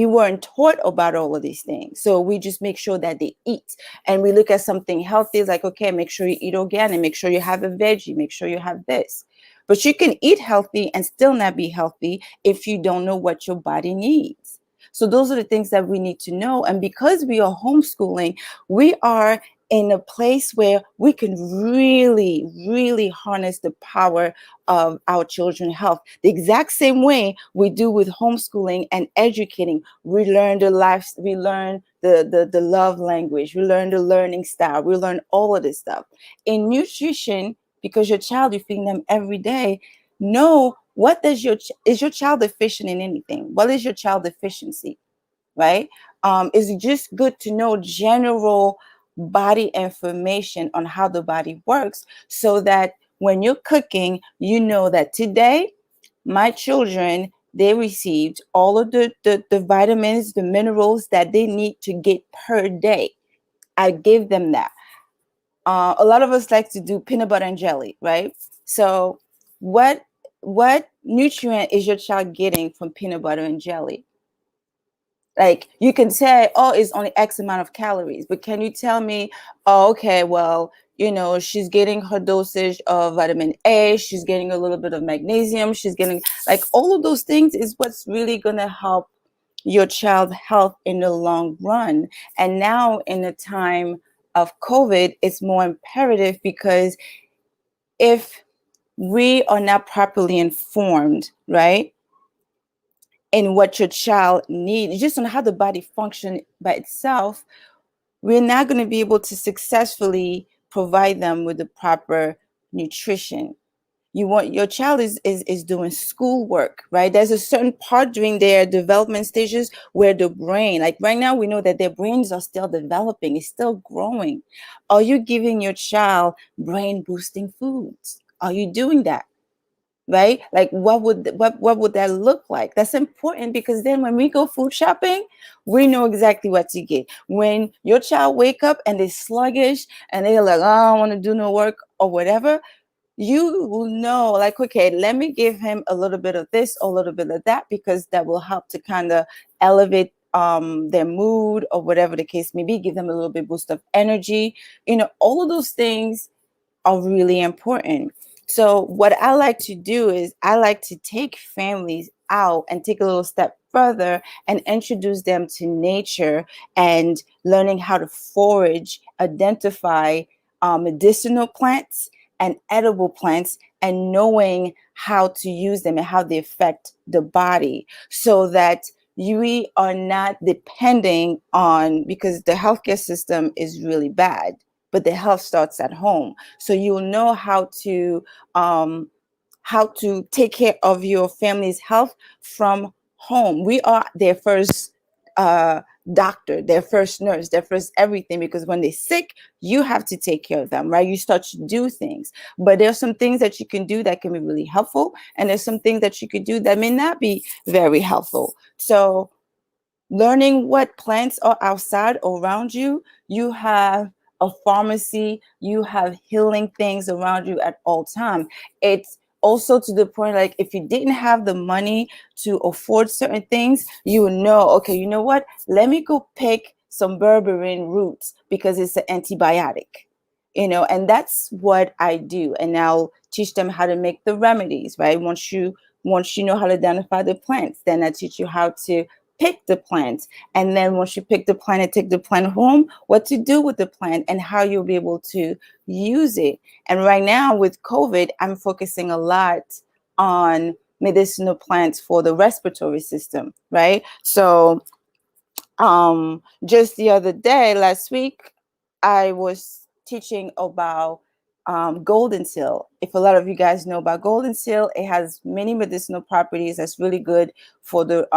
weren't taught about all of these things. So we just make sure that they eat. And we look at something healthy, it's like, okay, make sure you eat organic, make sure you have a veggie, make sure you have this. But you can eat healthy and still not be healthy if you don't know what your body needs. So those are the things that we need to know. And because we are homeschooling, we are in a place where we can really, really harness the power of our children's health. The exact same way we do with homeschooling and educating. We learn the life, we learn the love language, we learn the learning style, we learn all of this stuff. In nutrition, because your child, you're feeding them every day, know what does is your child deficient in anything? What is your child deficiency, right? Is it just good to know general body information on how the body works, so that when you're cooking, you know that today, my children, they received all of the vitamins, the minerals that they need to get per day. I gave them that. A lot of us like to do peanut butter and jelly, right? So what nutrient is your child getting from peanut butter and jelly? Like, you can say, oh, it's only X amount of calories, but can you tell me, oh, okay, well, she's getting her dosage of vitamin A, she's getting a little bit of magnesium, she's getting, like, all of those things is what's really going to help your child's health in the long run. And now in the time of COVID, it's more imperative, because if we are not properly informed, right, in what your child needs, just on how the body functions by itself, we're not going to be able to successfully provide them with the proper nutrition. Your child is doing schoolwork, right? There's a certain part during their development stages where the brain, like right now, we know that their brains are still developing, it's still growing. Are you giving your child brain boosting foods? Are you doing that? Right? Like, what would that look like? That's important, because then when we go food shopping, we know exactly what to get. When your child wake up and they're sluggish and they're like, oh, I don't want to do no work or whatever, you will know, like, okay, let me give him a little bit of this, a little bit of that, because that will help to kind of elevate their mood, or whatever the case may be, give them a little bit boost of energy. All of those things are really important. So what I like to do is I like to take families out and take a little step further and introduce them to nature and learning how to forage, identify medicinal plants and edible plants, and knowing how to use them and how they affect the body, so that we are not depending on, because the healthcare system is really bad, but the health starts at home. So you'll know how to take care of your family's health from home. We are their first doctor, their first nurse, their first everything, because when they're sick, you have to take care of them, right? You start to do things, but there's some things that you can do that can be really helpful, and there's some things that you could do that may not be very helpful. So learning what plants are outside around you, you have a pharmacy, you have healing things around you at all time. It's also to the point, like, if you didn't have the money to afford certain things, you would know, okay, you know what? Let me go pick some berberine roots because it's an antibiotic, and that's what I do. And I'll teach them how to make the remedies, right? Once you know how to identify the plants, then I teach you how to pick the plant. And then once you pick the plant and take the plant home, what to do with the plant and how you'll be able to use it. And right now with COVID, I'm focusing a lot on medicinal plants for the respiratory system, right? So just the other day, last week, I was teaching about golden seal. If a lot of you guys know about golden seal, it has many medicinal properties that's really good for the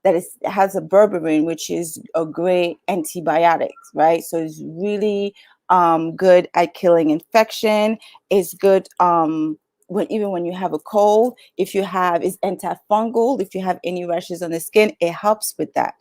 it has a berberine, which is a great antibiotic, right? So it's really good at killing infection. It's good even when you have a cold. If you have, it's antifungal. If you have any rashes on the skin, it helps with that.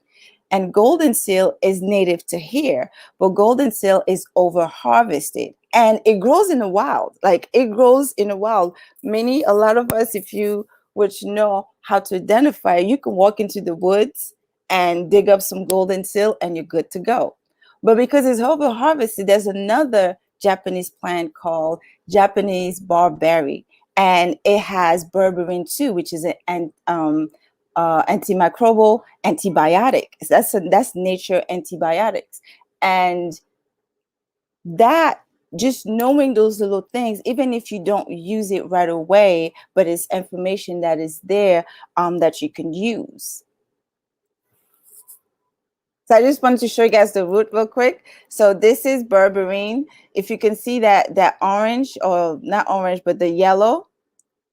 And golden seal is native to here, but golden seal is over harvested and it grows in the wild. Like it grows in the wild. A lot of us, if you would know how to identify, you can walk into the woods and dig up some golden seal and you're good to go. But because it's over harvested, there's another Japanese plant called Japanese barberry, and it has berberine too, which is an antimicrobial antibiotic. That's nature antibiotics. And that, just knowing those little things, even if you don't use it right away, but it's information that is there that you can use. So I just wanted to show you guys the root real quick. So this is berberine. If you can see that orange, or not orange, but the yellow,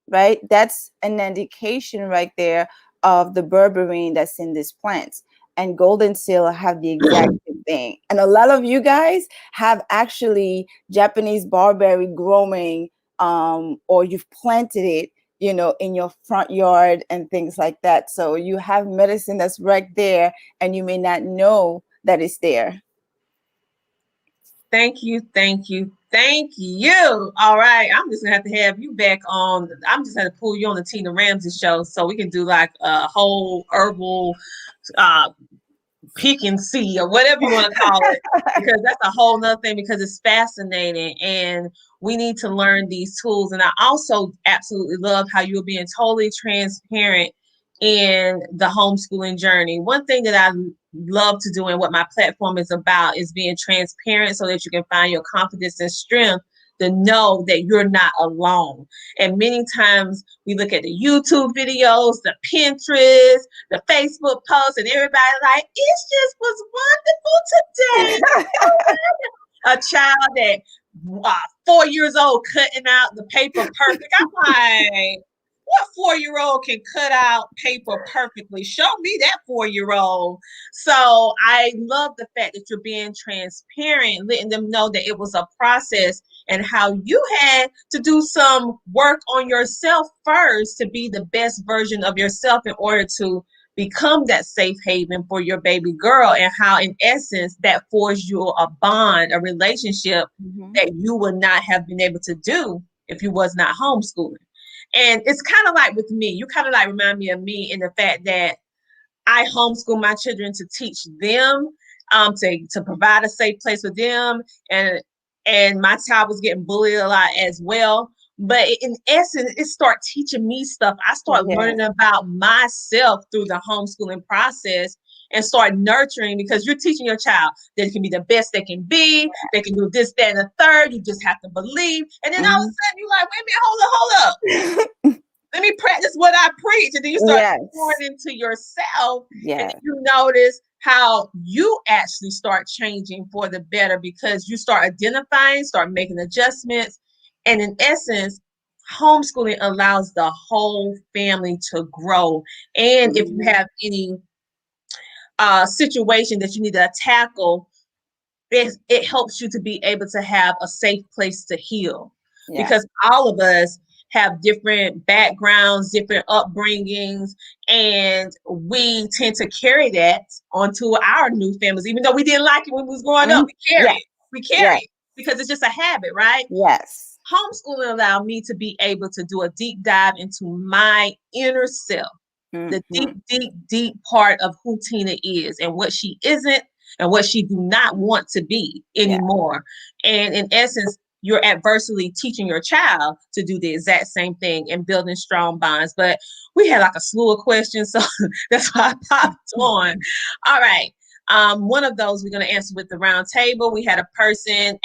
right? That's an indication right there of the berberine that's in this plant. And golden seal have the exact same thing. And a lot of you guys have actually Japanese barberry growing, or you've planted it, in your front yard and things like that. So you have medicine that's right there, and you may not know that it's there. Thank you, thank you, thank you. All right, I'm just gonna have you back on. I'm just gonna pull you on the Tina Ramsey show so we can do like a whole herbal pick and see, or whatever you want to call it, because that's a whole nother thing, because it's fascinating and we need to learn these tools. And I also absolutely love how you're being totally transparent in the homeschooling journey. One thing that I love to do and what my platform is about is being transparent so that you can find your confidence and strength to know that you're not alone. And many times we look at the YouTube videos, the Pinterest, the Facebook posts, and everybody like, it just was wonderful today. A child that 4 years old cutting out the paper perfect. I'm like, what 4-year-old can cut out paper perfectly? Show me that 4-year-old. So I love the fact that you're being transparent, letting them know that it was a process and how you had to do some work on yourself first to be the best version of yourself in order to become that safe haven for your baby girl, and how in essence that forged you a bond, a relationship that you would not have been able to do if you was not homeschooling. And it's kind of like with me, you kind of like remind me of me in the fact that I homeschool my children to teach them, to provide a safe place for them. And my child was getting bullied a lot as well. But in essence, it started teaching me stuff. I started learning about myself through the homeschooling process and start nurturing, because you're teaching your child that it can be the best they can be. They can do this, that, and the third. You just have to believe. And then all of a sudden you're like, wait a minute, hold up. Let me practice what I preach. And then you start pouring into yourself. And you notice how you actually start changing for the better, because you start identifying, start making adjustments. And in essence, homeschooling allows the whole family to grow. And if you have any situation that you need to tackle, it helps you to be able to have a safe place to heal. Because all of us have different backgrounds, different upbringings, and we tend to carry that onto our new families. Even though we didn't like it when we was growing up, we carry it. We carry it because it's just a habit, right? Yes. Homeschooling allowed me to be able to do a deep dive into my inner self, the deep, deep, deep part of who Tina is and what she isn't and what she do not want to be anymore. And in essence, you're adversely teaching your child to do the exact same thing and building strong bonds. But we had like a slew of questions, so that's why I popped on. All right. One of those we're going to answer with the round table. We had a person,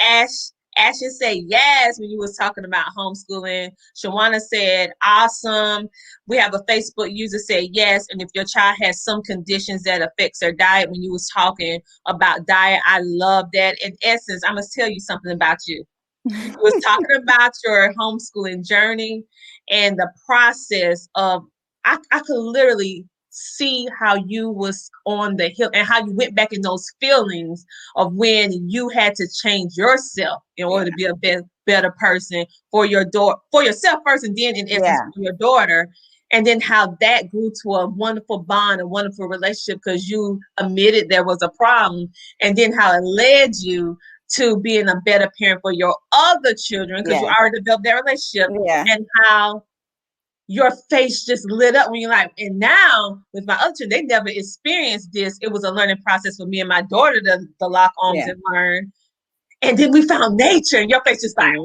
Ashley said yes when you was talking about homeschooling. Shawana said awesome. We have a Facebook user said yes. And if your child has some conditions that affects their diet, when you was talking about diet, I love that. In essence, I must tell you something about you. You was talking about your homeschooling journey and the process of, I could literally see how you was on the hill and how you went back in those feelings of when you had to change yourself in order to be a better person for your daughter, for yourself first, and then in essence for your daughter. And then how that grew to a wonderful bond, a wonderful relationship, because you admitted there was a problem, and then how it led you to being a better parent for your other children, because you already developed that relationship, and how your face just lit up when you're like, and now with my other children, they never experienced this. It was a learning process for me and my daughter to lock arms and learn. And then we found nature, and your face just like,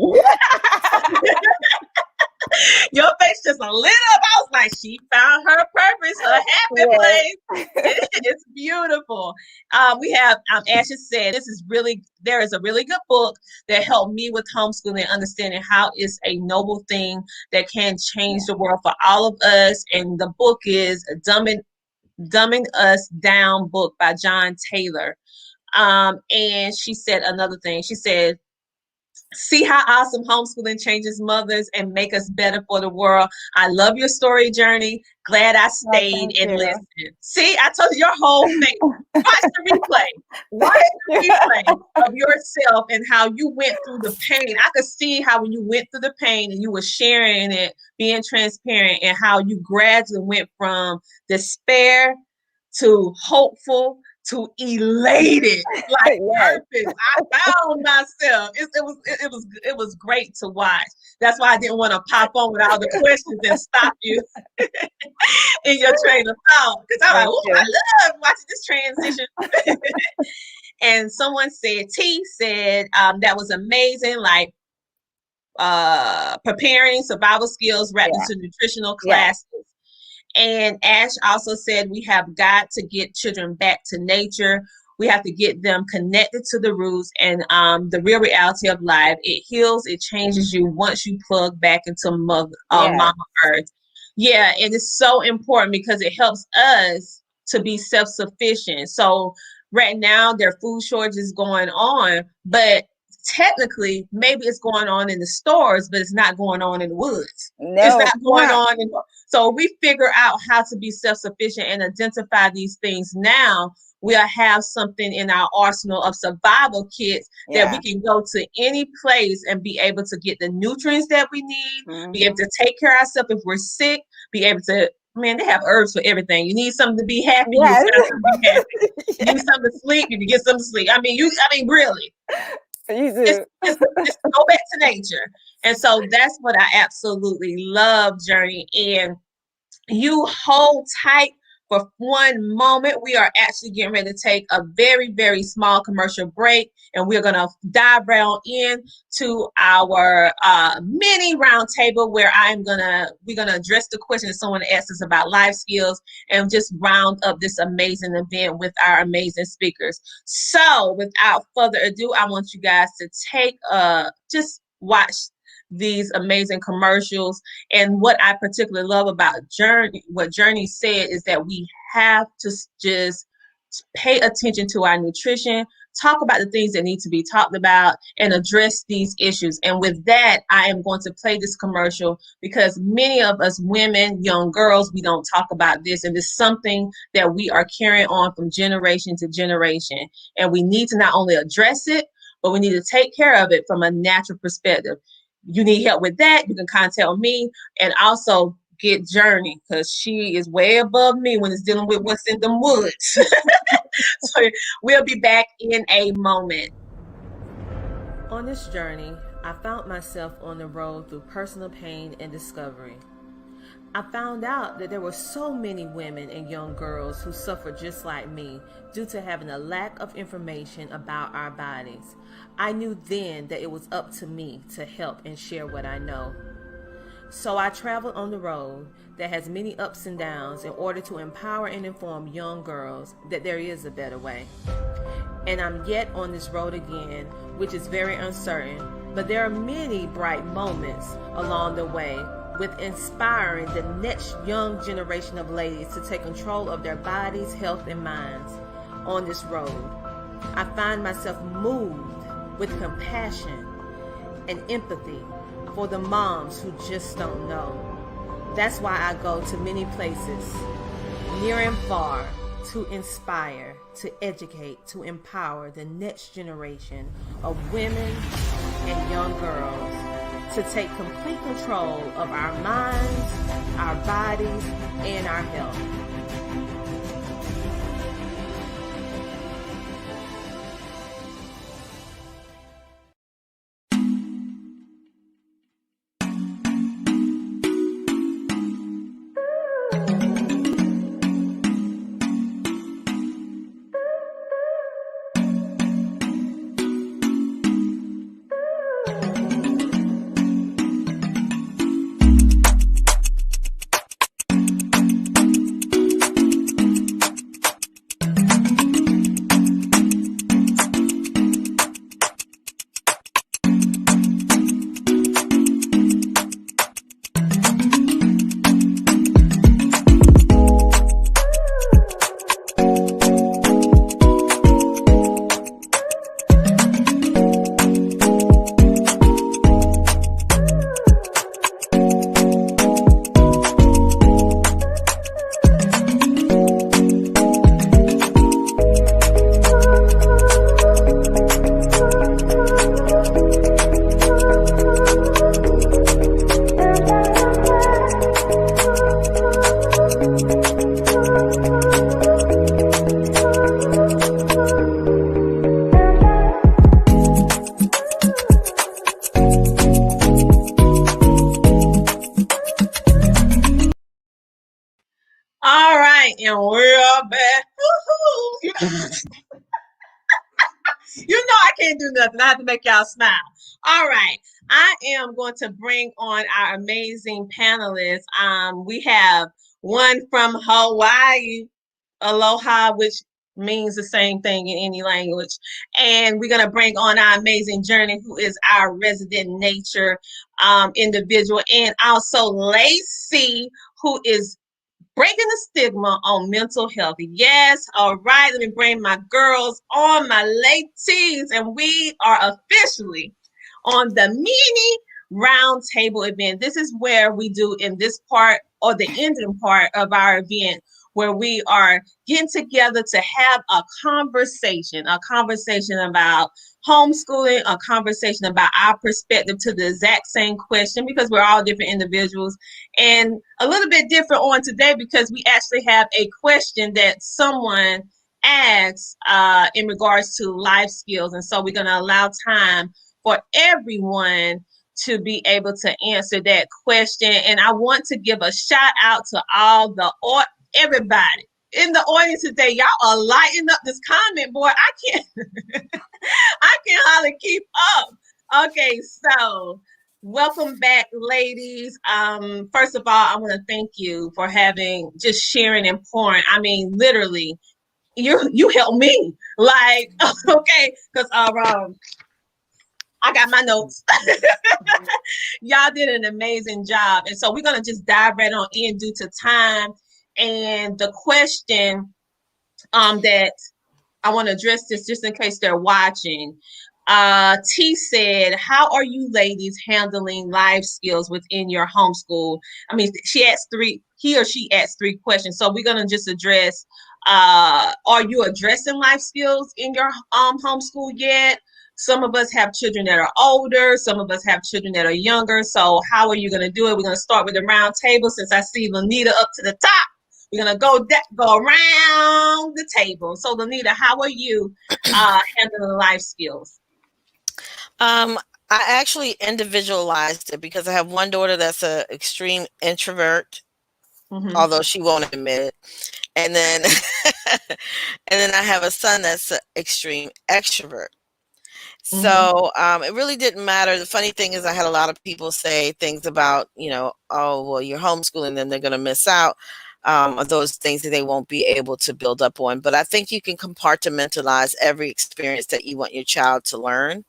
your face just lit up. I was like, she found her purpose, her happy place. It's beautiful. We have, Ashley said, there is a really good book that helped me with homeschooling and understanding how it's a noble thing that can change the world for all of us. And the book is Dumbing Us Down book by Journei Taylor. And she said another thing. She said, see how awesome homeschooling changes mothers and make us better for the world. I love your story, Journey. Glad I stayed and listened. See, I told you your whole thing. Watch the replay. Watch the replay of yourself and how you went through the pain. I could see how when you went through the pain and you were sharing it, being transparent, and how you gradually went from despair to hopeful to elated, like purpose. I found myself. It was great to watch. That's why I didn't want to pop on with all the questions and stop you in your train of thought, because I'm like, oh, I love watching this transition. And someone said, T said, that was amazing, like preparing survival skills wrapped into nutritional classes. And Ash also said, we have got to get children back to nature. We have to get them connected to the roots and the real reality of life. It heals, it changes you once you plug back into Mama Earth. Yeah, and it's so important because it helps us to be self-sufficient. So right now, there are food shortages going on, but technically, maybe it's going on in the stores, but it's not going on in the woods. It's not going on in. So we figure out how to be self-sufficient and identify these things now. We'll have something in our arsenal of survival kits that we can go to any place and be able to get the nutrients that we need, be able to take care of ourselves if we're sick, be able to, man, they have herbs for everything. You need something to be happy, you need something to be happy. You need something to sleep, you can get something to sleep. I mean, really. Just go back to nature. And so that's what I absolutely love, Journey. And you hold tight for one moment. We are actually getting ready to take a very, very small commercial break, and we're going to dive right on in to our mini roundtable where we're going to address the question that someone asked us about life skills and just round up this amazing event with our amazing speakers. So without further ado, I want you guys to just watch these amazing commercials. And what I particularly love about what Journey said is that we have to just pay attention to our nutrition, talk about the things that need to be talked about, and address these issues. And with that, I am going to play this commercial because many of us women, young girls, we don't talk about this. And it's something that we are carrying on from generation to generation. And we need to not only address it, but we need to take care of it from a natural perspective. You need help with that, you can contact me, and also get Journey, because she is way above me when it's dealing with what's in the woods. So we'll be back in a moment. On this journey, I found myself on the road through personal pain and discovery. I found out that there were so many women and young girls who suffered just like me due to having a lack of information about our bodies. I knew then that it was up to me to help and share what I know. So I traveled on the road that has many ups and downs in order to empower and inform young girls that there is a better way. And I'm yet on this road again, which is very uncertain, but there are many bright moments along the way with inspiring the next young generation of ladies to take control of their bodies, health, and minds on this road. I find myself moved with compassion and empathy for the moms who just don't know. That's why I go to many places, near and far, to inspire, to educate, to empower the next generation of women and young girls to take complete control of our minds, our bodies, and our health. And we're back. You know I can't do nothing. I have to make y'all smile. All right. I am going to bring on our amazing panelists. We have one from Hawaii, aloha, which means the same thing in any language. And we're going to bring on our amazing Journei, who is our resident nature individual. And also Lacey, who is breaking the stigma on mental health. Yes, all right. Let me bring my girls on, my ladies, and we are officially on the mini roundtable event. This is where we do in this part or the ending part of our event, where we are getting together to have a conversation about homeschooling, a conversation about our perspective to the exact same question, because we're all different individuals, and a little bit different on today because we actually have a question that someone asks in regards to life skills. And so we're going to allow time for everyone to be able to answer that question. And I want to give a shout out to everybody in the audience today. Y'all are lighting up this comment board. I can't hardly keep up. Okay, so welcome back, ladies. First of all, I want to thank you for just sharing and pouring. I mean, literally, you helped me. Like, okay, because I got my notes. Y'all did an amazing job. And so we're going to just dive right on in due to time. And the question that I want to address this just in case they're watching. T said, how are you ladies handling life skills within your homeschool? I mean, he or she asked three questions. So we're going to just address, are you addressing life skills in your homeschool yet? Some of us have children that are older. Some of us have children that are younger. So how are you going to do it? We're going to start with the round table since I see Lanita up to the top. We're going to go around the table. So Lanita, how are you handling life skills? I actually individualized it because I have one daughter that's an extreme introvert, although she won't admit it. And then, I have a son that's an extreme extrovert. So it really didn't matter. The funny thing is I had a lot of people say things about, oh, well, you're homeschooling them, they're going to miss out. Of those things that they won't be able to build up on. But I think you can compartmentalize every experience that you want your child to learn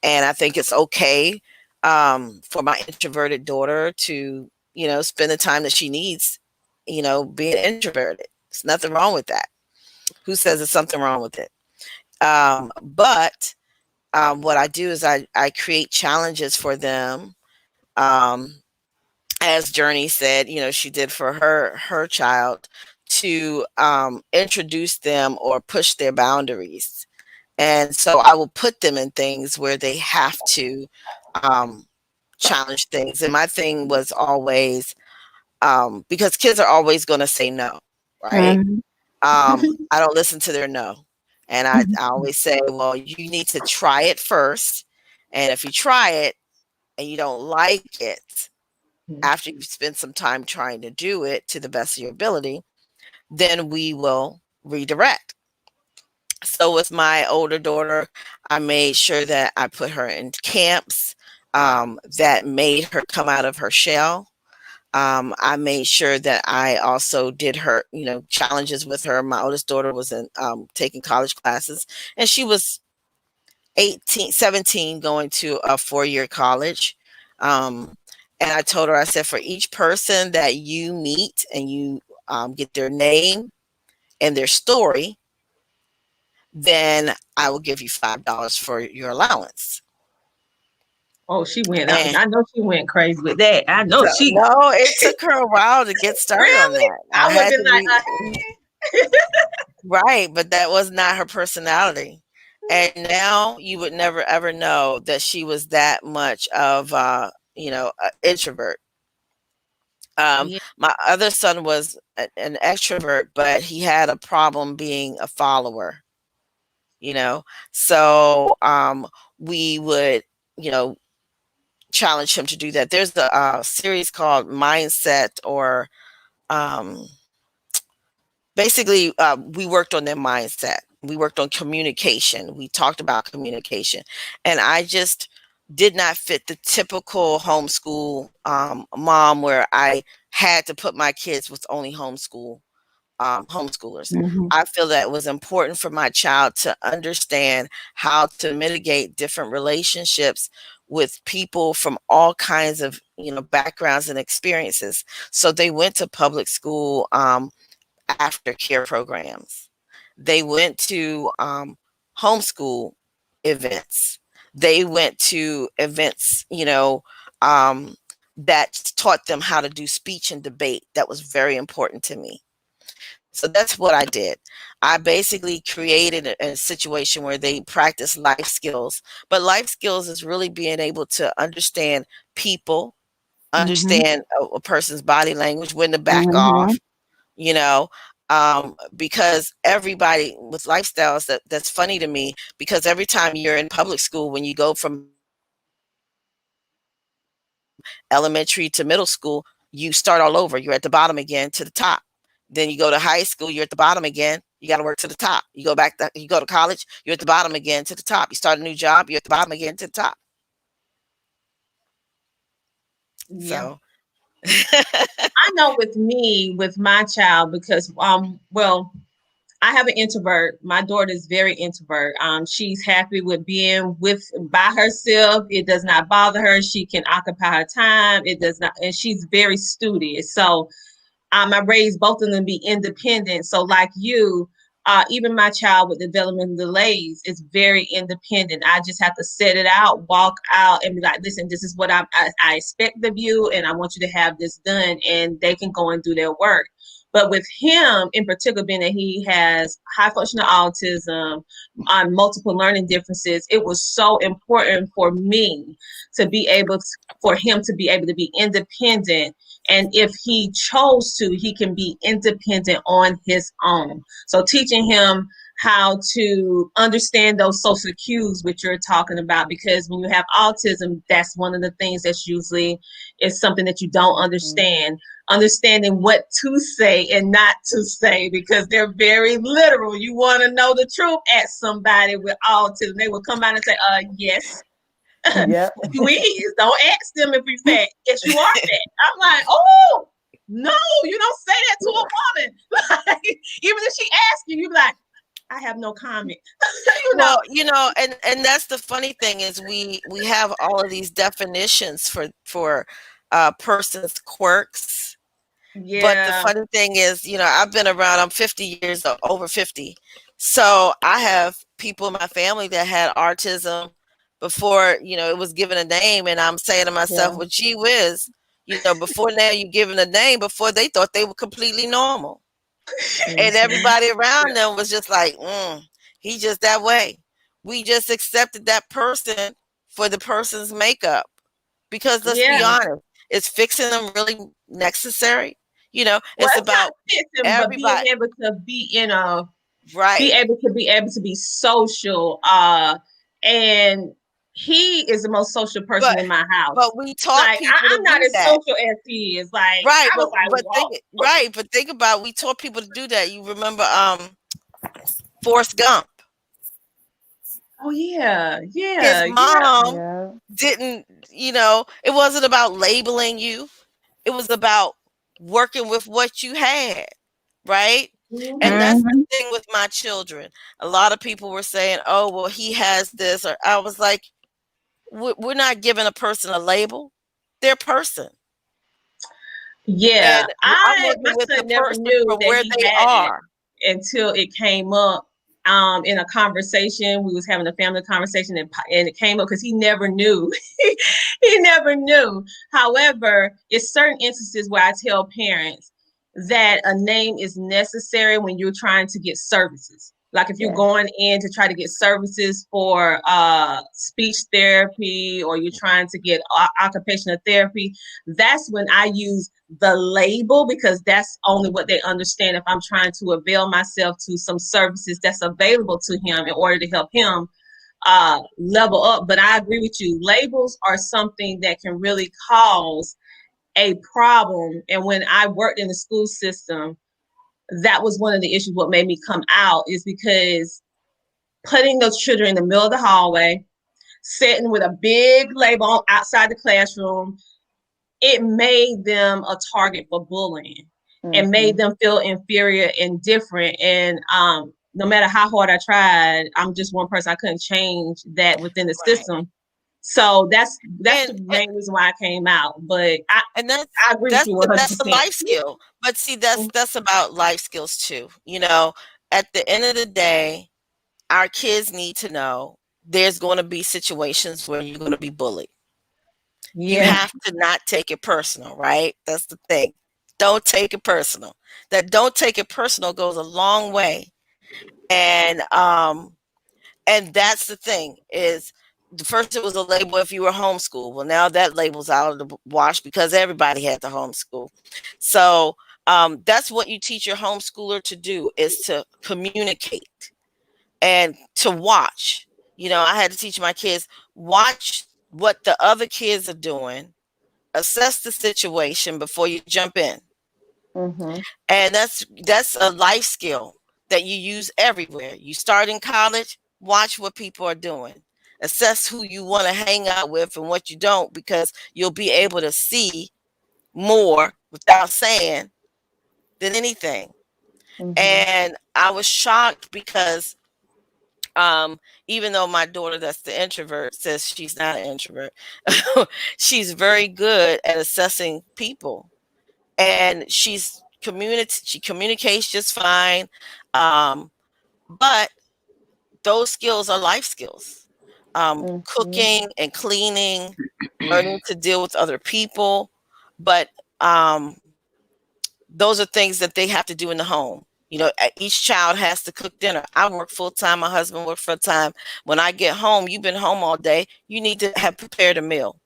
And I think it's okay for my introverted daughter to, spend the time that she needs, being introverted. There's nothing wrong with that. Who says there's something wrong with it? But what I do is I create challenges for them. As Journey said, she did for her child, to introduce them or push their boundaries. And so I will put them in things where they have to challenge things. And my thing was always, because kids are always going to say no, right? I don't listen to their no. And I always say, well, you need to try it first. And if you try it and you don't like it, after you've spent some time trying to do it to the best of your ability, then we will redirect. So with my older daughter, I made sure that I put her in camps that made her come out of her shell. I made sure that I also did her, challenges with her. My oldest daughter was in taking college classes, and she was 17, going to a 4-year college. And I told her, I said, for each person that you meet and you get their name and their story, then I will give you $5 for your allowance. Oh, she went out. And I know she went crazy with that. I know so, she. no, it took her a while to get started on Really? that. I would have been like, right, but that was not her personality. And now you would never ever know that she was that much of an introvert. yeah. My other son was an extrovert, but he had a problem being a follower. So we would, challenge him to do that. There's a series called Mindset, or basically we worked on their mindset. We worked on communication. We talked about communication, and I just did not fit the typical homeschool mom, where I had to put my kids with only homeschoolers. I feel that it was important for my child to understand how to mitigate different relationships with people from all kinds of backgrounds and experiences. So they went to public school aftercare programs. They went to homeschool events. They went to events, that taught them how to do speech and debate. That was very important to me. So that's what I did. I basically created a situation where they practice life skills. But life skills is really being able to understand people, understand a person's body language, when to back off, because everybody with lifestyles, that's funny to me, because every time you're in public school, when you go from elementary to middle school, you start all over. You're at the bottom again to the top. Then you go to high school, you're at the bottom again. You got to work to the top. You go to college, you're at the bottom again to the top. You start a new job, you're at the bottom again to the top. Yeah. So I know with me, with my child, because well, I have an introvert. My daughter is very introvert. She's happy with being by herself. It does not bother her. She can occupy her time. It does not, and she's very studious. So I raised both of them to be independent. So like you, even my child with developmental delays is very independent. I just have to set it out, walk out, and be like, listen, this is what I expect of you, and I want you to have this done, and they can go and do their work. But with him in particular, being that he has high functional autism, multiple learning differences, it was so important for me to be able to, for him to be able to be independent. And if he chose to, he can be independent on his own. So teaching him how to understand those social cues which you're talking about, because when you have autism, that's one of the things that's usually is something that you don't understand. Understanding what to say and not to say, because they're very literal. You want to know the truth at somebody with autism, they will come out and say, yes. Yep. You is. Don't ask them if you're fat. Yes, you are fat. I'm like, oh, no, you don't say that to a woman. Like, even if she asks you, you be like, I have no comment. Well, and that's the funny thing is we have all of these definitions for person's quirks. But the Yeah. funny thing is, I've been around, I'm 50 years over 50. So I have people in my family that had autism before, it was given a name. And I'm saying to myself, well, gee whiz, before now you given a name, before they thought they were completely normal. And everybody around them was just like, he just that way. We just accepted that person for the person's makeup. Because let's be honest, is fixing them really necessary? Well, it's about not fixing, but being everybody. able to be Right. be able to be social. And he is the most social person in my house. But we taught people I'm not as social as he is. Like, right, I was but think about, we taught people to do that. You remember Forrest Gump? Oh yeah. His mom didn't, it wasn't about labeling you. It was about working with what you had, right? Mm-hmm. And that's the thing with my children. A lot of people were saying, oh, well, he has this, or I was like, we're not giving a person a label. They're a person. Yeah. My son never knew from that where he they had are it until it came up in a conversation. We was having a family conversation and it came up because he never knew. He never knew. However, it's certain instances where I tell parents that a name is necessary when you're trying to get services. Like if you're going in to try to get services for speech therapy, or you're trying to get occupational therapy, that's when I use the label, because that's only what they understand if I'm trying to avail myself to some services that's available to him in order to help him level up. But I agree with you. Labels are something that can really cause a problem. And when I worked in the school system, that was one of the issues. What made me come out is because putting those children in the middle of the hallway, sitting with a big label outside the classroom, it made them a target for bullying and made them feel inferior and different. And no matter how hard I tried, I'm just one person. I couldn't change that within the system. So that's the main reason why I came out. But I agree with you 100%. That's a life skill. But see, that's about life skills too. At the end of the day, our kids need to know there's going to be situations where you're going to be bullied. You have to not take it personal, right? That's the thing. Don't take it personal. That don't take it personal goes a long way. And that's the thing is, the first it was a label if you were homeschooled. Well, now that label's out of the wash because everybody had to homeschool. So that's what you teach your homeschooler to do, is to communicate and to watch. I had to teach my kids, watch what the other kids are doing, assess the situation before you jump in. And that's a life skill that you use everywhere. You start in college, watch what people are doing, assess who you want to hang out with and what you don't, because you'll be able to see more without saying than anything. And I was shocked because even though my daughter, that's the introvert, says she's not an introvert, she's very good at assessing people, and she communicates just fine. But those skills are life skills. Cooking and cleaning, learning to deal with other people. But those are things that they have to do in the home. Each child has to cook dinner. I work full-time. My husband works full-time. When I get home, you've been home all day. You need to have prepared a meal.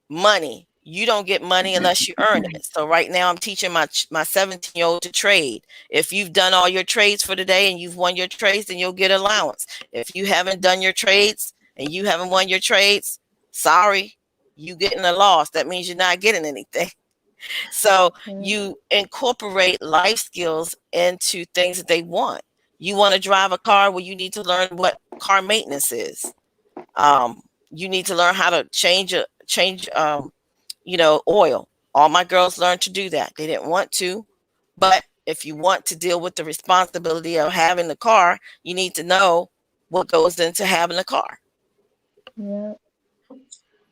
Money. You don't get money unless you earn it. So right now I'm teaching my 17-year-old to trade. If you've done all your trades for the day and you've won your trades, then you'll get allowance. If you haven't done your trades and you haven't won your trades, sorry, you getting a loss. That means you're not getting anything. So you incorporate life skills into things that they want. You want to drive a car, well, you need to learn what car maintenance is. You need to learn how to change oil. All my girls learned to do that. They didn't want to, But if you want to deal with the responsibility of having the car, you need to know what goes into having a car. Yeah.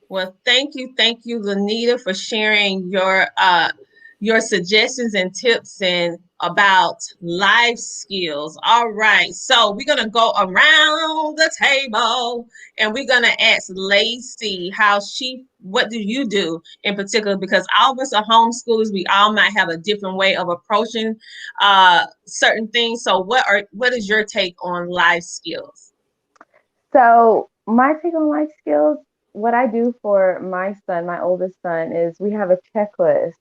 Well, thank you, Lanita, for sharing your suggestions and tips and about life skills. All right, so we're gonna go around the table and we're gonna ask Lacey what do you do in particular? Because all of us are homeschoolers, we all might have a different way of approaching certain things. So, what is your take on life skills? So my take on life skills, what I do for my son, my oldest son, is we have a checklist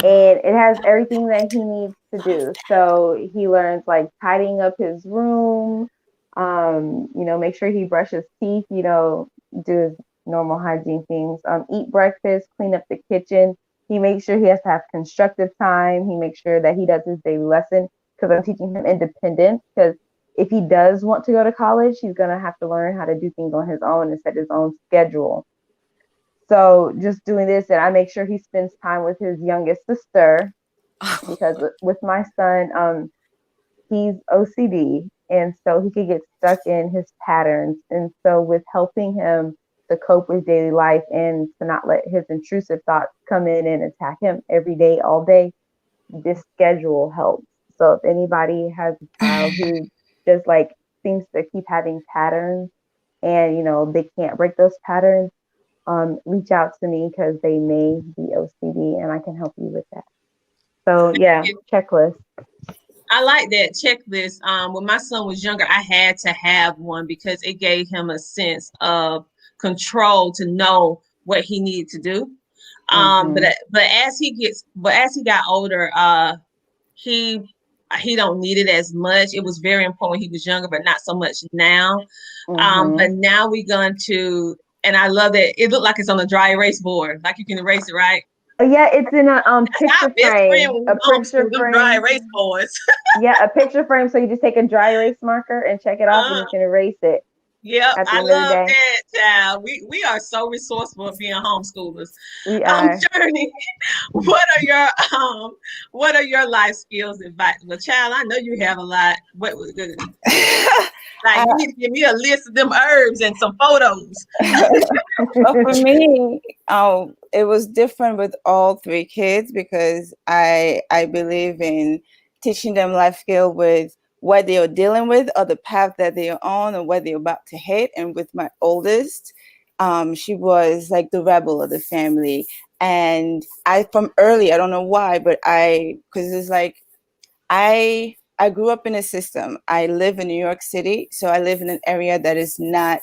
and it has everything that he needs to do. So he learns like tidying up his room, make sure he brushes teeth, do his normal hygiene things, eat breakfast, clean up the kitchen. He makes sure he has to have constructive time. He makes sure that he does his daily lesson because I'm teaching him independence, because if he does want to go to college, he's going to have to learn how to do things on his own and set his own schedule. So just doing this, and I make sure he spends time with his youngest sister, because with my son, he's OCD, and so he could get stuck in his patterns. And so with helping him to cope with daily life and to not let his intrusive thoughts come in and attack him every day, all day, this schedule helps. So if anybody has a child who just like seems to keep having patterns and they can't break those patterns, reach out to me because they may be OCD and I can help you with that. So yeah, checklist. I like that checklist. When my son was younger, I had to have one because it gave him a sense of control to know what he needed to do. But as he got older, he don't need it as much. It was very important when he was younger, but not so much now. But now we're going to, and I love that it looked like it's on a dry erase board, like you can erase it, right? Yeah, it's in a picture frame. A picture frame. Dry erase boards. Yeah, a picture frame. So you just take a dry erase marker and check it off, and you can erase it. Yeah, I love that, child. We are so resourceful being homeschoolers. We are. Journey, what are your life skills advice? Well, child, I know you have a lot. What was good? Like, you need to give me a list of them herbs and some photos. Well, for me, it was different with all three kids because I believe in teaching them life skill with what they are dealing with or the path that they are on or what they're about to hit. And with my oldest, she was like the rebel of the family. And from early, I don't know why, but because it's like, I grew up in a system. I live in New York City, so I live in an area that is not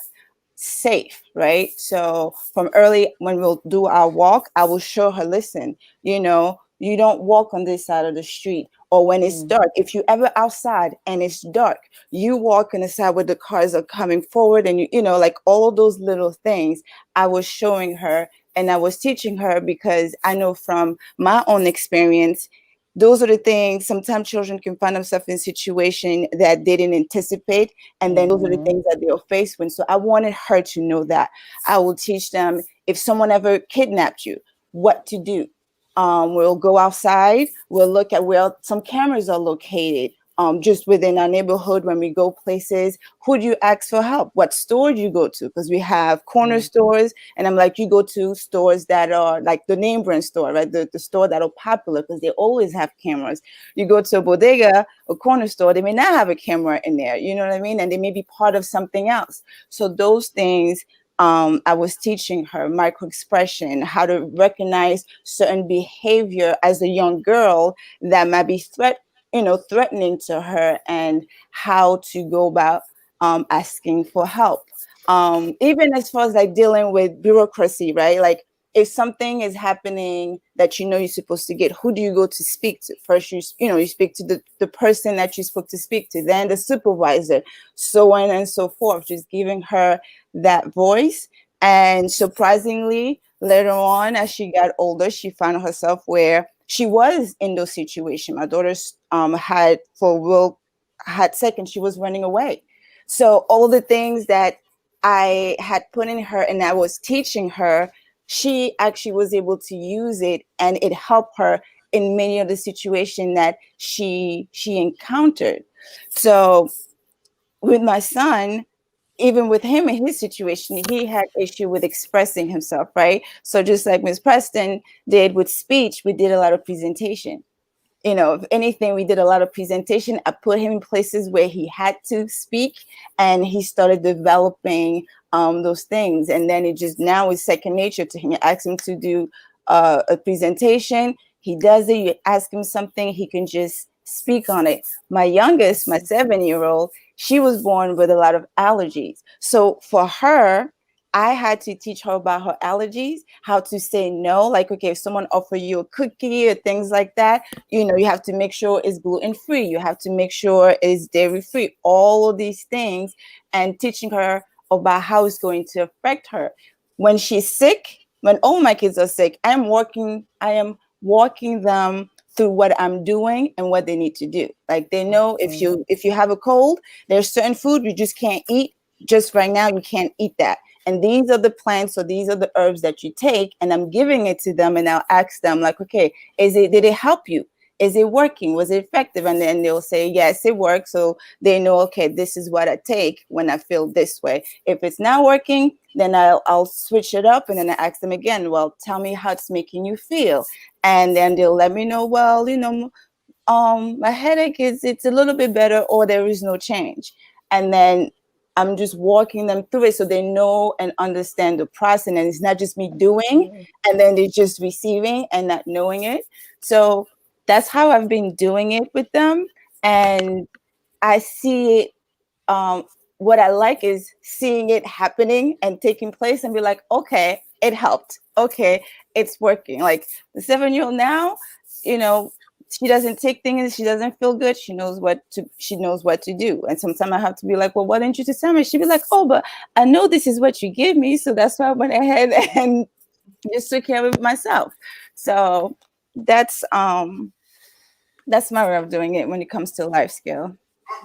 safe, right? So from early, when we'll do our walk, I will show her, listen, you don't walk on this side of the street, or when it's dark. If you ever outside and it's dark, you walk on the side where the cars are coming forward, and like all those little things I was showing her and I was teaching her, because I know from my own experience, those are the things sometimes children can find themselves in a situation that they didn't anticipate. And then those are the things that they're faced with. So I wanted her to know that. I will teach them, if someone ever kidnapped you, what to do. We'll go outside. We'll look at where some cameras are located. Just within our neighborhood, when we go places, who do you ask for help? What store do you go to? Because we have corner stores, and I'm like, you go to stores that are like the name brand store, right? The store that are popular because they always have cameras. You go to a bodega, a corner store, they may not have a camera in there, you know what I mean? And they may be part of something else. So those things, I was teaching her micro expression, how to recognize certain behavior as a young girl that might be threatening to her, and how to go about asking for help. Even as far as like dealing with bureaucracy, right? Like if something is happening that you're supposed to get, who do you go to speak to? First, you speak to the person that you're supposed to speak to, then the supervisor, so on and so forth, just giving her that voice. And surprisingly, later on, as she got older, she found herself where she was in those situations. My daughter's had said, and she was running away. So all the things that I had put in her and I was teaching her, she actually was able to use it, and it helped her in many of the situations that she encountered. So with my son, even with him in his situation, he had issue with expressing himself, right? So just like Ms. Preston did with speech, we did a lot of presentation. You know, if anything, we did a lot of presentation. I put him in places where he had to speak, and he started developing those things. And then it just now is second nature to him. You ask him to do a presentation, he does it. You ask him something, he can just speak on it. My youngest, my 7-year-old, she was born with a lot of allergies. So for her, I had to teach her about her allergies, how to say no. Like, okay, if someone offer you a cookie or things like that, you know, you have to make sure it's gluten-free. You have to make sure it's dairy-free, all of these things, and teaching her about how it's going to affect her. When she's sick, when all my kids are sick, I am walking them through what I'm doing and what they need to do. Like, they know if you have a cold, there's certain food you just can't eat. Just right now, you can't eat that. And these are the plants, or these are the herbs that you take, and I'm giving it to them, and I'll ask them, like, okay, did it help you? Is it working? Was it effective? And then they'll say, yes, it works. So they know, okay, this is what I take when I feel this way. If it's not working, then I'll switch it up, and then I ask them again, well, tell me how it's making you feel. And then they'll let me know, well, you know, my headache it's a little bit better, or there is no change. And then I'm just walking them through it so they know and understand the process. And it's not just me doing and then they're just receiving and not knowing it. So that's how I've been doing it with them. And I see it. What I like is seeing it happening and taking place and be like, okay, it helped. Okay, it's working. Like the 7-year-old now, you know, she doesn't take things, she doesn't feel good, she knows what to do. And sometimes I have to be like, well, why didn't you just tell me? She'd be like, oh, but I know this is what you give me, so that's why I went ahead and just took care of it myself. So that's my way of doing it when it comes to life skill.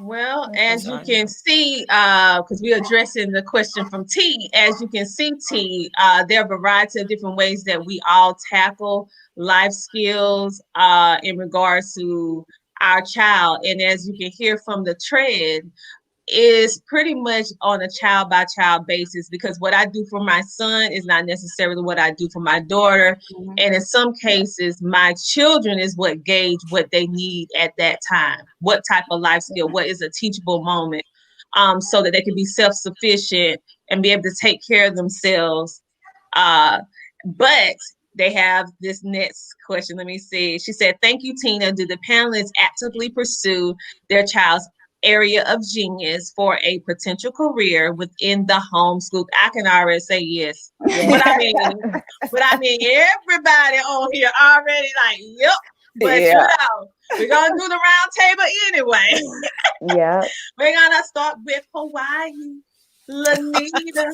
Well, as you can see, because we're addressing the question from T, as you can see, T, there are a variety of different ways that we all tackle life skills in regards to our child. And as you can hear from the thread, is pretty much on a child by child basis, because what I do for my son is not necessarily what I do for my daughter. Mm-hmm. And in some cases, my children is what gauge what they need at that time, what type of life skill, what is a teachable moment, so that they can be self-sufficient and be able to take care of themselves. But they have this next question. Let me see. She said, thank you, Tina. Do the panelists actively pursue their child's area of genius for a potential career within the homeschool? I can already say yes. But I mean, everybody on here already like, yep. But you know, we're gonna do the round table anyway. Yeah. We're gonna start with Hawaii. Lanita.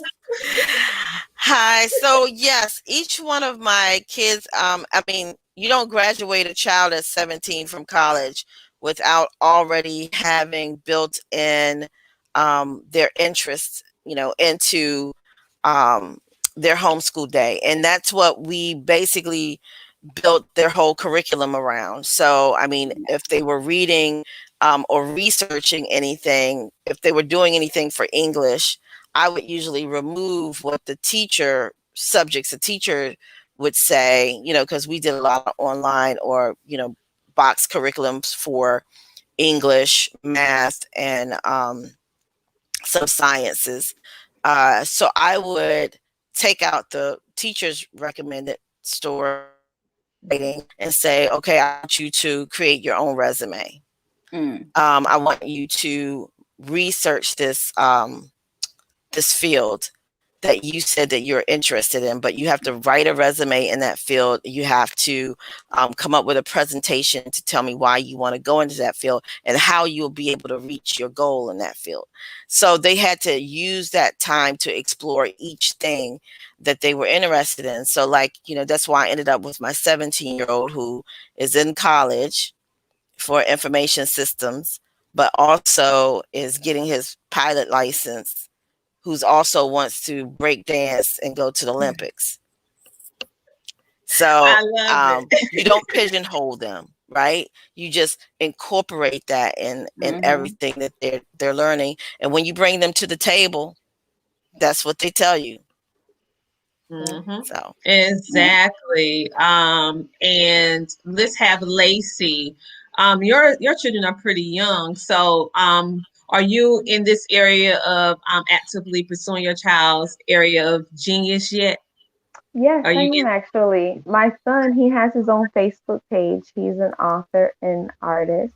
Hi. So yes, each one of my kids, I mean, you don't graduate a child at 17 from college without already having built in their interests, you know, into their homeschool day. And that's what we basically built their whole curriculum around. So, I mean, if they were reading or researching anything, if they were doing anything for English, I would usually remove what the subjects the teacher would say, you know, because we did a lot of online or, you know, box curriculums for English, math, and some sciences. So I would take out the teacher's recommended story and say, okay, I want you to create your own resume. I want you to research this field that you said that you're interested in, but you have to write a resume in that field. You have to come up with a presentation to tell me why you want to go into that field and how you'll be able to reach your goal in that field. So they had to use that time to explore each thing that they were interested in. So like, you know, that's why I ended up with my 17-year-old who is in college for information systems, but also is getting his pilot license, who's also wants to break dance and go to the Olympics. So I love it. you don't pigeonhole them, right? You just incorporate that in everything that they're learning. And when you bring them to the table, that's what they tell you. Hmm. So Exactly. And let's have Lacey. Your children are pretty young, so are you in this area of actively pursuing your child's area of genius yet? Yes, Are I you am in? actually. My son, he has his own Facebook page. He's an author and artist.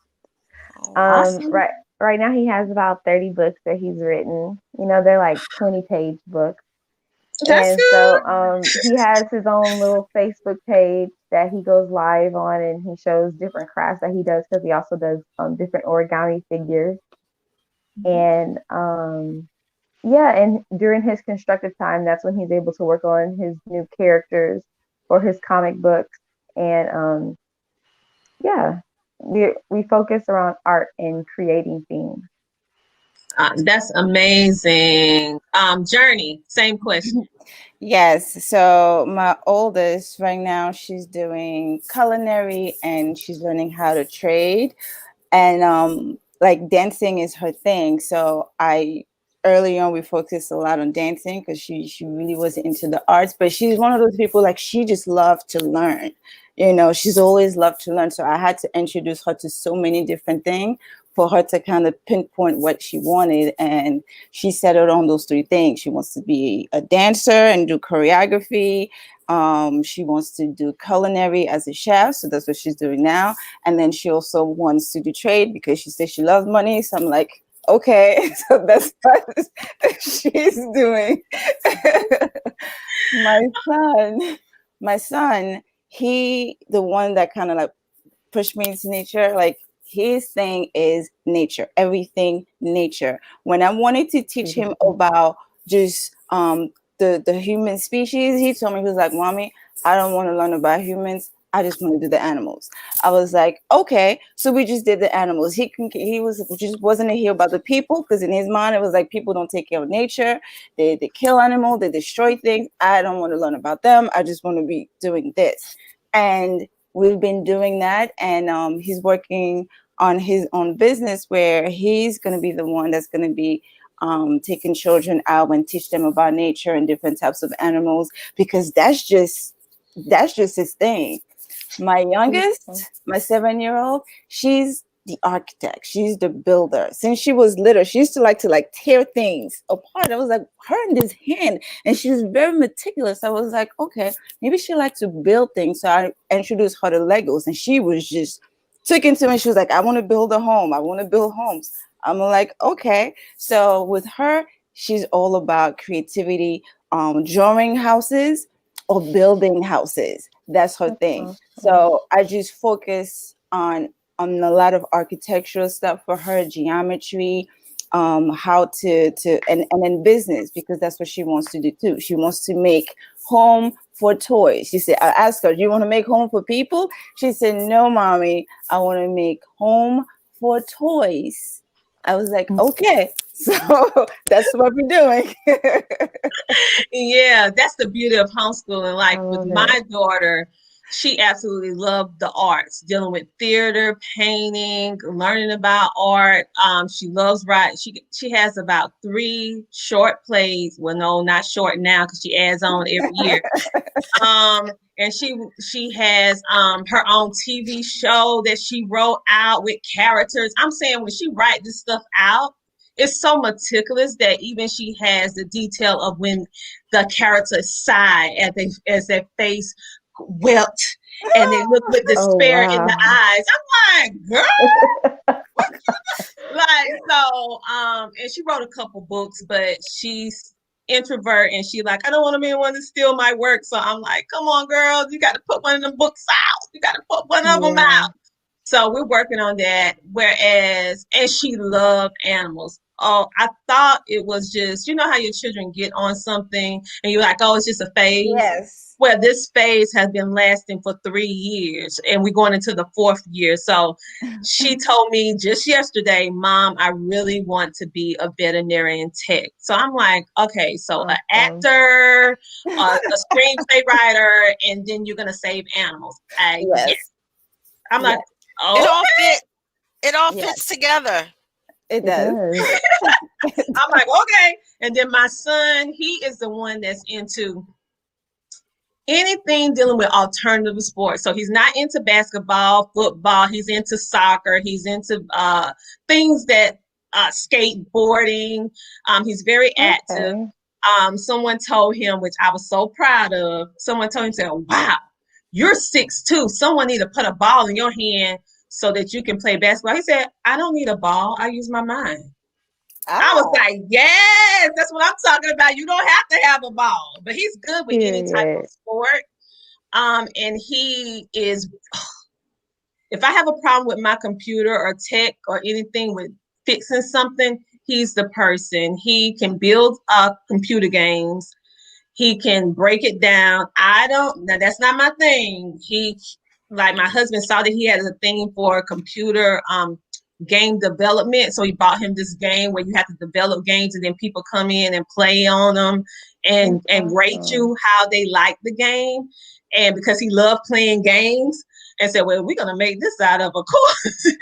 oh, Um, Awesome. right right now he has about 30 books that he's written. You know, they're like 20-page books. That's And good. so he has his own little Facebook page that he goes live on, and he shows different crafts that he does because he also does different origami figures. And yeah, and during his constructive time, that's when he's able to work on his new characters for his comic books. And yeah, we focus around art and creating things. That's amazing. Journey, same question. Yes. So my oldest right now, she's doing culinary and she's learning how to trade. And like dancing is her thing. So I early on we focused a lot on dancing because she really was into the arts. But she's one of those people, like, she just loved to learn. You know, she's always loved to learn. So I had to introduce her to so many different things for her to kind of pinpoint what she wanted. And she settled on those three things. She wants to be a dancer and do choreography. She wants to do culinary as a chef. So that's what she's doing now. And then she also wants to do trade because she says she loves money. So I'm like, okay, so that's what she's doing. my my son, he the one that kind of like pushed me into nature. Like, his thing is nature, everything nature. When I wanted to teach him about just the human species, he told me, he was like, "Mommy, I don't want to learn about humans. I just want to do the animals." I was like, "Okay." So we just did the animals. He was just wasn't here about the people, because in his mind it was like, people don't take care of nature. They kill animals, they destroy things. I don't want to learn about them. I just want to be doing this. And we've been doing that. And he's working on his own business where he's going to be the one that's going to be taking children out and teach them about nature and different types of animals, because that's just his thing. My youngest, my 7-year-old, she's the architect. She's the builder. Since she was little, she used to like tear things apart. I was like, her in this hand, and she was very meticulous. I was like, okay, maybe she likes to build things. So I introduced her to Legos, and she was just took into me. She was like, I want to build a home. I want to build homes. I'm like, okay. So with her, she's all about creativity, drawing houses or building houses. That's her That's thing. awesome. So I just focus on a lot of architectural stuff for her, geometry, how to and then business, because that's what she wants to do too. She wants to make home for toys. She said, I asked her, "Do you want to make home for people?" She said, "No, mommy, I want to make home for toys." I was like, okay, so that's what we're doing. Yeah, that's the beauty of homeschooling. I Like with love it. my daughter, she absolutely loved the arts, dealing with theater, painting, learning about art. She loves writing. She has about 3 short plays. Well, no, not short now because she adds on every year. And she has her own TV show that she wrote out with characters. I'm saying when she write this stuff out, it's so meticulous that even she has the detail of when the character sighed as their face wept and they look with Oh, despair in the wow. eyes. I'm like, girl, like so and she wrote a couple books, but she's introvert and she like, I don't want to be the one to steal my work. So I'm like, come on, girl, you got to put one of them books out. You got to put one of them Yeah. out. So we're working on that. Whereas, and she loved animals. oh, I thought it was just, you know how your children get on something and you're like, oh, it's just a phase. Yes. Well, this phase has been lasting for 3 years and we're going into the 4th year. So she told me just yesterday, Mom, I really want to be a veterinarian tech. So I'm like, okay, so an actor, a screenplay writer, and then you're going to save animals. Yes. I'm like, It all fits together. It does. I'm like, okay. And then my son, he is the one that's into anything dealing with alternative sports. So he's not into basketball, football. He's into soccer. He's into things that skateboarding. He's very active. Someone told him, which I was so proud of, someone told him, said, wow, you're 6'2". Someone need to put a ball in your hand so that you can play basketball. He said, I don't need a ball. I use my mind. I was like, yes, that's what I'm talking about. You don't have to have a ball, but he's good with any type of sport. And he is, if I have a problem with my computer or tech or anything with fixing something, he's the person. He can build computer games. He can break it down. Now that's not my thing. Like my husband saw that he had a thing for computer game development. So he bought him this game where you have to develop games and then people come in and play on them and rate you how they like the game. And because he loved playing games and said, well, we're going to make this out of a course.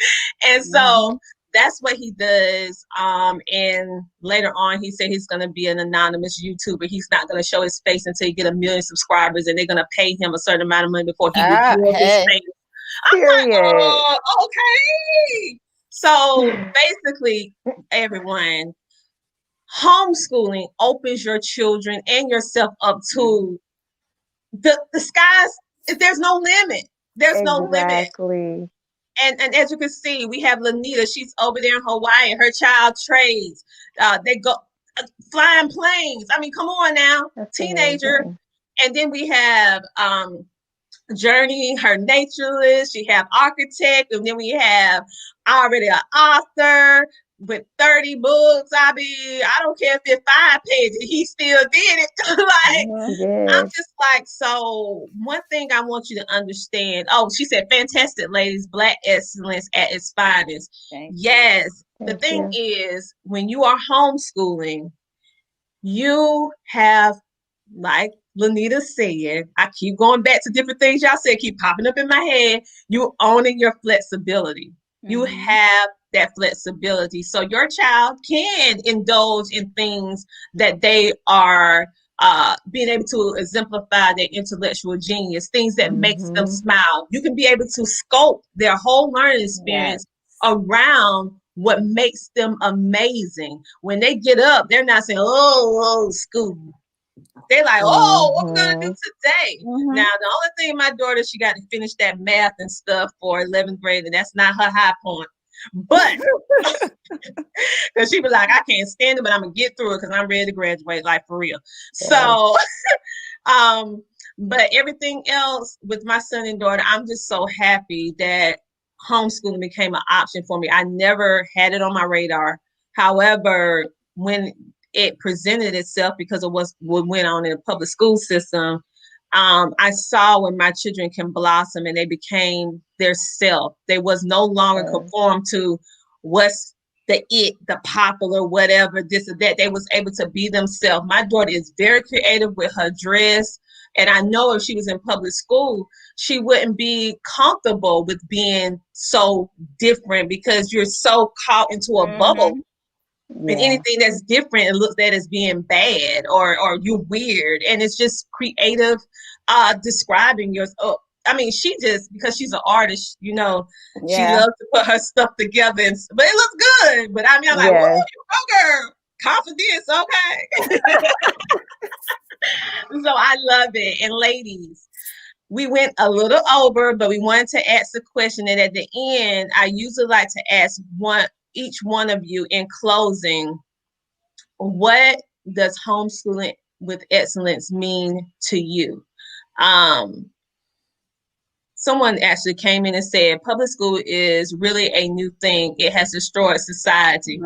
And so that's what he does. And later on, he said he's going to be an anonymous YouTuber. He's not going to show his face until he get 1 million subscribers, and they're going to pay him a certain amount of money before he reveals his face. I'm like, oh, okay. So basically, everyone, homeschooling opens your children and yourself up to the skies. There's no limit. There's no limit. And as you can see, we have Lanita. She's over there in Hawaii. Her child trades. They go flying planes. I mean, come on now, teenager. Amazing. And then we have Journei, her naturalist. She have architect, and then we have already an author with 30 books. I mean, I don't care if it's 5 pages, he still did it. I'm just like, so one thing I want you to understand. Oh, she said, fantastic, ladies, Black excellence at its finest. The thing is, when you are homeschooling, you have, like Lanita said, I keep going back to different things y'all said, keep popping up in my head. You owning your flexibility. You have that flexibility. So your child can indulge in things that they are being able to exemplify their intellectual genius, things that makes them smile. You can be able to scope their whole learning experience around what makes them amazing. When they get up, they're not saying, oh, school. They're like, oh, what we're going to do today? Now, the only thing my daughter, she got to finish that math and stuff for 11th grade, and that's not her high point. But, because she was like, I can't stand it, but I'm going to get through it because I'm ready to graduate, like, for real. So, but everything else with my son and daughter, I'm just so happy that homeschooling became an option for me. I never had it on my radar. However, when it presented itself because of what went on in the public school system, I saw when my children can blossom and they became their self. They was no longer conformed to what's the popular, whatever, this or that. They was able to be themselves. My daughter is very creative with her dress. And I know if she was in public school, she wouldn't be comfortable with being so different because you're so caught into a bubble. And anything that's different, it looks at as being bad or you're weird. And it's just creative describing yourself. I mean, she just, because she's an artist, you know, she loves to put her stuff together. But it looks good. But I mean, I'm like, whoa, you go, girl. Confidence, okay. So I love it. And ladies, we went a little over, but we wanted to ask a question. And at the end, I usually like to ask each one of you in closing, what does homeschooling with excellence mean to you? Someone actually came in and said, public school is really a new thing. It has destroyed society.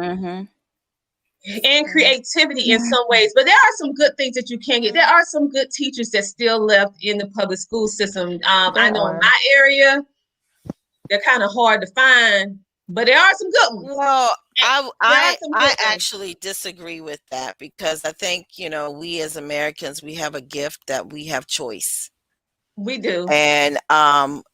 and creativity in some ways. But there are some good things that you can get. There are some good teachers that still left in the public school system. I know in my area, they're kind of hard to find, but there are some good ones. Well, I ones. actually disagree with that, because I think, we as Americans, we have a gift that we have choice. We do. And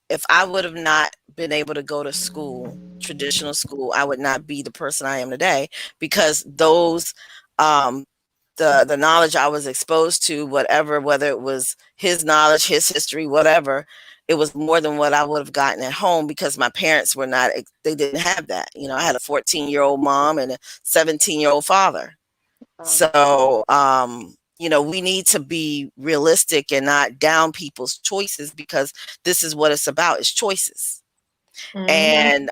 if I would have not been able to go to school, traditional school, I would not be the person I am today, because those the knowledge I was exposed to, whether it was his knowledge, his history, whatever, it was more than what I would have gotten at home, because my parents they didn't have that. I had a 14-year-old mom and a 17-year-old father. So, we need to be realistic and not down people's choices, because this is what it's about, is choices. And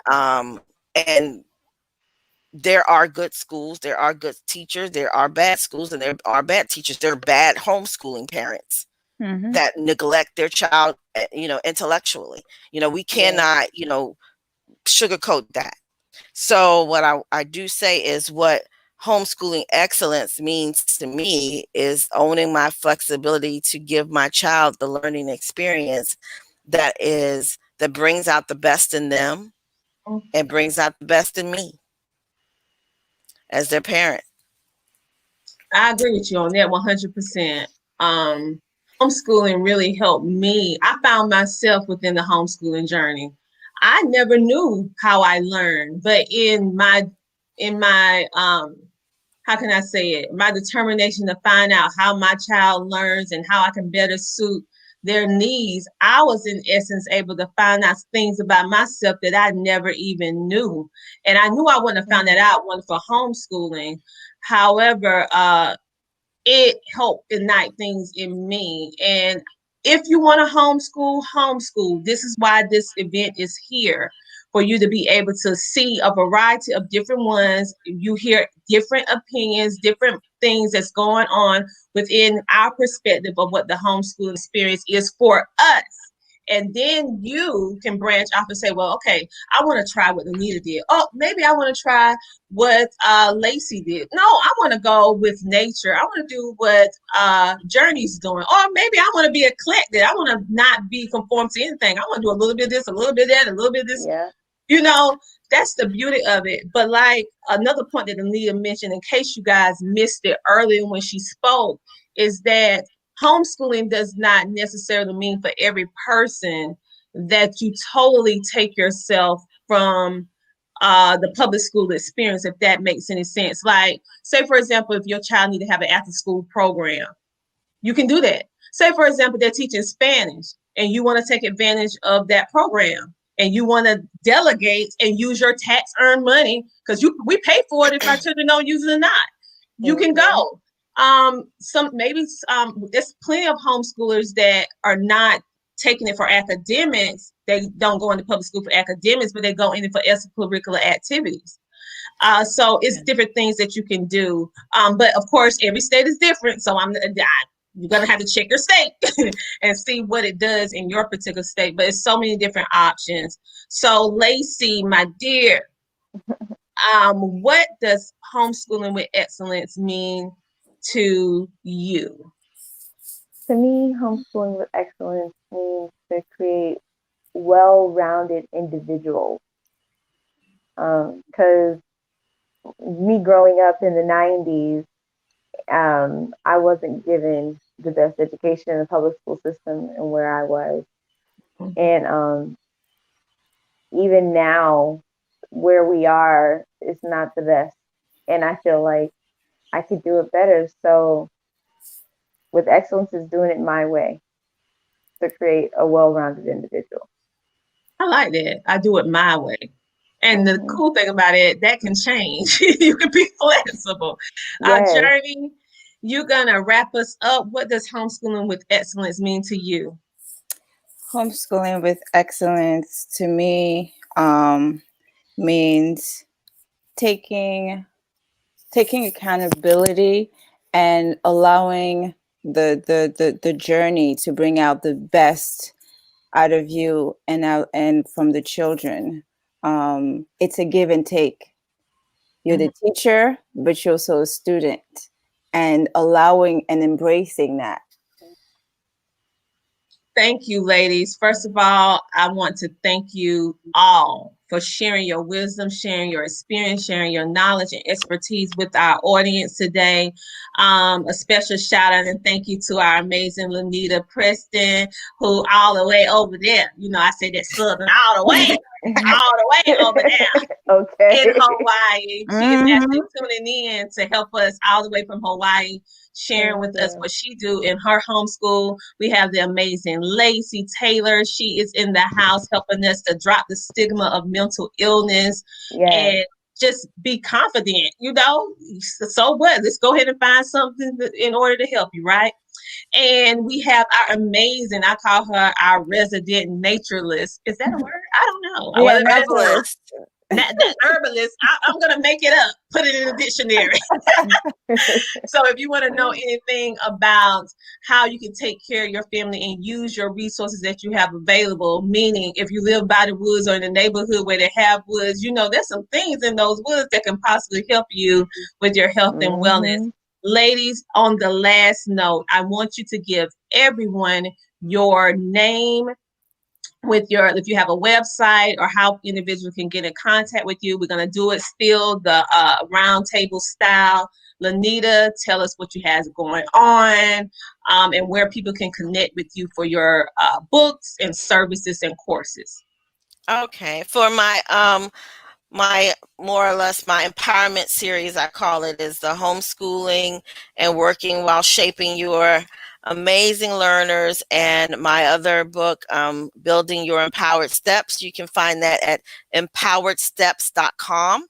there are good schools, there are good teachers, there are bad schools, and there are bad teachers. There are bad homeschooling parents that neglect their child, intellectually. We cannot, sugarcoat that. So what I do say is, what homeschooling excellence means to me is owning my flexibility to give my child the learning experience that brings out the best in them and brings out the best in me as their parent. I agree with you on that 100%. Homeschooling really helped me. I found myself within the homeschooling journey. I never knew how I learned, but in my how can I say it? My determination to find out how my child learns and how I can better suit their needs, I was in essence able to find out things about myself that I never even knew. And I knew I wouldn't have found that out one for homeschooling. However, it helped ignite things in me. And if you want to homeschool. This is why this event is here, for you to be able to see a variety of different ones. You hear different opinions, different things that's going on within our perspective of what the homeschool experience is for us. And then you can branch off and say, well, okay, I want to try what Lanita did. Oh, maybe I want to try what Lacey did. No, I want to go with nature. I want to do what Journey's doing. Or maybe I want to be eclectic. I want to not be conformed to anything. I want to do a little bit of this, a little bit of that, a little bit of this. Yeah. That's the beauty of it. But like another point that Lanita mentioned, in case you guys missed it earlier when she spoke, is that homeschooling does not necessarily mean for every person that you totally take yourself from the public school experience, if that makes any sense. Like, say, for example, if your child need to have an after-school program, you can do that. Say, for example, they're teaching Spanish and you want to take advantage of that program and you want to delegate and use your tax-earned money, because we pay for it if our children don't use it or not. You can go. There's plenty of homeschoolers that are not taking it for academics. They don't go into public school for academics, but they go in it for extracurricular activities. So it's different things that you can do. But of course, every state is different. So you're going to have to check your state and see what it does in your particular state. But it's so many different options. So Lacey, my dear, what does homeschooling with excellence mean to you? To me, homeschooling with excellence means to create well-rounded individuals. Because me growing up in the 90s, I wasn't given the best education in the public school system and where I was. And even now, where we are is not the best. And I feel like I could do it better. So with excellence is doing it my way to create a well-rounded individual. I like that. I do it my way. And the cool thing about it, that can change. You can be flexible. Yes. Journey, you're going to wrap us up. What does homeschooling with excellence mean to you? Homeschooling with excellence to me means taking accountability and allowing the journey to bring out the best out of you and from the children. It's a give and take. You're the teacher, but you're also a student, and allowing and embracing that. Thank you, ladies. First of all, I want to thank you all for sharing your wisdom, sharing your experience, sharing your knowledge and expertise with our audience today. A special shout out and thank you to our amazing Lanita Preston, who all the way over there, you know, I say that southern all the way over there. Okay. In Hawaii. She is actually tuning in to help us all the way from Hawaii, sharing with us what she do in her homeschool. We have the amazing Lacey Taylor. She is in the house helping us to drop the stigma of mental illness and just be confident, you know. So what? Let's go ahead and find something in order to help you, right? And we have our amazing, I call her our resident naturalist. Is that a word? I don't know. Yeah, naturalist. That herbalist, I'm going to make it up, put it in the dictionary. So if you want to know anything about how you can take care of your family and use your resources that you have available, meaning if you live by the woods or in a neighborhood where they have woods, you know, there's some things in those woods that can possibly help you with your health and wellness. Ladies, on the last note, I want you to give everyone your name, with your, if you have a website or how individuals can get in contact with you. We're going to do it still the roundtable style. Lanita, tell us what you have going on and where people can connect with you for your books and services and courses. Okay, for my my more or less my empowerment series, I call it, is the Homeschooling and Working While Shaping Your Amazing Learners, and my other book, Building Your Empowered Steps. You can find that at empoweredsteps.com.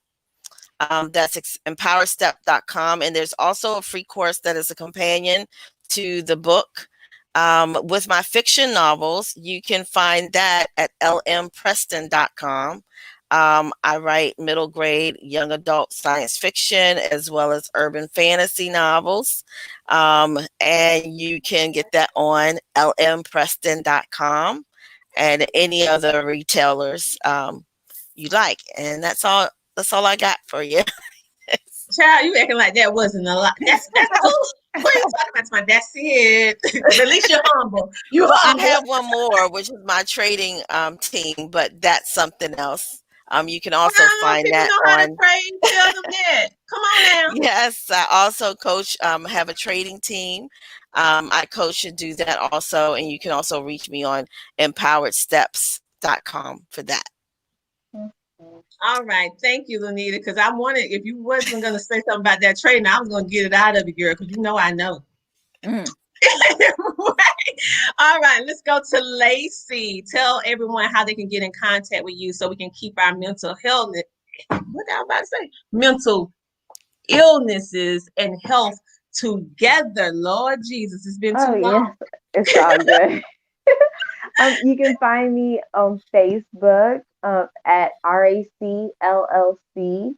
That's empoweredstep.com, and there's also a free course that is a companion to the book. With my fiction novels, you can find that at lmpreston.com. I write middle grade, young adult science fiction, as well as urban fantasy novels. And you can get that on lmpreston.com and any other retailers you like. And that's all I got for you. Child, you acting like that wasn't a lot. That's cool. What are you talking about? My, that's it. At least you're humble. I have one more, which is my trading team, but that's something else. You can also find that know on. How to trade. Tell them that. Come on now. Yes, I also coach. Have a trading team. I coach and do that also, and you can also reach me on empoweredsteps.com for that. All right, thank you, Lanita. Because I wanted, if you wasn't going to say something about that trading, I was going to get it out of you, girl. Because you know I know. Right. All right, let's go to Lacey. Tell everyone how they can get in contact with you so we can keep our mental health. What am I about to say? Mental illnesses and health together. Lord Jesus, it's been too long. Yes, it's all good. You can find me on Facebook at RACLLC.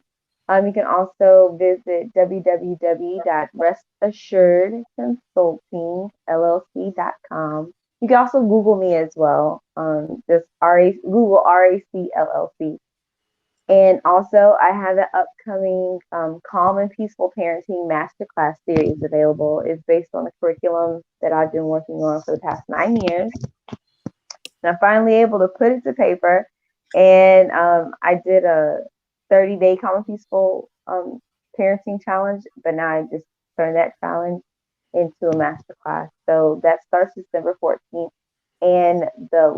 You can also visit www.restassuredconsultingllc.com. You can also Google me as well. Just Google RACLLC. And also, I have an upcoming Calm and Peaceful Parenting Masterclass series available. It's based on the curriculum that I've been working on for the past 9 years. And I'm finally able to put it to paper. And I did a 30-day Calm and Peaceful parenting challenge, but now I just turned that challenge into a masterclass. So that starts December 14th. And the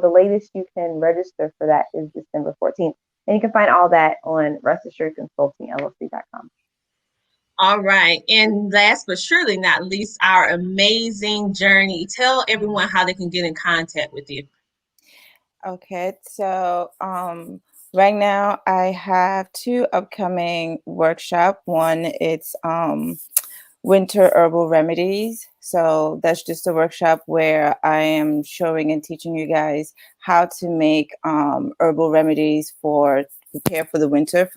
latest you can register for that is December 14th. And you can find all that on restassuredconsultingllc.com. All right. And last but surely not least, our amazing Journey. Tell everyone how they can get in contact with you. Okay. So right now I have 2 upcoming workshops. One, it's winter herbal remedies. So that's just a workshop where I am showing and teaching you guys how to make herbal remedies for prepare for the winter,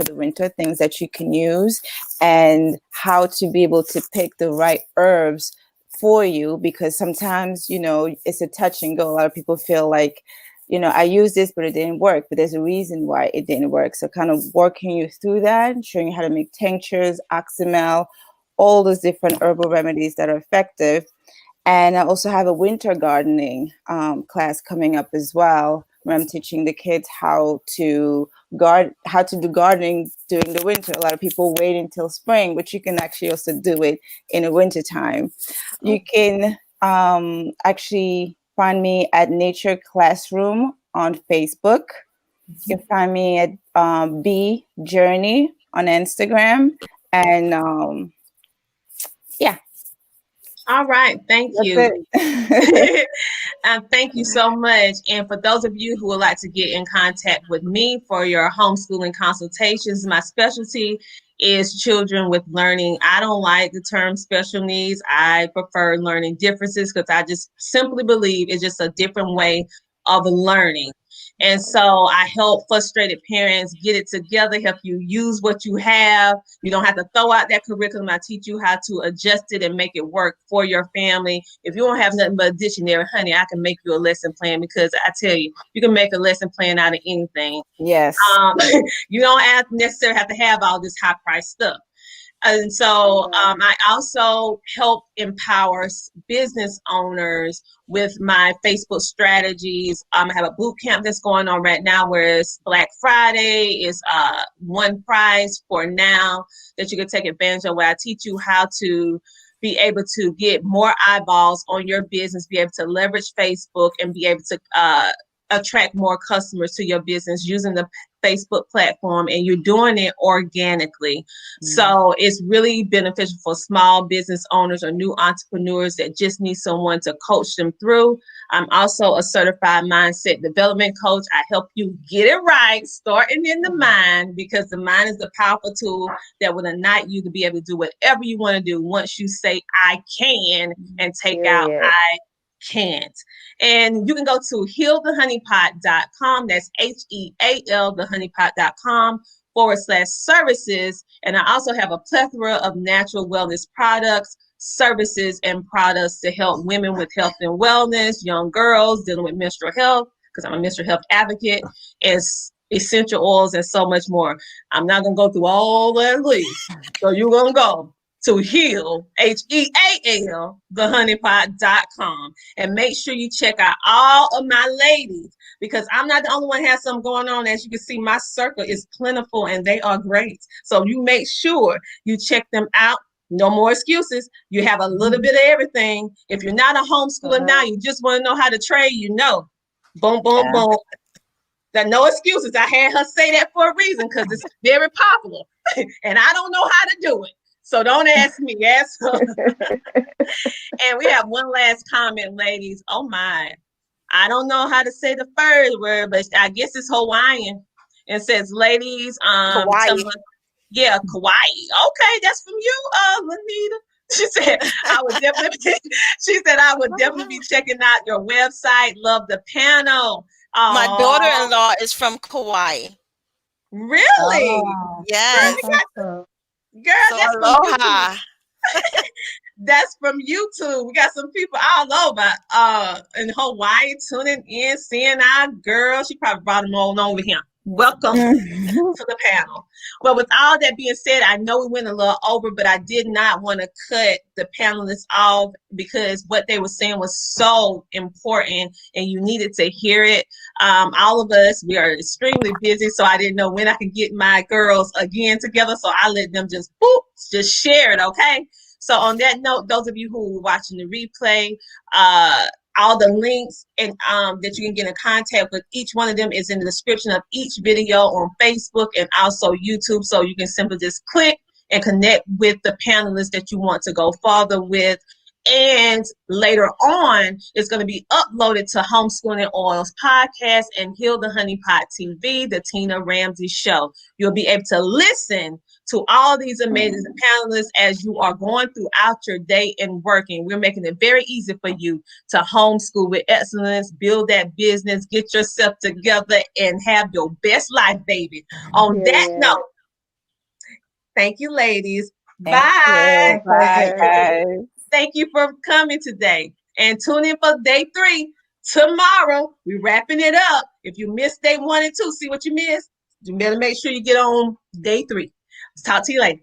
things that you can use, and how to be able to pick the right herbs for you, because sometimes, you know, it's a touch and go. A lot of people feel like I used this, but it didn't work. But there's a reason why it didn't work. So kind of working you through that, showing you how to make tinctures, oxymel, all those different herbal remedies that are effective. And I also have a winter gardening class coming up as well, where I'm teaching the kids how to do gardening during the winter. A lot of people wait until spring, but you can actually also do it in the winter time. You can actually find me at Nature Classroom on Facebook. You can find me at Journei on Instagram. And yeah. All right. Thank you. Thank you so much. And for those of you who would like to get in contact with me for your homeschooling consultations, my specialty is children with learning. I don't like the term special needs. I prefer learning differences because I just simply believe it's just a different way of learning. And so I help frustrated parents get it together, help you use what you have. You don't have to throw out that curriculum. I teach you how to adjust it and make it work for your family. If you don't have nothing but a dictionary, honey, I can make you a lesson plan, because I tell you, you can make a lesson plan out of anything. Yes. You don't necessarily have to have all this high price stuff. And so I also help empower business owners with my Facebook strategies. I have a boot camp that's going on right now where it's Black Friday. It's one prize for now that you can take advantage of, where I teach you how to be able to get more eyeballs on your business, be able to leverage Facebook, and be able to attract more customers to your business using the Facebook platform, and you're doing it organically. So it's really beneficial for small business owners or new entrepreneurs that just need someone to coach them through. I'm also a certified mindset development coach. I help you get it right, starting in the mind, because the mind is the powerful tool that will ignite you to be able to do whatever you want to do once you say I can and take out I can't. And you can go to healthehoneypot.com. That's HEAL, thehoneypot.com/services. And I also have a plethora of natural wellness products, services, and products to help women with health and wellness, young girls dealing with menstrual health, because I'm a menstrual health advocate, and essential oils, and so much more. I'm not going to go through all that list. So you're going to go to heal, HEAL, thehoneypot.com. And make sure you check out all of my ladies, because I'm not the only one who has something going on. As you can see, my circle is plentiful and they are great. So you make sure you check them out. No more excuses. You have a little bit of everything. If you're not a homeschooler now, you just want to know how to trade, boom, boom, boom. There are no excuses. I had her say that for a reason, because it's very popular and I don't know how to do it. So don't ask me, ask her. And we have one last comment, ladies. Oh my, I don't know how to say the first word, but I guess it's Hawaiian. It says, ladies, Hawaii. Yeah, Kauai. Okay, that's from you, Lanita. She said, I would definitely be checking out your website. Love the panel. My daughter-in-law is from Kauai. Really? Yes. Girl, So that's aloha. That's from YouTube. We got some people all over in Hawaii tuning in, seeing our girl. She probably brought them all over here. Welcome to the panel. Well, with all that being said, I know we went a little over, but I did not want to cut the panelists off, because what they were saying was so important and you needed to hear it. All of us, we are extremely busy, so I didn't know when I could get my girls again together, so I let them just share it, okay? So on that note, those of you who are watching the replay, all the links and that you can get in contact with each one of them is in the description of each video on Facebook and also YouTube. So you can simply just click and connect with the panelists that you want to go further with. And later on, it's going to be uploaded to Homeschooling Oils podcast and Heal the Honey Pot TV, the Tina Ramsey Show. You'll be able to listen to all these amazing panelists as you are going throughout your day and working. We're making it very easy for you to homeschool with excellence, build that business, get yourself together, and have your best life, baby. On that note, thank you, ladies. Bye. Bye, guys. Thank you for coming today. And tune in for day 3 tomorrow. We're wrapping it up. If you missed day 1 and 2, see what you missed. You better make sure you get on day 3. Let's talk to you later.